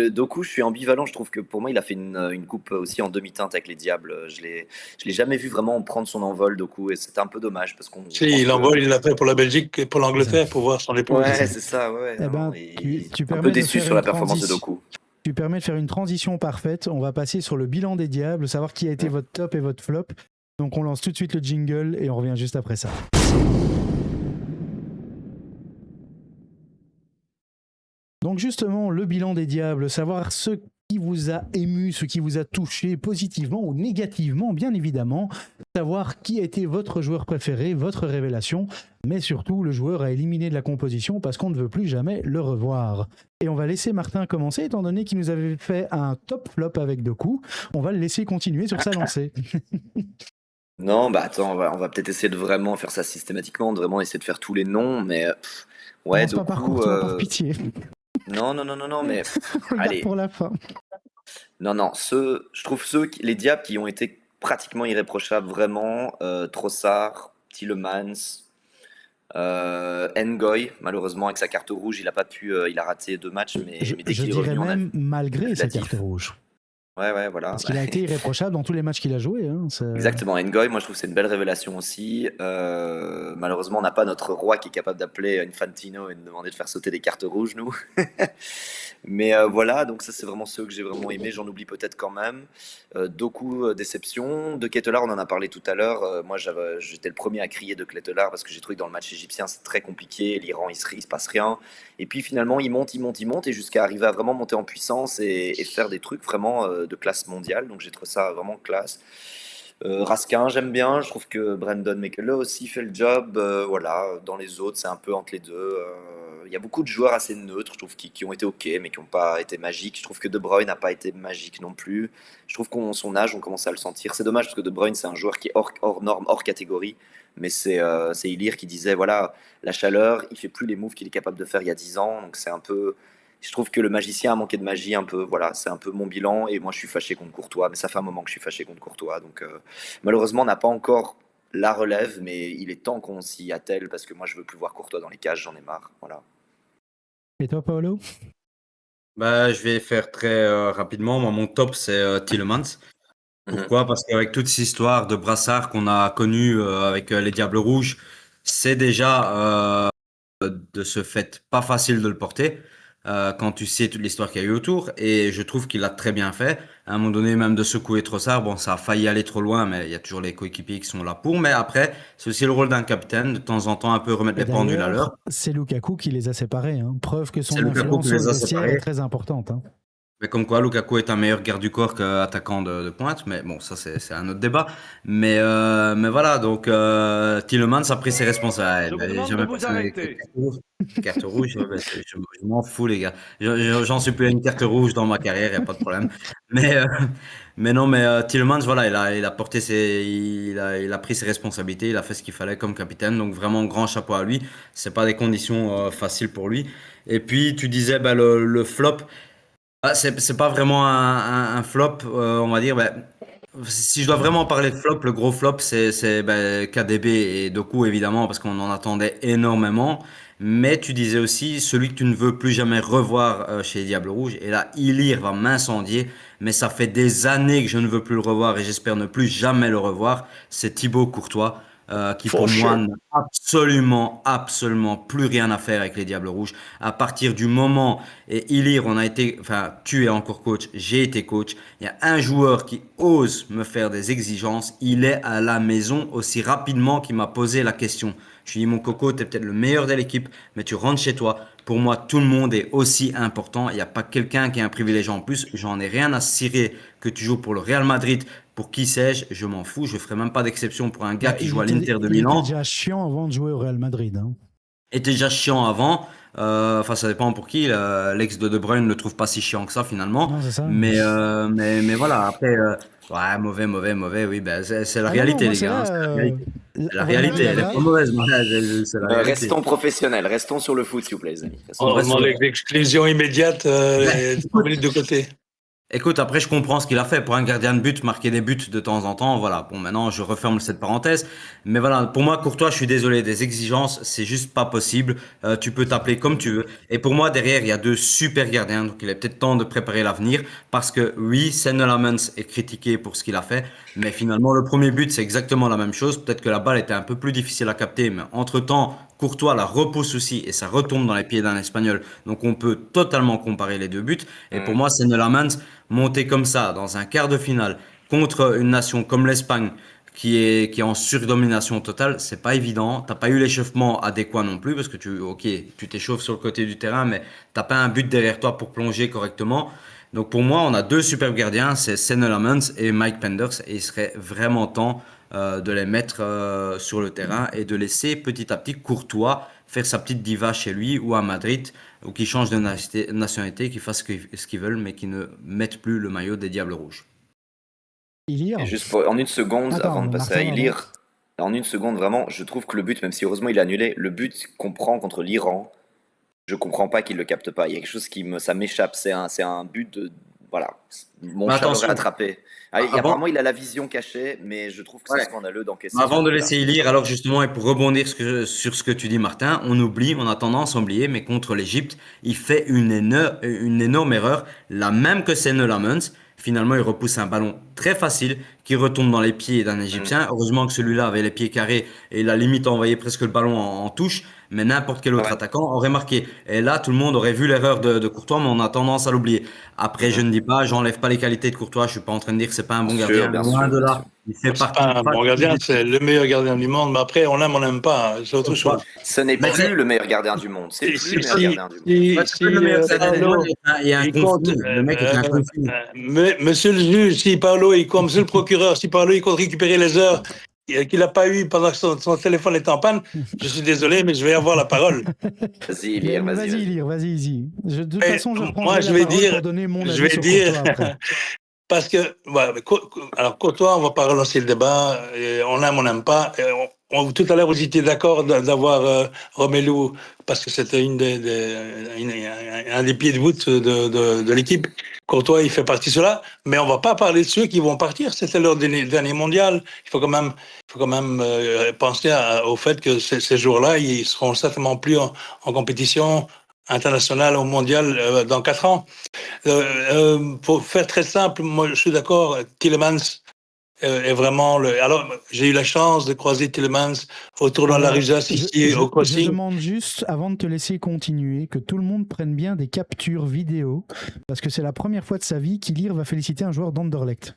Speaker 4: Doku, je suis ambivalent. Je trouve que pour moi, il a fait une coupe aussi en demi-teinte avec les Diables. Je l'ai jamais vu vraiment prendre son envol, Doku, et c'était un peu dommage parce qu'on.
Speaker 8: Si, il l'a fait pour la Belgique et pour l'Angleterre pour voir son épouse.
Speaker 4: Ouais, c'est ça, ouais.
Speaker 1: Eh ben, tu
Speaker 4: un peu déçu sur la performance de Doku.
Speaker 1: Tu permets de faire une transition parfaite. On va passer sur le bilan des Diables, savoir qui a été votre top et votre flop. Donc on lance tout de suite le jingle et on revient juste après ça. Donc justement, le bilan des Diables, savoir ce qui vous a ému, ce qui vous a touché positivement ou négativement, bien évidemment. Savoir qui a été votre joueur préféré, votre révélation, mais surtout le joueur à éliminer de la composition parce qu'on ne veut plus jamais le revoir. Et on va laisser Martin commencer, étant donné qu'il nous avait fait un top flop avec Doku. On va le laisser continuer sur sa lancée.
Speaker 4: Non, attends, on va peut-être essayer de vraiment faire ça systématiquement, de vraiment essayer de faire tous les noms, mais ouais,
Speaker 1: Commence pas par Courtois, par pitié.
Speaker 4: Non, mais allez.
Speaker 1: Pour la fin.
Speaker 4: Non, je trouve les Diables qui ont été pratiquement irréprochables, vraiment, Trossard, Tielemans, Ngoy, malheureusement avec sa carte rouge, il a raté 2 matchs, mais dès qu'il est revenu,
Speaker 1: même malgré sa carte rouge.
Speaker 4: Ouais, voilà.
Speaker 1: Parce qu'il a été irréprochable dans tous les matchs qu'il a joués. Hein,
Speaker 4: Exactement, Ngoy, moi je trouve que c'est une belle révélation aussi. Malheureusement, on n'a pas notre roi qui est capable d'appeler Infantino et de demander de faire sauter des cartes rouges, nous. Mais voilà, donc ça c'est vraiment ceux que j'ai vraiment aimé. J'en oublie peut-être quand même. Doku, déception. De Ketelaar, on en a parlé tout à l'heure. Moi j'étais le premier à crier de Ketelaar parce que j'ai trouvé que dans le match égyptien c'est très compliqué. L'Iran il se passe rien. Et puis finalement il monte et jusqu'à arriver à vraiment monter en puissance et faire des trucs vraiment de classe mondiale. Donc j'ai trouvé ça vraiment classe. Raskin, j'aime bien. Je trouve que Brandon McCullough aussi fait le job. Voilà, dans les autres, c'est un peu entre les deux. Il y a beaucoup de joueurs assez neutres, je trouve, qui ont été ok, mais qui n'ont pas été magiques. Je trouve que De Bruyne n'a pas été magique non plus. Je trouve qu'à son âge, on commence à le sentir. C'est dommage parce que De Bruyne, c'est un joueur qui est hors norme, hors catégorie. Mais c'est Ilir qui disait, voilà, la chaleur, il fait plus les moves qu'il est capable de faire il y a 10 ans. Donc c'est un peu Je trouve que le magicien a manqué de magie un peu. Voilà, c'est un peu mon bilan. Et moi, je suis fâché contre Courtois. Mais ça fait un moment que je suis fâché contre Courtois. Donc, malheureusement, on n'a pas encore la relève. Mais il est temps qu'on s'y attelle parce que moi, je veux plus voir Courtois dans les cages. J'en ai marre. Voilà.
Speaker 1: Et toi, Paolo?
Speaker 3: Bah, je vais faire très rapidement. Moi, mon top, c'est Tielemans. Pourquoi? Parce qu'avec toute cette histoire de brassard qu'on a connue avec les Diables Rouges, c'est déjà de ce fait pas facile de le porter quand tu sais toute l'histoire qu'il y a eu autour. Et je trouve qu'il a très bien fait. À un moment donné, même de secouer Trossard, bon, ça a failli aller trop loin, mais il y a toujours les coéquipiers qui sont là pour. Mais après, c'est aussi le rôle d'un capitaine, de temps en temps un peu remettre
Speaker 1: Et
Speaker 3: les pendules à l'heure.
Speaker 1: d'ailleurs, c'est Lukaku qui les a séparés. Hein. Preuve que son
Speaker 3: C'est Lukaku
Speaker 1: influence
Speaker 3: qui
Speaker 1: sur
Speaker 3: les
Speaker 1: le
Speaker 3: a
Speaker 1: vestiaire
Speaker 3: séparés.
Speaker 1: est très importante. Hein.
Speaker 3: Mais comme quoi, Lukaku est un meilleur garde du corps qu'attaquant de pointe. Mais bon, ça, c'est un autre débat. Mais voilà, donc Tielemans a pris ses
Speaker 2: Je
Speaker 3: responsabilités.
Speaker 2: vous demande de vous arrêter.
Speaker 3: Carte rouge, ouais, je m'en fous, les gars. J'en suis plus à une carte rouge dans ma carrière, il n'y a pas de problème. Mais, non, mais Tielemans, voilà, il a porté il a pris ses responsabilités, il a fait ce qu'il fallait comme capitaine. Donc vraiment, grand chapeau à lui. C'est pas des conditions faciles pour lui. Et puis, tu disais, bah, le flop. Ah, c'est pas vraiment un flop, on va dire. Ben, si je dois vraiment parler de flop, le gros flop, c'est ben, KDB et Doku, évidemment, parce qu'on en attendait énormément. Mais tu disais aussi celui que tu ne veux plus jamais revoir chez les Diables Rouges. Et là, Ilir va m'incendier. Mais ça fait des années que je ne veux plus le revoir et j'espère ne plus jamais le revoir. C'est Thibaut Courtois. Qui pour moi n'a absolument plus rien à faire avec les Diables Rouges. À partir du moment, et Ilir, enfin, tu es encore coach, j'ai été coach, il y a un joueur qui ose me faire des exigences, il est à la maison aussi rapidement qu'il m'a posé la question. Je lui dis, mon coco, tu es peut-être le meilleur de l'équipe, mais tu rentres chez toi. Pour moi, tout le monde est aussi important. Il n'y a pas quelqu'un qui est un privilégié en plus. J'en ai rien à cirer que tu joues pour le Real Madrid, pour qui sais-je, je m'en fous. Je ne ferai même pas d'exception pour un gars qui joue à l'Inter de Milan.
Speaker 1: Il était déjà chiant avant de jouer au Real Madrid. Hein.
Speaker 3: Il était déjà chiant avant. Enfin, ça dépend pour qui. L'ex de Bruyne ne le trouve pas si chiant que ça finalement.
Speaker 1: Non, c'est ça.
Speaker 3: Mais voilà, après, ouais, mauvais, oui, ben, c'est la réalité, les gars. C'est la réalité, elle est pas mauvaise, c'est la réalité.
Speaker 4: Restons professionnels, restons sur le foot, s'il vous plaît, les amis.
Speaker 8: On demande l'exclusion immédiate, 3 minutes de côté.
Speaker 3: Écoute, après, je comprends ce qu'il a fait. Pour un gardien de but, marquer des buts de temps en temps, voilà. Bon, maintenant, je referme cette parenthèse. Mais voilà, pour moi, Courtois, je suis désolé, des exigences, c'est juste pas possible. Tu peux t'appeler comme tu veux. Et pour moi, derrière, il y a 2 super gardiens. Donc, il est peut-être temps de préparer l'avenir. Parce que, oui, Senne Lammens est critiqué pour ce qu'il a fait. Mais finalement, le premier but, c'est exactement la même chose. Peut-être que la balle était un peu plus difficile à capter. Mais entre-temps, Courtois la repousse aussi et ça retombe dans les pieds d'un Espagnol. Donc on peut totalement comparer les 2 buts. Et pour moi, Senne Lammens, monter comme ça dans un quart de finale contre une nation comme l'Espagne qui est en surdomination totale, c'est pas évident. T'as pas eu l'échauffement adéquat non plus parce que tu t'échauffes sur le côté du terrain, mais t'as pas un but derrière toi pour plonger correctement. Donc pour moi, on a 2 superbes gardiens, c'est Senne Lammens et Mike Penders, et il serait vraiment temps de les mettre sur le terrain et de laisser petit à petit Courtois faire sa petite diva chez lui ou à Madrid, ou qui change de nationalité, qui fasse ce qu'ils veulent, mais qui ne mettent plus le maillot des Diables Rouges.
Speaker 1: Ilir.
Speaker 4: Et juste en une seconde, avant de passer à Ilir, en une seconde, vraiment, je trouve que le but, même si heureusement il a annulé, le but qu'on prend contre l'Iran, je comprends pas qu'il le capte pas. Il y a quelque chose ça m'échappe. C'est un but de, voilà, mon chat l'aurait attrapé. Apparemment, il a la vision cachée, mais je trouve que c'est scandaleux d'encaisser.
Speaker 3: Avant de laisser Ilir, alors justement, et pour rebondir sur ce que tu dis, Martin, on a tendance à oublier, mais contre l'Égypte, il fait une énorme erreur, la même que Senne Lammens. Finalement, il repousse un ballon très facile qui retombe dans les pieds d'un Égyptien. Heureusement que celui-là avait les pieds carrés et il a limite envoyé presque le ballon en touche. Mais n'importe quel autre attaquant aurait marqué. Et là, tout le monde aurait vu l'erreur de Courtois, mais on a tendance à l'oublier. Après, je ne dis pas, j'enlève pas les qualités de Courtois. Je suis pas en train de dire que c'est pas un bon gardien. Loin de là. Il fait
Speaker 8: partie. C'est pas un bon gardien, c'est le meilleur gardien du monde. Mais après, on l'aime, on n'aime pas. C'est autre chose.
Speaker 4: Ce n'est plus le meilleur gardien du monde. C'est plus le meilleur gardien du monde.
Speaker 3: Il y a un conflit. Le mec est un conflit.
Speaker 8: Monsieur le juge, si Paolo, monsieur le procureur, si Paolo, il compte récupérer les heures qu'il n'a pas eu pendant que son téléphone est en panne, je suis désolé, mais je vais avoir la parole.
Speaker 1: Vas-y, Ilir. De toute façon, je
Speaker 8: moi, je vais dire, Parce que, voilà, alors Courtois, on va pas relancer le débat, on aime, on n'aime pas. Tout à l'heure, vous étiez d'accord d'avoir Romelu, parce que c'était un des pieds de voûte de l'équipe. Courtois, il fait partie de cela, mais on va pas parler de ceux qui vont partir. C'était leur dernier mondial. Il faut quand même penser au fait que ces jours-là, ils seront certainement plus en compétition internationale ou mondiale dans 4 ans. Pour faire très simple, moi je suis d'accord, Tielemans est vraiment le. Alors, j'ai eu la chance de croiser Tielemans au tournoi de la Rusas ici au
Speaker 1: Je
Speaker 8: crossing.
Speaker 1: demande juste, avant de te laisser continuer, que tout le monde prenne bien des captures vidéo, parce que c'est la première fois de sa vie qu'Ilir va féliciter un joueur d'Anderlecht.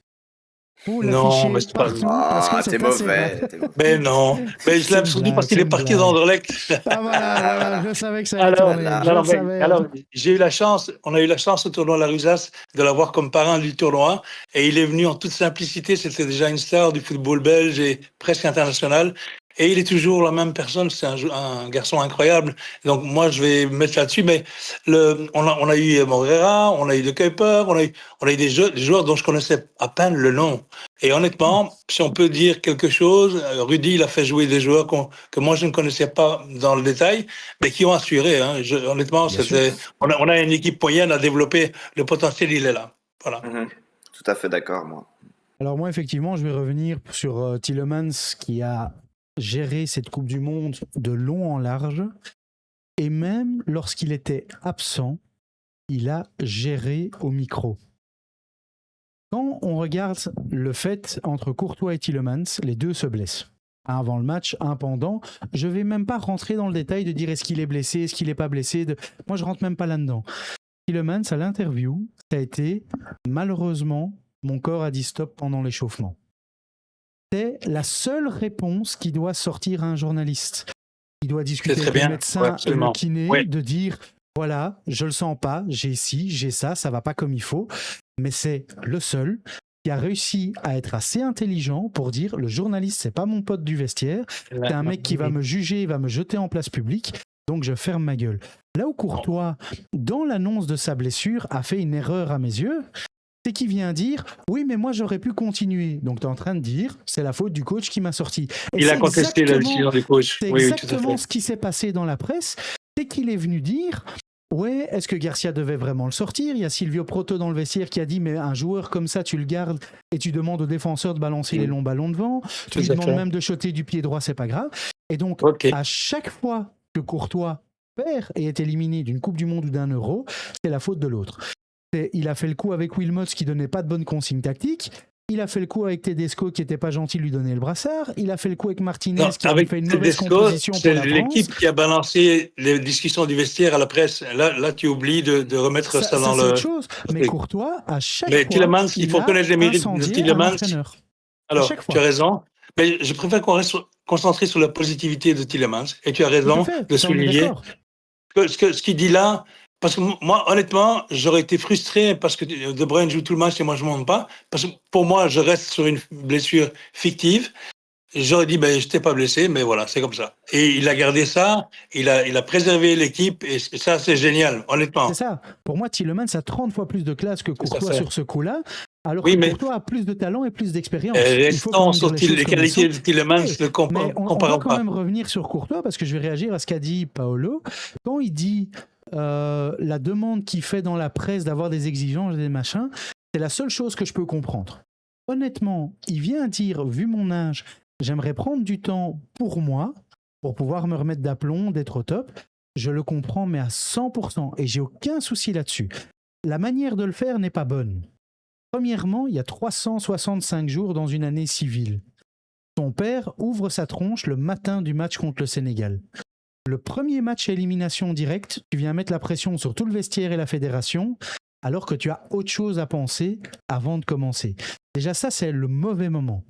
Speaker 1: Faut
Speaker 8: Non,
Speaker 1: l'afficher
Speaker 8: mais c'est pas.
Speaker 1: partout, parce que
Speaker 4: Ah,
Speaker 1: c'est
Speaker 4: t'es
Speaker 1: assez
Speaker 4: mauvais.
Speaker 1: rare.
Speaker 4: T'es mauvais.
Speaker 8: Mais non, mais je l'aime surtout parce qu'il est parti dans Anderlecht.
Speaker 1: Ah voilà, je savais que ça allait
Speaker 8: Alors,
Speaker 1: tourner.
Speaker 8: j'ai eu la chance, on a eu la chance au tournoi de la Rusas de l'avoir comme parrain du tournoi, et il est venu en toute simplicité. C'était déjà une star du football belge et presque international. Et il est toujours la même personne. C'est un garçon incroyable. Donc moi, je vais me mettre là-dessus. Mais on a eu Morera, on a eu De Kuiper, on a eu des joueurs dont je connaissais à peine le nom. Et honnêtement, si on peut dire quelque chose, Rudy, il a fait jouer des joueurs que moi je ne connaissais pas dans le détail, mais qui ont assuré. Hein. Honnêtement, on a une équipe moyenne à développer. Le potentiel, il est là. Voilà.
Speaker 4: Tout à fait d'accord, moi.
Speaker 1: Alors moi, effectivement, je vais revenir sur Tielemans qui a géré cette Coupe du Monde de long en large. Et même lorsqu'il était absent, il a géré au micro. Quand on regarde le fait entre Courtois et Tielemans, les deux se blessent. Un avant le match, un pendant. Je ne vais même pas rentrer dans le détail de dire est-ce qu'il est blessé, est-ce qu'il n'est pas blessé. Moi, je ne rentre même pas là-dedans. Tielemans, à l'interview, ça a été malheureusement, mon corps a dit stop pendant l'échauffement. C'est la seule réponse qui doit sortir à un journaliste. Il doit discuter avec le médecin et le kiné, de dire voilà, je le sens pas, j'ai ci, j'ai ça, ça va pas comme il faut. Mais c'est le seul qui a réussi à être assez intelligent pour dire le journaliste, c'est pas mon pote du vestiaire, c'est un mec qui va me juger, il va me jeter en place publique, donc je ferme ma gueule. Là où Courtois, dans l'annonce de sa blessure, a fait une erreur à mes yeux, c'est qu'il vient dire oui, mais moi j'aurais pu continuer. Donc tu es en train de dire c'est la faute du coach qui m'a sorti. Et
Speaker 8: il a contesté la décision du coach.
Speaker 1: C'est exactement ce qui s'est passé dans la presse, c'est qu'il est venu dire ouais, est-ce que Garcia devait vraiment le sortir? Il y a Silvio Proto dans le vestiaire qui a dit mais un joueur comme ça, tu le gardes et tu demandes au défenseur de balancer les longs ballons devant. Tu lui demandes même de shotter du pied droit, c'est pas grave. Et donc, à chaque fois que Courtois perd et est éliminé d'une Coupe du Monde ou d'un Euro, c'est la faute de l'autre. Il a fait le coup avec Wilmots qui donnait pas de bonnes consignes tactiques. Il a fait le coup avec Tedesco qui était pas gentil de lui donner le brassard. Il a fait le coup avec Martinez qui a fait une mauvaise composition pour la France.
Speaker 8: C'est l'équipe qui a balancé les discussions du vestiaire à la presse. Là tu oublies de remettre ça dans le...
Speaker 1: C'est autre chose. Mais Courtois, à chaque fois,
Speaker 8: Tielemans, il faut connaître les mérites de Tielemans. Alors, tu as raison. Mais je préfère qu'on reste concentré sur la positivité de Tielemans. Et tu as raison de souligner ce qu'il dit là. Parce que moi, honnêtement, j'aurais été frustré parce que De Bruyne joue tout le match et moi, je ne monte pas. Parce que pour moi, je reste sur une blessure fictive. J'aurais dit, je n'étais pas blessé, mais voilà, c'est comme ça. Et il a gardé ça, il a préservé l'équipe, et ça, c'est génial, honnêtement.
Speaker 1: C'est ça. Pour moi, Tielemans a 30 fois plus de classe que Courtois sur ce coup-là, alors que Courtois a plus de talent et plus d'expérience.
Speaker 8: Restons sur les qualités de Tielemans,
Speaker 1: mais on va quand même revenir sur Courtois, parce que je vais réagir à ce qu'a dit Paolo. Quand il dit la demande qu'il fait dans la presse d'avoir des exigences et des machins, c'est la seule chose que je peux comprendre. Honnêtement, il vient dire, vu mon âge, j'aimerais prendre du temps pour moi, pour pouvoir me remettre d'aplomb, d'être au top. Je le comprends, mais à 100%, et j'ai aucun souci là-dessus. La manière de le faire n'est pas bonne. Premièrement, il y a 365 jours dans une année civile. Son père ouvre sa tronche le matin du match contre le Sénégal. Le premier match à élimination directe, tu viens mettre la pression sur tout le vestiaire et la fédération, alors que tu as autre chose à penser avant de commencer. Déjà ça, c'est le mauvais moment.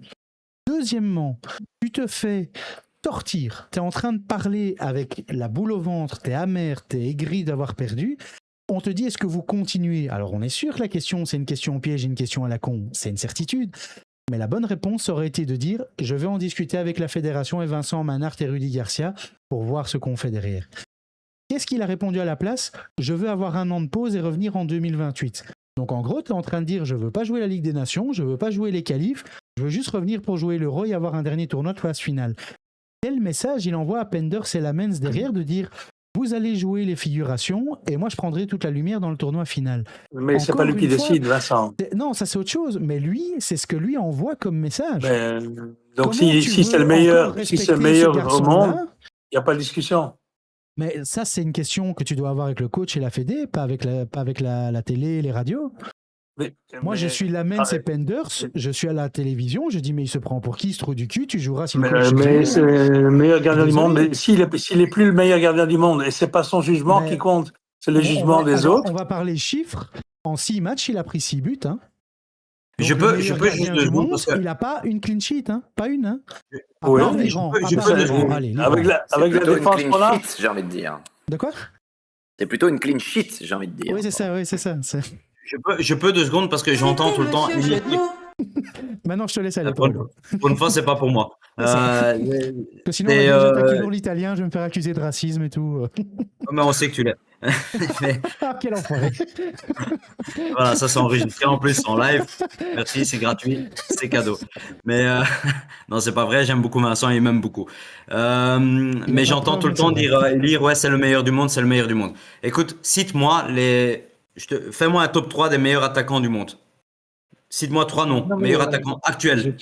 Speaker 1: Deuxièmement, tu te fais tortir. Tu es en train de parler avec la boule au ventre, tu es amer, tu es aigri d'avoir perdu. On te dit, est-ce que vous continuez? Alors on est sûr que la question, c'est une question au piège, une question à la con, c'est une certitude. Mais la bonne réponse aurait été de dire « Je vais en discuter avec la fédération et Vincent Manhart et Rudy Garcia pour voir ce qu'on fait derrière. » Qu'est-ce qu'il a répondu à la place? « Je veux avoir un an de pause et revenir en 2028. » Donc en gros, tu es en train de dire, je veux pas jouer la Ligue des Nations, je veux pas jouer les qualifs, je veux juste revenir pour jouer l'Euro et avoir un dernier tournoi de phase finale. Quel message il envoie à Penders et Lamens derrière de dire, vous allez jouer les figurations et moi je prendrai toute la lumière dans le tournoi final.
Speaker 8: Mais c'est
Speaker 1: Encore
Speaker 8: pas lui qui
Speaker 1: une fois,
Speaker 8: décide, Vincent.
Speaker 1: Non, ça c'est autre chose, mais lui, c'est ce que lui envoie comme message.
Speaker 8: Donc
Speaker 1: Comment
Speaker 8: si
Speaker 1: tu
Speaker 8: c'est
Speaker 1: veux
Speaker 8: le meilleur,
Speaker 1: encore
Speaker 8: si c'est le
Speaker 1: respecter ce
Speaker 8: meilleur au
Speaker 1: garçon-là?
Speaker 8: monde, il n'y a pas de discussion.
Speaker 1: Mais ça, c'est une question que tu dois avoir avec le coach et la Fédé, pas avec la télé et les radios. Moi, je suis Lamens et Penders, je suis à la télévision, je dis, mais il se prend pour qui, ce trou du cul, tu joueras si le coach
Speaker 8: Mais c'est le meilleur gardien du
Speaker 1: Désolé.
Speaker 8: monde. Mais s'il est plus le meilleur gardien du monde, et c'est pas son jugement
Speaker 1: Mais
Speaker 8: qui compte, c'est le jugement des
Speaker 1: on
Speaker 8: autres.
Speaker 1: va parler chiffres. En 6 matchs, il a pris 6 buts. Hein. Donc,
Speaker 3: Je
Speaker 1: le
Speaker 3: peux
Speaker 1: meilleur
Speaker 3: juste
Speaker 1: gardien
Speaker 3: deux
Speaker 1: du
Speaker 3: secondes
Speaker 1: monde,
Speaker 3: parce que
Speaker 1: il n'a pas une clean sheet. Hein. Pas une. Hein. À
Speaker 8: Oui.
Speaker 1: part
Speaker 3: Non, mais
Speaker 1: l'Iran.
Speaker 3: je
Speaker 1: À
Speaker 3: peux
Speaker 1: part
Speaker 3: deux
Speaker 1: l'Iran.
Speaker 3: secondes.
Speaker 1: Allez, l'Iran.
Speaker 8: Avec la
Speaker 4: C'est plutôt une
Speaker 8: défense
Speaker 4: clean
Speaker 8: qu'on a.
Speaker 4: sheet, j'ai envie de dire.
Speaker 1: De quoi?
Speaker 4: C'est plutôt une clean sheet, j'ai envie de dire.
Speaker 1: Oui, c'est ça. Oui, c'est ça.
Speaker 3: Je peux 2 secondes parce que j'entends tout le temps.
Speaker 5: Monsieur Jeu de mots.
Speaker 1: Maintenant, je te laisse aller.
Speaker 3: Pour une fois, c'est pas pour moi.
Speaker 1: C'est ça.
Speaker 3: Euh,
Speaker 1: Parce que sinon, on
Speaker 3: mais,
Speaker 1: va dire, j'attaque toujours l'italien, je vais me faire accuser de racisme et tout.
Speaker 3: mais on sait que tu l'es. Mais
Speaker 1: Ah, quel enfoiré.
Speaker 3: voilà, ça c'est enregistré en plus en live. Merci, c'est gratuit, c'est cadeau. Mais non, c'est pas vrai. J'aime beaucoup Vincent, il m'aime beaucoup. Mais j'entends tout le temps dire ouais, c'est le meilleur du monde, c'est le meilleur du monde. Écoute, cite-moi fais-moi un top 3 des meilleurs attaquants du monde. Cite-moi 3 noms,
Speaker 8: Non, mais,
Speaker 3: meilleurs attaquants actuels.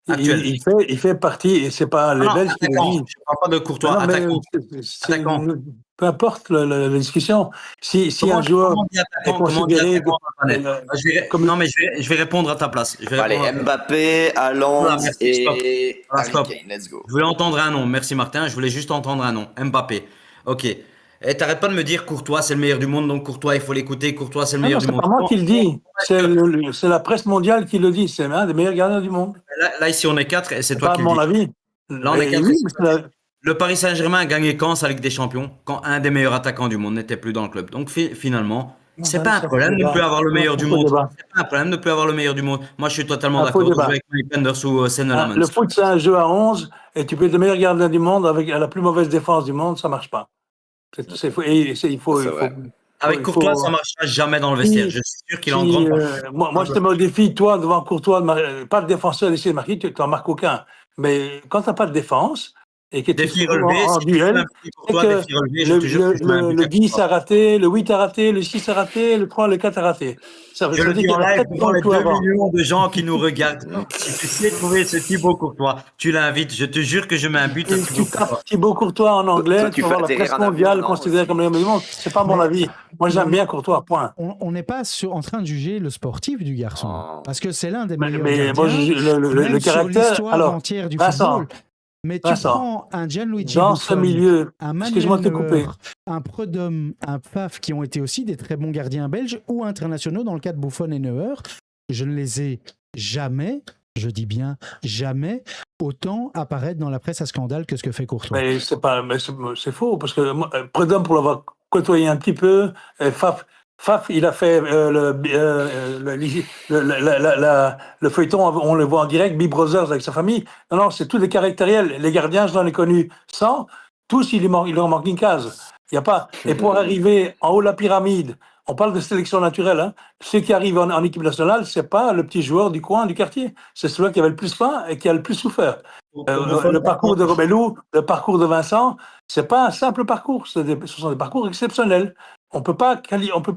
Speaker 8: Actuel. Il fait partie, et c'est pas les
Speaker 3: Non,
Speaker 8: Belges qui le
Speaker 3: attaquant.
Speaker 8: disent.
Speaker 3: Je parle pas de Courtois,
Speaker 8: Non, mais
Speaker 3: attaquant. Attaquant.
Speaker 8: peu importe la discussion. Si un joueur
Speaker 3: Comment on dit
Speaker 8: est
Speaker 3: attaquant, comment on dit
Speaker 8: considéré
Speaker 3: attaquant en japonais
Speaker 8: comme
Speaker 3: Non, mais je vais répondre à ta place. Je vais
Speaker 4: Allez,
Speaker 3: répondre à ta place.
Speaker 4: Mbappé, Haaland
Speaker 3: Voilà, merci, stop.
Speaker 4: et
Speaker 3: Voilà,
Speaker 4: Harry
Speaker 3: stop.
Speaker 4: Kane, let's go.
Speaker 3: Je voulais entendre un nom. Merci Martin. Je voulais juste entendre un nom. Mbappé. Ok. Et t'arrêtes pas de me dire Courtois, c'est le meilleur du monde, donc Courtois, il faut l'écouter. Courtois, c'est le meilleur
Speaker 8: non,
Speaker 3: du
Speaker 8: c'est
Speaker 3: monde.
Speaker 8: pas moi qui le dis. C'est la presse mondiale qui le dit. C'est un des meilleurs gardiens du monde.
Speaker 3: Là, ici, on est 4 et c'est
Speaker 8: C'est
Speaker 3: toi
Speaker 8: pas
Speaker 3: qui
Speaker 8: mon
Speaker 3: le dis.
Speaker 8: avis.
Speaker 3: Là, on est
Speaker 8: Et
Speaker 3: 4.
Speaker 8: oui, mais c'est la-
Speaker 3: Le Paris Saint-Germain a gagné quand sa Ligue des Champions? Quand un des meilleurs attaquants du monde n'était plus dans le club. Donc finalement, c'est pas un problème de ne plus avoir le meilleur du monde. C'est pas un problème de ne plus avoir le meilleur du monde. Moi, je suis totalement
Speaker 8: Un faux
Speaker 3: d'accord de
Speaker 8: débat.
Speaker 3: jouer avec Mike Penders ou Senne
Speaker 8: le
Speaker 3: Lamens.
Speaker 8: foot, c'est un jeu à 11 et tu peux être le meilleur gardien du monde avec la plus mauvaise défense du monde, ça marche pas. Il faut.
Speaker 3: Avec Courtois, ça marchera jamais dans le vestiaire. Je suis sûr qu'il est en grande partie.
Speaker 8: Moi, je te mets au défi, toi, devant Courtois, pas de défenseur d'essayer de marquer, tu n'en marques aucun. Mais quand tu n'as pas de défense et que tu
Speaker 3: Défi
Speaker 8: te trouves
Speaker 3: relevé,
Speaker 8: en
Speaker 3: si tu
Speaker 8: duel,
Speaker 3: fais un petit
Speaker 8: et
Speaker 3: Courtois, défi relevé, je te jure que je mets un
Speaker 8: le
Speaker 3: but à
Speaker 8: 10
Speaker 3: Courtois.
Speaker 8: a raté, le 8 a raté, le 6 a raté, le 3, le 4 a raté. Ça
Speaker 3: Je
Speaker 8: veut
Speaker 3: le
Speaker 8: dire
Speaker 3: dis
Speaker 8: qu'il y
Speaker 3: en
Speaker 8: a
Speaker 3: live
Speaker 8: peut-être
Speaker 3: devant les
Speaker 8: tout
Speaker 3: 2
Speaker 8: avant.
Speaker 3: millions de gens qui nous regardent. Si tu sais trouver ce Thibaut Courtois, tu l'invites. Je te jure que je mets un but à
Speaker 8: Tu
Speaker 3: Thibaut
Speaker 8: tapes
Speaker 3: Courtois.
Speaker 8: Thibaut Courtois en anglais,
Speaker 4: Toi,
Speaker 8: tu
Speaker 4: tu
Speaker 8: vas
Speaker 4: fais
Speaker 8: voir la
Speaker 4: atterrir
Speaker 8: presse
Speaker 4: un avion,
Speaker 8: mondiale
Speaker 4: non,
Speaker 8: considérée
Speaker 4: aussi.
Speaker 8: comme le meilleur du monde. C'est pas mon avis. Moi, j'aime bien Courtois, point.
Speaker 1: On n'est pas en train de juger le sportif du garçon.
Speaker 4: Oh.
Speaker 1: Parce que c'est l'un des
Speaker 8: Mais
Speaker 1: meilleurs
Speaker 8: moi,
Speaker 1: gardiens,
Speaker 8: le
Speaker 1: même sur
Speaker 8: caractère.
Speaker 1: l'histoire
Speaker 8: Alors,
Speaker 1: entière du
Speaker 8: Vincent,
Speaker 1: football. Mais tu
Speaker 8: Vincent,
Speaker 1: prends un Gianluigi
Speaker 8: dans ce
Speaker 1: Buffon,
Speaker 8: milieu,
Speaker 1: un
Speaker 8: excuse-moi
Speaker 1: Manuel
Speaker 8: de te couper.
Speaker 1: Neuer, un Prudhomme, un Pfaff qui ont été aussi des très bons gardiens belges ou internationaux dans le cas de Buffon et Neuer, je ne les ai jamais, je dis bien jamais, autant apparaître dans la presse à scandale que ce que fait Courtois.
Speaker 8: Mais c'est faux, parce que moi, Prudhomme, pour l'avoir côtoyé un petit peu, Faf, il a fait le feuilleton, on le voit en direct, Big Brothers avec sa famille. Non, c'est tous des caractériels. Les gardiens, j'en ai connu 100, tous, il leur manque une case. Il y a pas. Et pour arriver en haut de la pyramide, on parle de sélection naturelle, hein. Ceux qui arrivent en équipe nationale, c'est pas le petit joueur du coin, du quartier. C'est celui qui avait le plus faim et qui a le plus souffert. Le parcours de Romelu, le parcours de Vincent, c'est pas un simple parcours, ce sont des parcours exceptionnels. On peut pas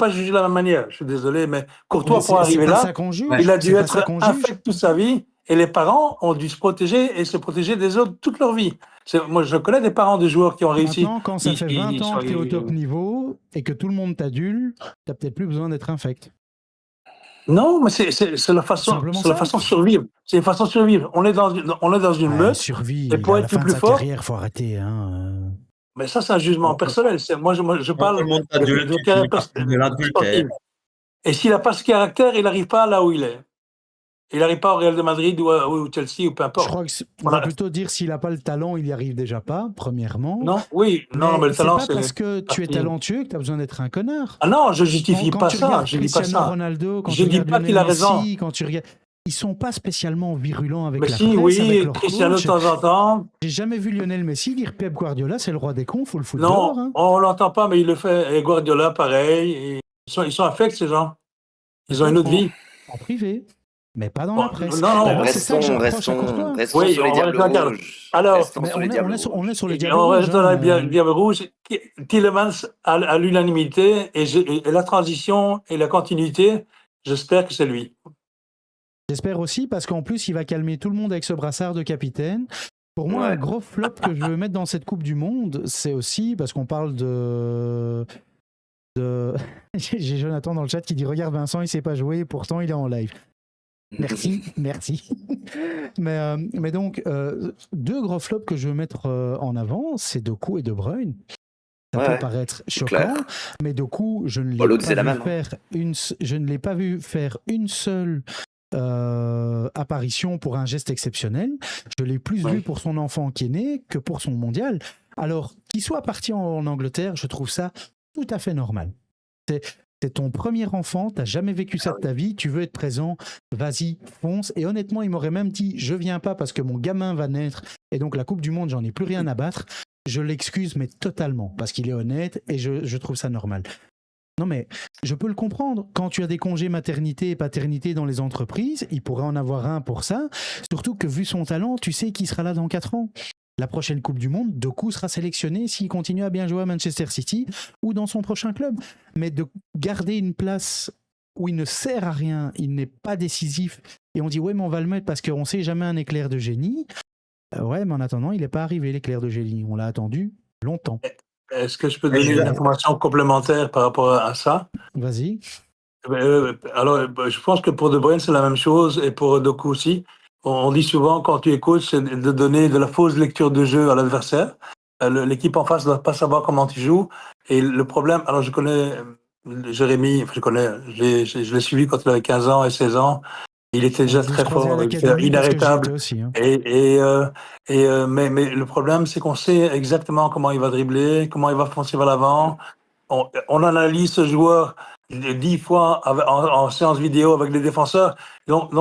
Speaker 8: juger de la même manière. Je suis désolé, mais Courtois,
Speaker 1: Mais
Speaker 8: pour arriver
Speaker 1: pas
Speaker 8: là,
Speaker 1: ça qu'on juge,
Speaker 8: il a dû
Speaker 1: c'est pas
Speaker 8: être
Speaker 1: ça qu'on juge.
Speaker 8: infect toute sa vie et les parents ont dû se protéger et se protéger des autres toute leur vie. Moi, je connais des parents de joueurs qui ont réussi.
Speaker 1: Maintenant, quand ça fait 20 ans que tu es au top niveau et que tout le monde t'adule, tu n'as peut-être plus besoin d'être infect.
Speaker 8: Non, mais c'est la façon de survivre. C'est une façon de survivre. On est dans une meute.
Speaker 1: Survie,
Speaker 8: et pour
Speaker 1: à
Speaker 8: être
Speaker 1: la fin de
Speaker 8: plus
Speaker 1: sa
Speaker 8: fort.
Speaker 1: carrière, faut arrêter. Hein.
Speaker 8: Mais ça, c'est un jugement personnel. Moi, je parle
Speaker 3: Tout le monde t'adulte,
Speaker 8: de
Speaker 3: tu
Speaker 8: carrière
Speaker 3: fais partie de l'adultère.
Speaker 8: sportive. Et s'il n'a pas ce caractère, il n'arrive pas là où il est. Il n'arrive pas au Real de Madrid ou Chelsea ou peu
Speaker 1: Je
Speaker 8: importe.
Speaker 1: crois qu'on va plutôt dire s'il n'a pas le talent, il n'y arrive déjà pas, premièrement.
Speaker 8: Non, oui, non, mais le talent,
Speaker 1: c'est pas parce que tu es talentueux que tu as besoin d'être un connard.
Speaker 8: Ah non, je justifie
Speaker 1: Quand
Speaker 8: pas
Speaker 1: tu
Speaker 8: ça.
Speaker 1: regardes
Speaker 8: Je dis pas
Speaker 1: Cristiano
Speaker 8: ça.
Speaker 1: Ronaldo, quand
Speaker 8: Je
Speaker 1: tu
Speaker 8: dis
Speaker 1: regardes
Speaker 8: pas qu'il a
Speaker 1: Lionel
Speaker 8: raison.
Speaker 1: Messi, quand tu regardes, ils sont pas spécialement virulents avec
Speaker 8: Mais
Speaker 1: la
Speaker 8: si,
Speaker 1: presse,
Speaker 8: oui,
Speaker 1: avec leur
Speaker 8: Cristiano de
Speaker 1: coach.
Speaker 8: temps en temps.
Speaker 1: J'ai jamais vu Lionel Messi dire Pep Guardiola, c'est le roi des cons, faut le foutre dehors.
Speaker 8: Non,
Speaker 1: Hein.
Speaker 8: on l'entend pas, mais il le fait. Et Guardiola, pareil. Et ils sont affects, ces gens. Ils ont une autre vie.
Speaker 1: En privé, mais pas dans
Speaker 8: Bon,
Speaker 1: la presse.
Speaker 8: non,
Speaker 1: Bah, moi, c'est ça que je reproche à Courtois.
Speaker 4: Restons
Speaker 8: Oui,
Speaker 4: sur les
Speaker 8: on
Speaker 4: Diables
Speaker 8: regarde.
Speaker 4: Rouges.
Speaker 8: Alors,
Speaker 4: Restons
Speaker 1: Mais
Speaker 4: sur
Speaker 1: on
Speaker 4: les
Speaker 1: est,
Speaker 4: Diables
Speaker 1: on est sur, on est
Speaker 4: Rouges.
Speaker 1: sur les
Speaker 8: et
Speaker 1: Diables
Speaker 8: on
Speaker 1: Rouges.
Speaker 8: reste dans
Speaker 1: hein,
Speaker 8: la Diable Rouge. Tielemans à l'unanimité et la transition et la continuité, j'espère que c'est lui.
Speaker 1: J'espère aussi, parce qu'en plus, il va calmer tout le monde avec ce brassard de capitaine. Pour moi, un
Speaker 4: Ouais.
Speaker 1: gros flop que je veux mettre dans cette Coupe du Monde, c'est aussi, parce qu'on parle de... J'ai Jonathan dans le chat qui dit « Regarde Vincent, il sait pas jouer, pourtant il est en live. » Merci, merci. Mais donc, deux gros flops que je veux mettre en avant, c'est Doku et De Bruyne. Ça
Speaker 4: Ouais,
Speaker 1: peut paraître
Speaker 4: c'est
Speaker 1: choquant,
Speaker 4: clair.
Speaker 1: mais Doku, je ne l'ai
Speaker 4: L'autre,
Speaker 1: pas
Speaker 4: c'est la
Speaker 1: vu
Speaker 4: même, hein.
Speaker 1: faire je ne l'ai pas vu faire une seule apparition pour un geste exceptionnel. Je l'ai plus
Speaker 8: Ouais.
Speaker 1: vu pour son enfant qui est né que pour son mondial. Alors, qu'il soit parti en Angleterre, je trouve ça tout à fait normal. C'est ton premier enfant, t'as jamais vécu ça de ta vie, tu veux être présent, vas-y, fonce. Et honnêtement, il m'aurait même dit, je viens pas parce que mon gamin va naître et donc la Coupe du Monde, j'en ai plus rien à battre. Je l'excuse, mais totalement, parce qu'il est honnête et je trouve ça normal. Non mais, je peux le comprendre. Quand tu as des congés maternité et paternité dans les entreprises, il pourrait en avoir un pour ça. Surtout que vu son talent, tu sais qu'il sera là dans 4 ans. La prochaine Coupe du Monde, Doku sera sélectionné s'il continue à bien jouer à Manchester City ou dans son prochain club. Mais de garder une place où il ne sert à rien, il n'est pas décisif, et on dit ouais mais on va le mettre parce qu'on ne sait jamais un éclair de génie. Ouais mais en attendant, il n'est pas arrivé l'éclair de génie. On l'a attendu longtemps.
Speaker 8: Est-ce que je peux donner une information complémentaire par rapport à ça?
Speaker 1: Vas-y.
Speaker 8: Alors, je pense que pour De Bruyne, c'est la même chose et pour Doku aussi. On dit souvent, quand tu écoutes, c'est de donner de la fausse lecture de jeu à l'adversaire. L'équipe en face ne doit pas savoir comment tu joues. Et le problème, alors je connais Jérémy, je l'ai suivi quand il avait 15 ans et 16 ans. Il était déjà très fort, il était inarrêtable.
Speaker 1: Aussi, hein.
Speaker 8: Mais le problème, c'est qu'on sait exactement comment il va dribbler, comment il va foncer vers l'avant. On analyse ce joueur 10 fois en séance vidéo avec les défenseurs. Donc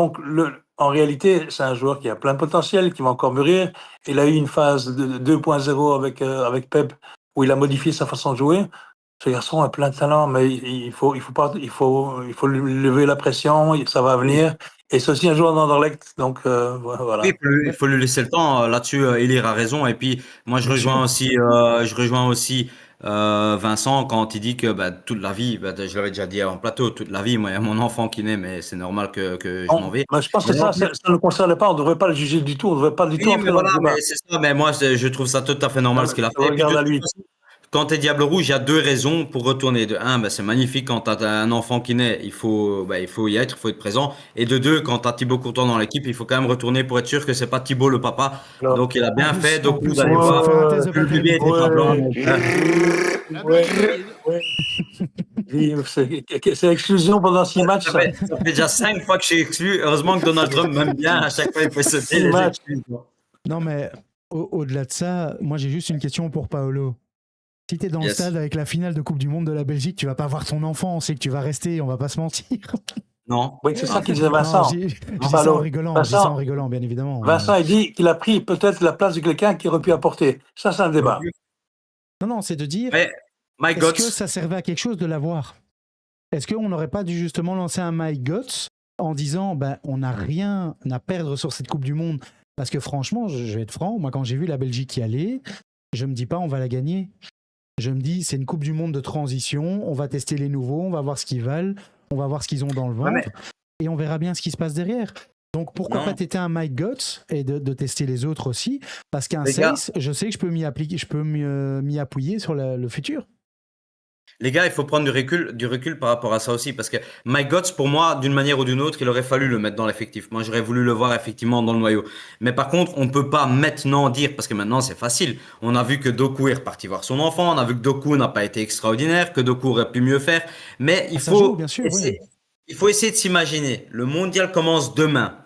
Speaker 8: en réalité, c'est un joueur qui a plein de potentiel, qui va encore mûrir. Il a eu une phase de 2.0 avec Pep où il a modifié sa façon de jouer. Ce garçon a plein de talent, mais il faut lui lever la pression, ça va venir. Et c'est aussi un joueur d'Anderlecht, donc voilà.
Speaker 3: Oui, il faut lui laisser le temps. Là-dessus, Elir a raison. Et puis, moi,
Speaker 1: Bien sûr.
Speaker 3: je rejoins aussi Vincent quand il dit que bah, toute la vie, bah, je l'avais déjà dit en plateau, toute la vie, moi, il y a mon enfant qui naît, mais c'est normal que je m'en vais.
Speaker 8: Mais je pense que ça ne concerne pas, on ne devrait pas le juger du tout, on ne devrait pas du tout
Speaker 3: Oui,
Speaker 8: entrer
Speaker 3: mais
Speaker 8: dans
Speaker 3: voilà,
Speaker 8: le débat.
Speaker 3: mais c'est ça. Mais moi, je trouve ça tout à fait normal ce qu'il a fait. Et puis,
Speaker 8: Regarde
Speaker 3: de
Speaker 8: à
Speaker 3: toute
Speaker 8: lui.
Speaker 3: façon, quand tu es Diable Rouge, il y a deux raisons pour retourner. De un, bah, c'est magnifique quand tu as un enfant qui naît, il faut y être, il faut être présent. Et de deux, quand tu as Thibaut Courtois dans l'équipe, il faut quand même retourner pour être sûr que c'est pas Thibaut le papa.
Speaker 8: Non.
Speaker 3: Donc il a bien fait. Donc
Speaker 1: plus,
Speaker 3: d'aller
Speaker 1: on
Speaker 3: voir.
Speaker 1: va faire un test de
Speaker 3: Le bébé était
Speaker 1: paternité.
Speaker 3: pas blanc.
Speaker 8: C'est l'exclusion pendant 6 matchs.
Speaker 3: Ça fait déjà 5 fois que je suis exclu. Heureusement que Donald Trump m'aime bien. À chaque fois, il fait sauter les
Speaker 8: matchs.
Speaker 3: excuses.
Speaker 1: Non, mais au-delà de ça, moi j'ai juste une question pour Paolo. Si t'es dans le
Speaker 3: Yes.
Speaker 1: stade avec la finale de Coupe du Monde de la Belgique, tu vas pas voir ton enfant, on sait que tu vas rester, on va pas se mentir.
Speaker 3: Non.
Speaker 8: Oui, c'est ça qu'il disait Vincent.
Speaker 1: Non, je dis ça en rigolant, je dis ça en rigolant, bien évidemment.
Speaker 8: Vincent, il dit qu'il a pris peut-être la place de quelqu'un qui aurait pu apporter. Ça, c'est un débat.
Speaker 1: Non, c'est de dire,
Speaker 3: Mais My
Speaker 1: est-ce
Speaker 3: God.
Speaker 1: que ça servait à quelque chose de l'avoir? Est-ce qu'on n'aurait pas dû justement lancer un My Guts en disant, ben, on n'a rien à perdre sur cette Coupe du Monde? Parce que franchement, je vais être franc, moi quand j'ai vu la Belgique y aller, je me dis pas on va la gagner. Je me dis, c'est une Coupe du Monde de transition, on va tester les nouveaux, on va voir ce qu'ils valent, on va voir ce qu'ils ont dans le ventre, et on verra bien ce qui se passe derrière. Donc pourquoi pas tester un My Guts et de tester les autres aussi? Parce qu'un
Speaker 3: Les gars.
Speaker 1: 16, je sais que je peux m'y appuyer sur le futur.
Speaker 3: Les gars, il faut prendre du recul par rapport à ça aussi, parce que My Gods, pour moi, d'une manière ou d'une autre, il aurait fallu le mettre dans l'effectif. Moi, j'aurais voulu le voir effectivement dans le noyau. Mais par contre, on peut pas maintenant dire, parce que maintenant c'est facile. On a vu que Doku est reparti voir son enfant, on a vu que Doku n'a pas été extraordinaire, que Doku aurait pu mieux faire. Mais il
Speaker 1: ça
Speaker 3: faut
Speaker 1: joue, bien sûr,
Speaker 3: essayer de s'imaginer. Le mondial commence demain.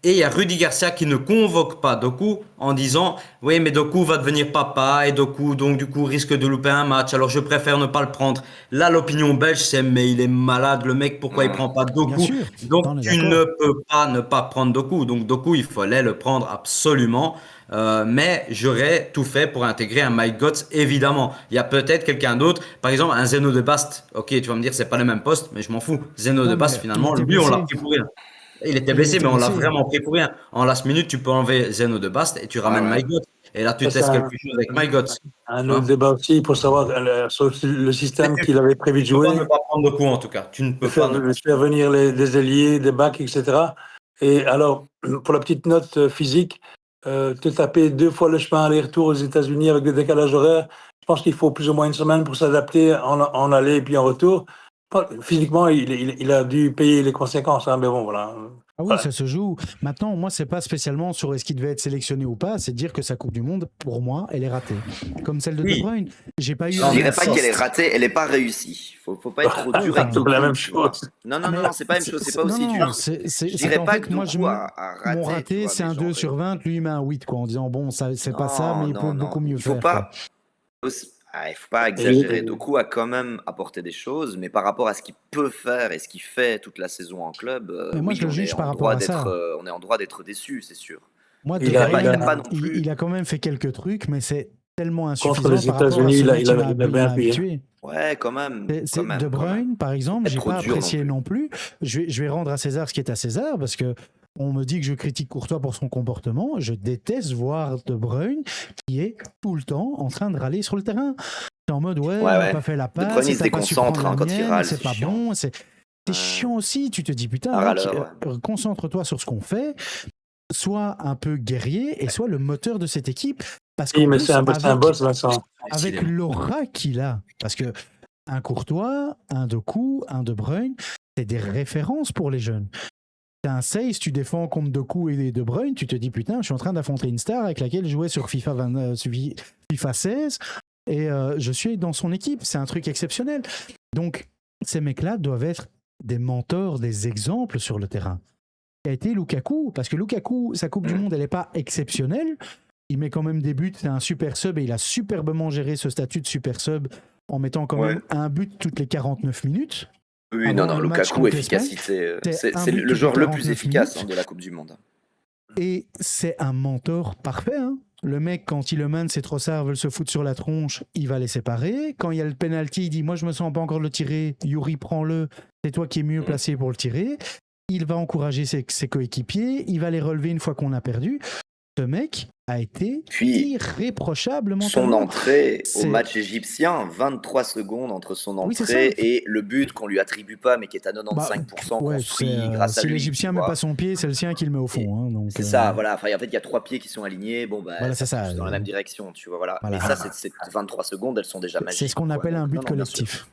Speaker 3: Et il y a Rudy Garcia qui ne convoque pas Doku en disant oui, mais Doku va devenir papa et Doku, donc du coup, risque de louper un match. Alors je préfère ne pas le prendre. Là, l'opinion belge, c'est mais il est malade, le mec, pourquoi il prend pas
Speaker 1: Bien
Speaker 3: Doku?
Speaker 1: sûr,
Speaker 3: Donc
Speaker 1: on est
Speaker 3: tu
Speaker 1: d'accord.
Speaker 3: ne peux pas ne pas prendre Doku. Donc Doku, il fallait le prendre absolument. Mais j'aurais tout fait pour intégrer un Mike Götze, évidemment. Il y a peut-être quelqu'un d'autre, par exemple un Zeno de Bast. Ok, tu vas me dire c'est pas le même poste, mais je m'en fous. Zeno de
Speaker 1: Ouais,
Speaker 3: Bast,
Speaker 1: mais il
Speaker 3: finalement,
Speaker 1: était
Speaker 3: lui, on l'a
Speaker 1: blessé.
Speaker 3: pris pour rien. Il était
Speaker 1: Il
Speaker 3: blessé,
Speaker 1: était
Speaker 3: mais on l'a
Speaker 1: blessé.
Speaker 3: vraiment pris pour rien. En last minute, tu peux enlever Zeno de Bast et tu ramènes
Speaker 4: ouais.
Speaker 3: Mike Götze. Et là, tu
Speaker 8: Ça, c'est
Speaker 3: testes quelque chose avec Mike Götze.
Speaker 8: un
Speaker 3: Tu
Speaker 8: autre
Speaker 3: vois.
Speaker 8: débat aussi pour savoir sur le système qu'il avait prévu de
Speaker 3: Tu peux pas ne
Speaker 8: jouer,
Speaker 3: pas prendre de coup, en tout cas. Tu ne
Speaker 8: de
Speaker 3: peux pas ne pas.
Speaker 8: faire venir des ailiers, des backs, etc. Et alors, pour la petite note physique, te taper 2 fois le chemin aller-retour aux États-Unis avec des décalages horaires, je pense qu'il faut plus ou moins une semaine pour s'adapter en aller et puis en retour. Physiquement, il a dû payer les conséquences, hein, mais bon, voilà.
Speaker 1: Ah oui,
Speaker 8: Voilà.
Speaker 1: ça se joue. Maintenant, moi, c'est pas spécialement sur est-ce qu'il devait être sélectionné ou pas, c'est de dire que sa Coupe du Monde, pour moi, elle est ratée. Comme celle de De
Speaker 3: Oui.
Speaker 1: Bruyne. J'ai pas eu
Speaker 4: Je
Speaker 1: un
Speaker 4: dirais pas
Speaker 1: assist.
Speaker 4: qu'elle est ratée, elle est pas réussie. Faut pas être trop dur
Speaker 1: Enfin,
Speaker 4: avec
Speaker 8: c'est
Speaker 4: Doku.
Speaker 8: la même
Speaker 4: tu vois.
Speaker 8: chose.
Speaker 4: Non,
Speaker 1: Ah,
Speaker 4: non,
Speaker 1: mais
Speaker 4: non, c'est pas la même chose, c'est pas
Speaker 1: non,
Speaker 4: aussi
Speaker 1: non,
Speaker 4: dur.
Speaker 1: c'est
Speaker 4: Je
Speaker 1: qu'en
Speaker 4: dirais pas
Speaker 1: fait,
Speaker 4: que
Speaker 1: moi,
Speaker 4: Doku a raté.
Speaker 1: mon
Speaker 4: tu
Speaker 1: raté,
Speaker 4: vois,
Speaker 1: c'est
Speaker 4: mais
Speaker 1: un 2
Speaker 4: genre,
Speaker 1: sur 20, lui, il met un 8, quoi, en disant, bon, ça, c'est pas ça, mais il peut
Speaker 4: non,
Speaker 1: beaucoup
Speaker 4: non.
Speaker 1: mieux
Speaker 4: Il faut
Speaker 1: faire, quoi.
Speaker 4: pas. Il faut pas exagérer. Doku a quand même apporté des choses, mais par rapport à ce qu'il peut faire et ce qu'il fait toute la saison en club,
Speaker 1: Mais moi,
Speaker 4: oui,
Speaker 1: je le
Speaker 4: on est
Speaker 1: juge
Speaker 4: en
Speaker 1: par rapport
Speaker 4: droit
Speaker 1: à ça.
Speaker 4: on est en droit d'être déçu, c'est sûr.
Speaker 1: Moi, De
Speaker 8: Il a,
Speaker 4: Il a
Speaker 1: Bruyne,
Speaker 4: pas non
Speaker 1: il,
Speaker 4: plus.
Speaker 1: il a quand même fait quelques trucs, mais c'est tellement
Speaker 8: contre
Speaker 1: insuffisant
Speaker 8: les
Speaker 1: par rapport à
Speaker 8: États-Unis,
Speaker 1: ce dont il
Speaker 8: il
Speaker 1: m'a
Speaker 8: a bien appuyé.
Speaker 1: habitué.
Speaker 4: Ouais, quand même, quand même,
Speaker 1: De
Speaker 4: quand même.
Speaker 1: Bruyne, par exemple,
Speaker 4: Pas
Speaker 1: j'ai
Speaker 4: trop
Speaker 1: pas
Speaker 4: dur non
Speaker 1: apprécié
Speaker 4: plus.
Speaker 1: non plus. Je vais rendre à César ce qui est à César, parce que on me dit que je critique Courtois pour son comportement. Je déteste voir De Bruyne qui est tout le temps en train de râler sur le terrain. C'est en mode, ouais,
Speaker 4: Ouais,
Speaker 1: on n'a
Speaker 4: ouais.
Speaker 1: pas fait la
Speaker 4: De Bruyne,
Speaker 1: passe,
Speaker 4: il se
Speaker 1: t'as pas su prendre
Speaker 4: déconcentre
Speaker 1: la
Speaker 4: hein, quand il
Speaker 1: mienne,
Speaker 4: râle,
Speaker 1: c'est
Speaker 4: c'est
Speaker 1: pas
Speaker 4: chiant.
Speaker 1: bon. C'est chiant aussi. Tu te dis, putain,
Speaker 4: Un
Speaker 1: mec,
Speaker 4: râleur, ouais.
Speaker 1: concentre-toi sur ce qu'on fait. Sois un peu guerrier et sois le moteur de cette équipe. Parce
Speaker 8: Oui,
Speaker 1: qu'en
Speaker 8: mais
Speaker 1: plus,
Speaker 8: c'est un boss, Vincent.
Speaker 1: avec l'aura qu'il a, parce que un Courtois, un Doku, un De Bruyne, c'est des références pour les jeunes. T'as un 16, tu défends contre Doku et De Bruyne, tu te dis putain, je suis en train d'affronter une star avec laquelle je jouais sur FIFA 16 et je suis dans son équipe. C'est un truc exceptionnel. Donc, ces mecs-là doivent être des mentors, des exemples sur le terrain. Qui a été Lukaku, parce que Lukaku, sa Coupe du Monde, elle n'est pas exceptionnelle. Il met quand même des buts, c'est un super sub et il a superbement géré ce statut de super sub en mettant quand même un but toutes les 49 minutes.
Speaker 4: Oui,
Speaker 1: Avant
Speaker 4: non,
Speaker 1: le match
Speaker 4: Lukaku,
Speaker 1: contre l'Espagne,
Speaker 4: efficacité.
Speaker 1: c'est un
Speaker 4: C'est
Speaker 1: but
Speaker 4: le
Speaker 1: toutes
Speaker 4: joueur
Speaker 1: les
Speaker 4: le plus
Speaker 1: 49
Speaker 4: efficace
Speaker 1: minutes.
Speaker 4: de la Coupe du Monde.
Speaker 1: Et c'est un mentor parfait. Hein. Le mec, quand Tielemans et Trossard veulent se foutre sur la tronche, il va les séparer. Quand il y a le penalty, il dit « Moi, je me sens pas encore de le tirer. Yuri, prends-le. C'est toi qui es mieux placé pour le tirer. » Il va encourager ses coéquipiers. Il va les relever une fois qu'on a perdu. Ce mec a été irréprochable
Speaker 4: Son
Speaker 1: mentalement.
Speaker 4: entrée au match égyptien, 23 secondes entre son
Speaker 1: Oui, c'est
Speaker 4: entrée
Speaker 1: ça.
Speaker 4: et le but qu'on lui attribue pas, mais qui est à 95% construit grâce à
Speaker 1: si
Speaker 4: lui.
Speaker 1: l'Égyptien met pas son pied, c'est le sien qui le met au fond. Hein, donc,
Speaker 4: c'est ça, voilà. Enfin, en fait, il y a 3 pieds qui sont alignés. Bon, bah,
Speaker 1: voilà, c'est ça.
Speaker 4: pousse dans la même direction, tu vois. Voilà.
Speaker 1: Voilà.
Speaker 4: Mais ça, c'est 23 secondes, elles sont déjà magiques.
Speaker 1: C'est ce qu'on appelle un but collectif.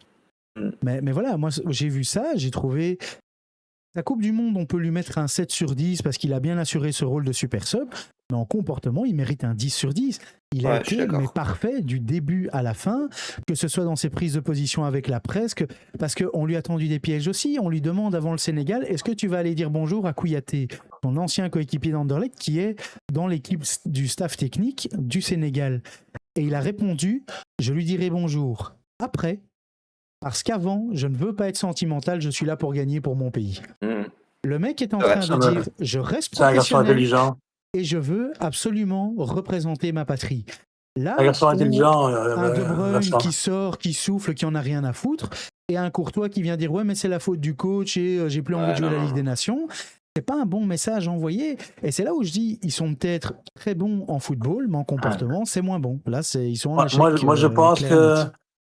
Speaker 1: Mais voilà, moi, j'ai vu ça, j'ai trouvé. La Coupe du Monde, on peut lui mettre un 7 sur 10 parce qu'il a bien assuré ce rôle de super sub, mais en comportement, il mérite un 10 sur 10. Il a été mais parfait du début à la fin, que ce soit dans ses prises de position avec la presse, parce qu'on lui a tendu des pièges aussi. On lui demande avant le Sénégal, est-ce que tu vas aller dire bonjour à Kouyaté, son ancien coéquipier d'Anderlecht, qui est dans l'équipe du staff technique du Sénégal. Et il a répondu, je lui dirai bonjour après. Parce qu'avant, je ne veux pas être sentimental, je suis là pour gagner pour mon pays. Le mec est en train de dire, je reste professionnel et je veux absolument représenter ma patrie. Là,
Speaker 8: un garçon intelligent,
Speaker 1: un De Bruyne qui sort, qui souffle, qui en a rien à foutre, et un Courtois qui vient dire, ouais, mais c'est la faute du coach et j'ai plus envie de jouer la Ligue des Nations. C'est pas un bon message envoyé. Et c'est là où je dis, ils sont peut-être très bons en football, mais en comportement, c'est moins bon. Là, ils sont en échec.
Speaker 8: Moi, je pense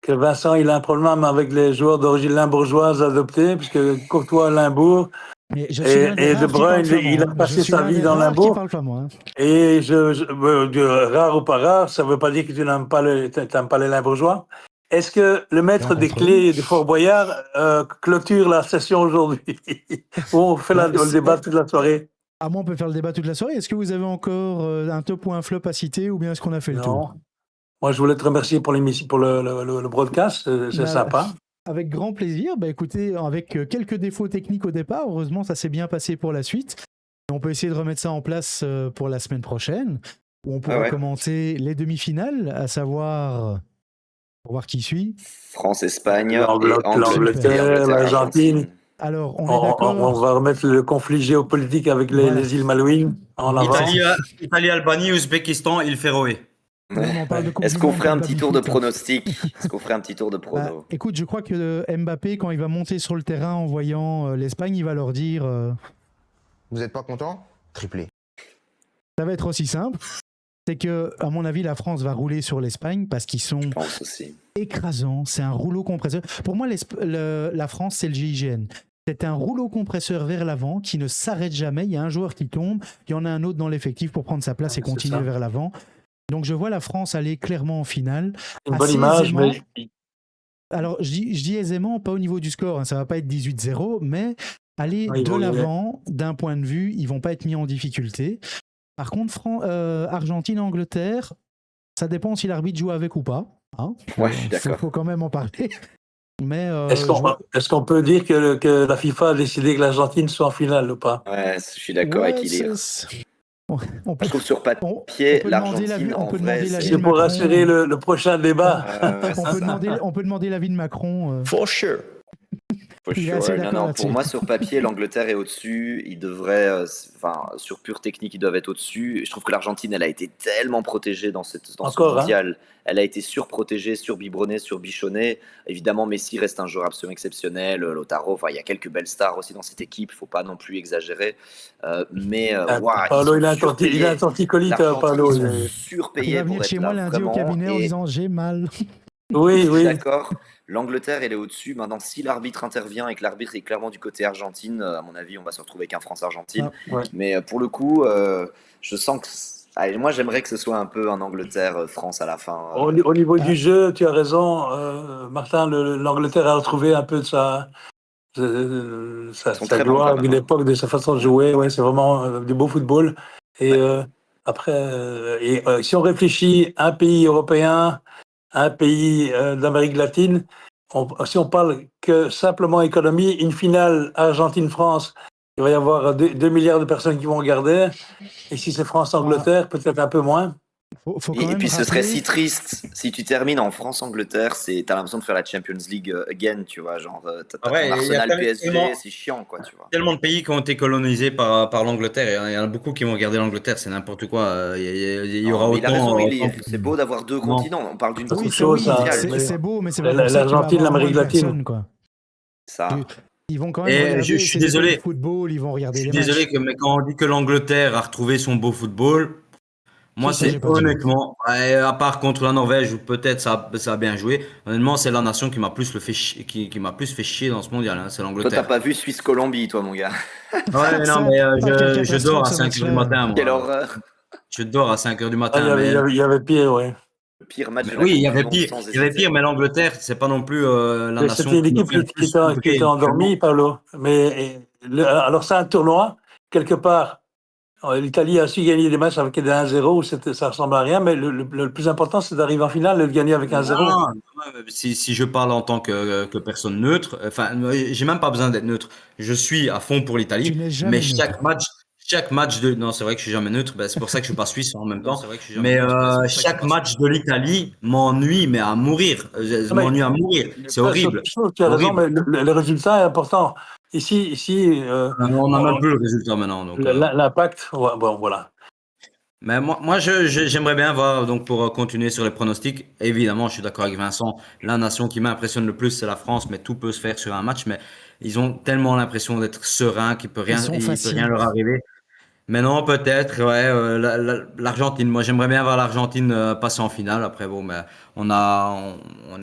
Speaker 8: que Vincent, il a un problème avec les joueurs d'origine limbourgeoise adoptés, puisque Courtois, Limbourg, et De Bruyne, il a passé sa vie dans Limbourg. Et rare ou pas rare, ça ne veut pas dire que tu n'aimes pas les Limbourgeois. Est-ce que le maître des clés de Fort Boyard clôture la session aujourd'hui? On fait le débat toute la soirée.
Speaker 1: Ah, moi, on peut faire le débat toute la soirée. Est-ce que vous avez encore un top ou un flop à citer, ou bien est-ce qu'on a fait le tour?
Speaker 8: Moi, je voulais te remercier pour l'émission, pour le broadcast. C'est sympa.
Speaker 1: Avec grand plaisir. Écoutez, avec quelques défauts techniques au départ, heureusement, ça s'est bien passé pour la suite. On peut essayer de remettre ça en place pour la semaine prochaine, où on pourra commenter les demi-finales, à savoir, pour voir qui suit.
Speaker 4: France-Espagne,
Speaker 8: l'Angleterre, l'Argentine.
Speaker 1: Alors, on est d'accord.
Speaker 8: On va remettre le conflit géopolitique avec les îles Malouines en avant.
Speaker 3: Italie, Ouzbékistan, île Féroé.
Speaker 4: Est-ce qu'on ferait un petit tour de pronostic? Prono?
Speaker 1: Écoute, je crois que Mbappé, quand il va monter sur le terrain en voyant l'Espagne, il va leur dire
Speaker 7: Vous n'êtes pas content? Triplé.
Speaker 1: Ça va être aussi simple. C'est que, à mon avis, la France va rouler sur l'Espagne parce qu'ils sont écrasants. C'est un rouleau compresseur. Pour moi, la France, c'est le GIGN. C'est un rouleau compresseur vers l'avant qui ne s'arrête jamais. Il y a un joueur qui tombe, il y en a un autre dans l'effectif pour prendre sa place et continuer vers l'avant. Donc je vois la France aller clairement en finale.
Speaker 8: Une bonne image,
Speaker 1: aisément. Mais... Alors je dis aisément, pas au niveau du score, hein, ça va pas être 18-0, mais aller de l'avant d'un point de vue, ils vont pas être mis en difficulté. Par contre, Argentine-Angleterre, ça dépend si l'arbitre joue avec ou pas. Hein.
Speaker 4: Ouais, je suis d'accord.
Speaker 1: Faut quand même en parler. Mais
Speaker 8: est-ce qu'on peut dire que la FIFA a décidé que l'Argentine soit en finale ou pas?
Speaker 4: Ouais, je suis d'accord avec Ilir.
Speaker 1: On peut,
Speaker 4: je trouve sur papier l'Argentine en vrai,
Speaker 8: c'est pour rassurer le prochain débat.
Speaker 1: On peut demander l'avis de Macron.
Speaker 4: For sure. Non, pour moi, sur papier, l'Angleterre est au-dessus. Ils devraient, sur pure technique, ils doivent être au-dessus. Je trouve que l'Argentine, elle a été tellement protégée dans ce mondial. Elle a été surprotégée, surbiberonnée, surbichonnée. Évidemment, Messi reste un joueur absolument exceptionnel. Lautaro, il y a quelques belles stars aussi dans cette équipe. Il ne faut pas non plus exagérer.
Speaker 8: Paolo, il a un torticolis, Paolo.
Speaker 4: Surpayé.
Speaker 1: Il va venir chez moi lundi au cabinet en disant j'ai mal.
Speaker 4: Oui. D'accord. L'Angleterre, elle est au-dessus. Maintenant, si l'arbitre intervient et que l'arbitre est clairement du côté Argentine, à mon avis, on va se retrouver avec un France-Argentine. Mais pour le coup, je sens que... Allez, moi, j'aimerais que ce soit un peu un Angleterre-France à la fin.
Speaker 8: Au niveau du jeu, tu as raison, Martin, l'Angleterre a retrouvé un peu de sa gloire d'une époque, de sa façon de jouer. Ouais, c'est vraiment du beau football. Et si on réfléchit, un pays européen, un pays d'Amérique latine, si on parle que simplement économie, une finale Argentine-France, il va y avoir 2 milliards de personnes qui vont regarder. Et si c'est France-Angleterre, peut-être un peu moins.
Speaker 4: Et puis ce serait si triste si tu termines en France-Angleterre, t'as l'impression de faire la Champions League again, tu vois, genre t'as ton Arsenal PSG, c'est chiant quoi, tu vois.
Speaker 3: Tellement de pays qui ont été colonisés par l'Angleterre, il y en a beaucoup qui vont regarder l'Angleterre, c'est n'importe quoi. Il y aura autant.
Speaker 4: C'est beau d'avoir deux continents, on parle d'une
Speaker 8: beaucoup de choses.
Speaker 1: C'est beau, mais c'est
Speaker 8: l'Argentine, l'Amérique latine.
Speaker 4: Ça.
Speaker 1: Ils vont quand même regarder,
Speaker 3: je suis désolé.
Speaker 1: Le football, ils vont regarder les matchs.
Speaker 3: Je suis désolé, mais quand on dit que l'Angleterre a retrouvé son beau football, moi, c'est honnêtement, à part contre la Norvège, où peut-être ça a bien joué, honnêtement, c'est la nation qui m'a plus fait chier dans ce mondial, hein, c'est l'Angleterre.
Speaker 4: Toi, t'as pas vu Suisse-Colombie, toi, mon gars.
Speaker 3: Ouais, non, mais je dors à 5h du matin. Moi.
Speaker 4: Quelle horreur.
Speaker 3: Je dors à 5h du matin.
Speaker 8: Il y avait pire, ouais.
Speaker 4: Le pire match de
Speaker 3: oui, il y avait pire, mais l'Angleterre, c'est pas non plus la nation.
Speaker 8: C'était une équipe qui était endormie, Paolo. Mais alors, c'est un tournoi, quelque part. L'Italie a su gagner des matchs avec des 1-0 où ça ressemble à rien, mais le plus important, c'est d'arriver en finale et de gagner avec 1-0.
Speaker 3: Si je parle en tant que personne neutre, enfin, j'ai même pas besoin d'être neutre. Je suis à fond pour l'Italie, mais chaque match de... Non, c'est vrai que je suis jamais neutre, c'est pour ça que je suis pas suisse en même temps. Mais chaque match de l'Italie m'ennuie, mais à mourir. M'ennuie à mourir. C'est horrible.
Speaker 8: Tu as raison, mais le résultat est important. Ici,
Speaker 3: on a même plus le résultat maintenant.
Speaker 8: L'impact, bon, voilà.
Speaker 3: Mais moi j'aimerais bien voir, donc pour continuer sur les pronostics, évidemment, je suis d'accord avec Vincent, la nation qui m'impressionne le plus, c'est la France, mais tout peut se faire sur un match, mais ils ont tellement l'impression d'être sereins qu'il peut rien leur arriver. Mais non, peut-être, l'Argentine. Moi, j'aimerais bien voir l'Argentine passer en finale. Après, bon, mais on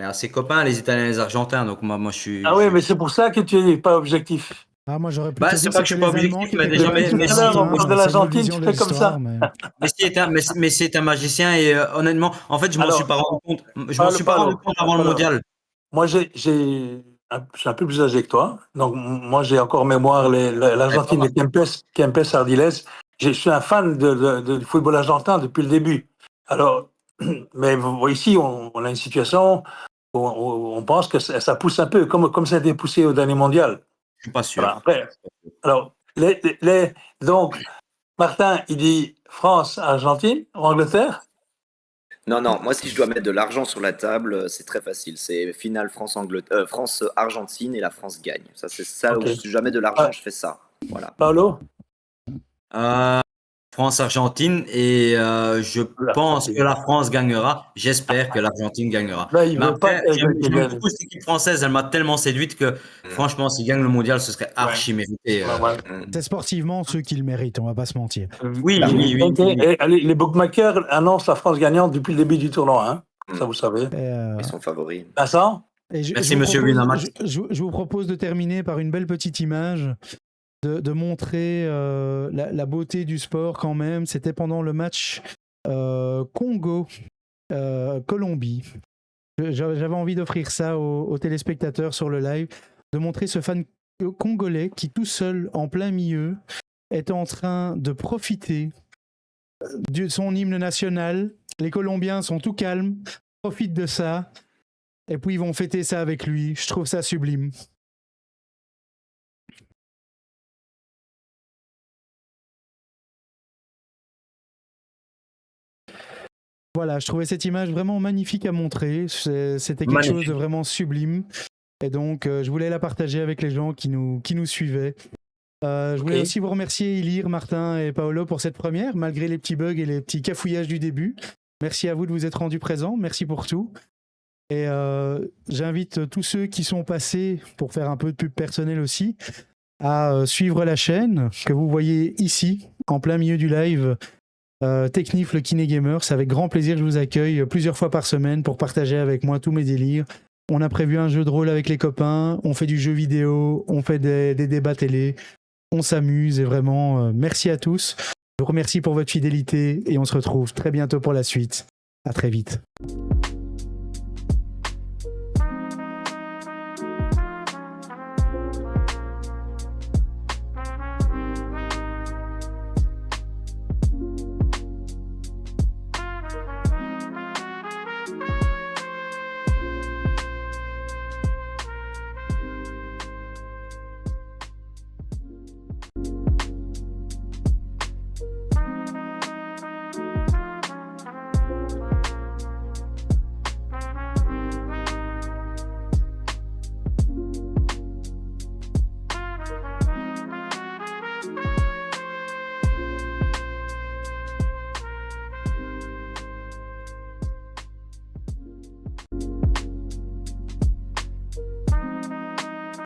Speaker 3: est assez copains, les Italiens et les Argentins. Donc, moi, je suis.
Speaker 8: Ah oui, mais c'est pour ça que tu n'es pas objectif.
Speaker 1: Ah, moi, j'aurais plutôt
Speaker 3: c'est pas que je suis pas objectif, mais déjà,
Speaker 8: on parle de l'Argentine, tu fais comme ça.
Speaker 3: Messi est un magicien et honnêtement, en fait, je m'en suis pas rendu compte. Je m'en suis pas rendu compte avant le mondial.
Speaker 8: Moi, je suis un peu plus âgé que toi, donc moi j'ai encore en mémoire l'Argentine de Kempes Ardiles. Je suis un fan du football argentin depuis le début. Alors, mais ici on a une situation où on pense que ça pousse un peu, comme ça a été poussé au dernier mondial.
Speaker 3: Je suis pas sûr.
Speaker 8: Alors, Donc, Martin, il dit France-Argentine ou Angleterre?
Speaker 4: Non, moi si je dois mettre de l'argent sur la table, c'est très facile. C'est finale France-Argentine et la France gagne. Ça, c'est ça
Speaker 8: Ok.
Speaker 4: où si je dois mettre de l'argent, je fais ça. Voilà.
Speaker 8: Paolo?
Speaker 3: France-Argentine et je pense que la France gagnera. J'espère que l'Argentine gagnera.
Speaker 8: Là, il
Speaker 3: Mais
Speaker 8: veut pas
Speaker 3: après, j'aime
Speaker 8: qu'il gagne.
Speaker 3: beaucoup cette équipe française. Elle m'a tellement séduite que franchement, s'ils gagnent le mondial, ce serait archi mérité.
Speaker 8: Ouais.
Speaker 1: C'est sportivement ceux qui le méritent, on va pas se mentir.
Speaker 3: Oui.
Speaker 8: Ok. Et allez, les bookmakers annoncent la France gagnante depuis le début du tournoi. Hein. Ça, vous savez.
Speaker 4: Ils sont favoris.
Speaker 8: Vincent?
Speaker 3: Merci, monsieur Winamax.
Speaker 1: Je vous propose de terminer par une belle petite image, de montrer la beauté du sport quand même. C'était pendant le match Congo-Colombie. J'avais envie d'offrir ça aux téléspectateurs sur le live, de montrer ce fan congolais qui tout seul, en plein milieu, est en train de profiter de son hymne national. Les Colombiens sont tout calmes, profitent de ça, et puis ils vont fêter ça avec lui. Je trouve ça sublime. Voilà, je trouvais cette image vraiment magnifique à montrer. C'était quelque chose de vraiment sublime. Et donc, je voulais la partager avec les gens qui nous suivaient. Je voulais aussi vous remercier, Ilir, Martin et Paolo, pour cette première, malgré les petits bugs et les petits cafouillages du début. Merci à vous de vous être rendus présents. Merci pour tout. Et j'invite tous ceux qui sont passés, pour faire un peu de pub personnelle aussi, à suivre la chaîne que vous voyez ici, en plein milieu du live. Technif, le Kiné Gamer, c'est avec grand plaisir que je vous accueille plusieurs fois par semaine pour partager avec moi tous mes délires. On a prévu un jeu de rôle avec les copains, on fait du jeu vidéo, on fait des débats télé, on s'amuse et vraiment merci à tous. Je vous remercie pour votre fidélité et on se retrouve très bientôt pour la suite. À très vite.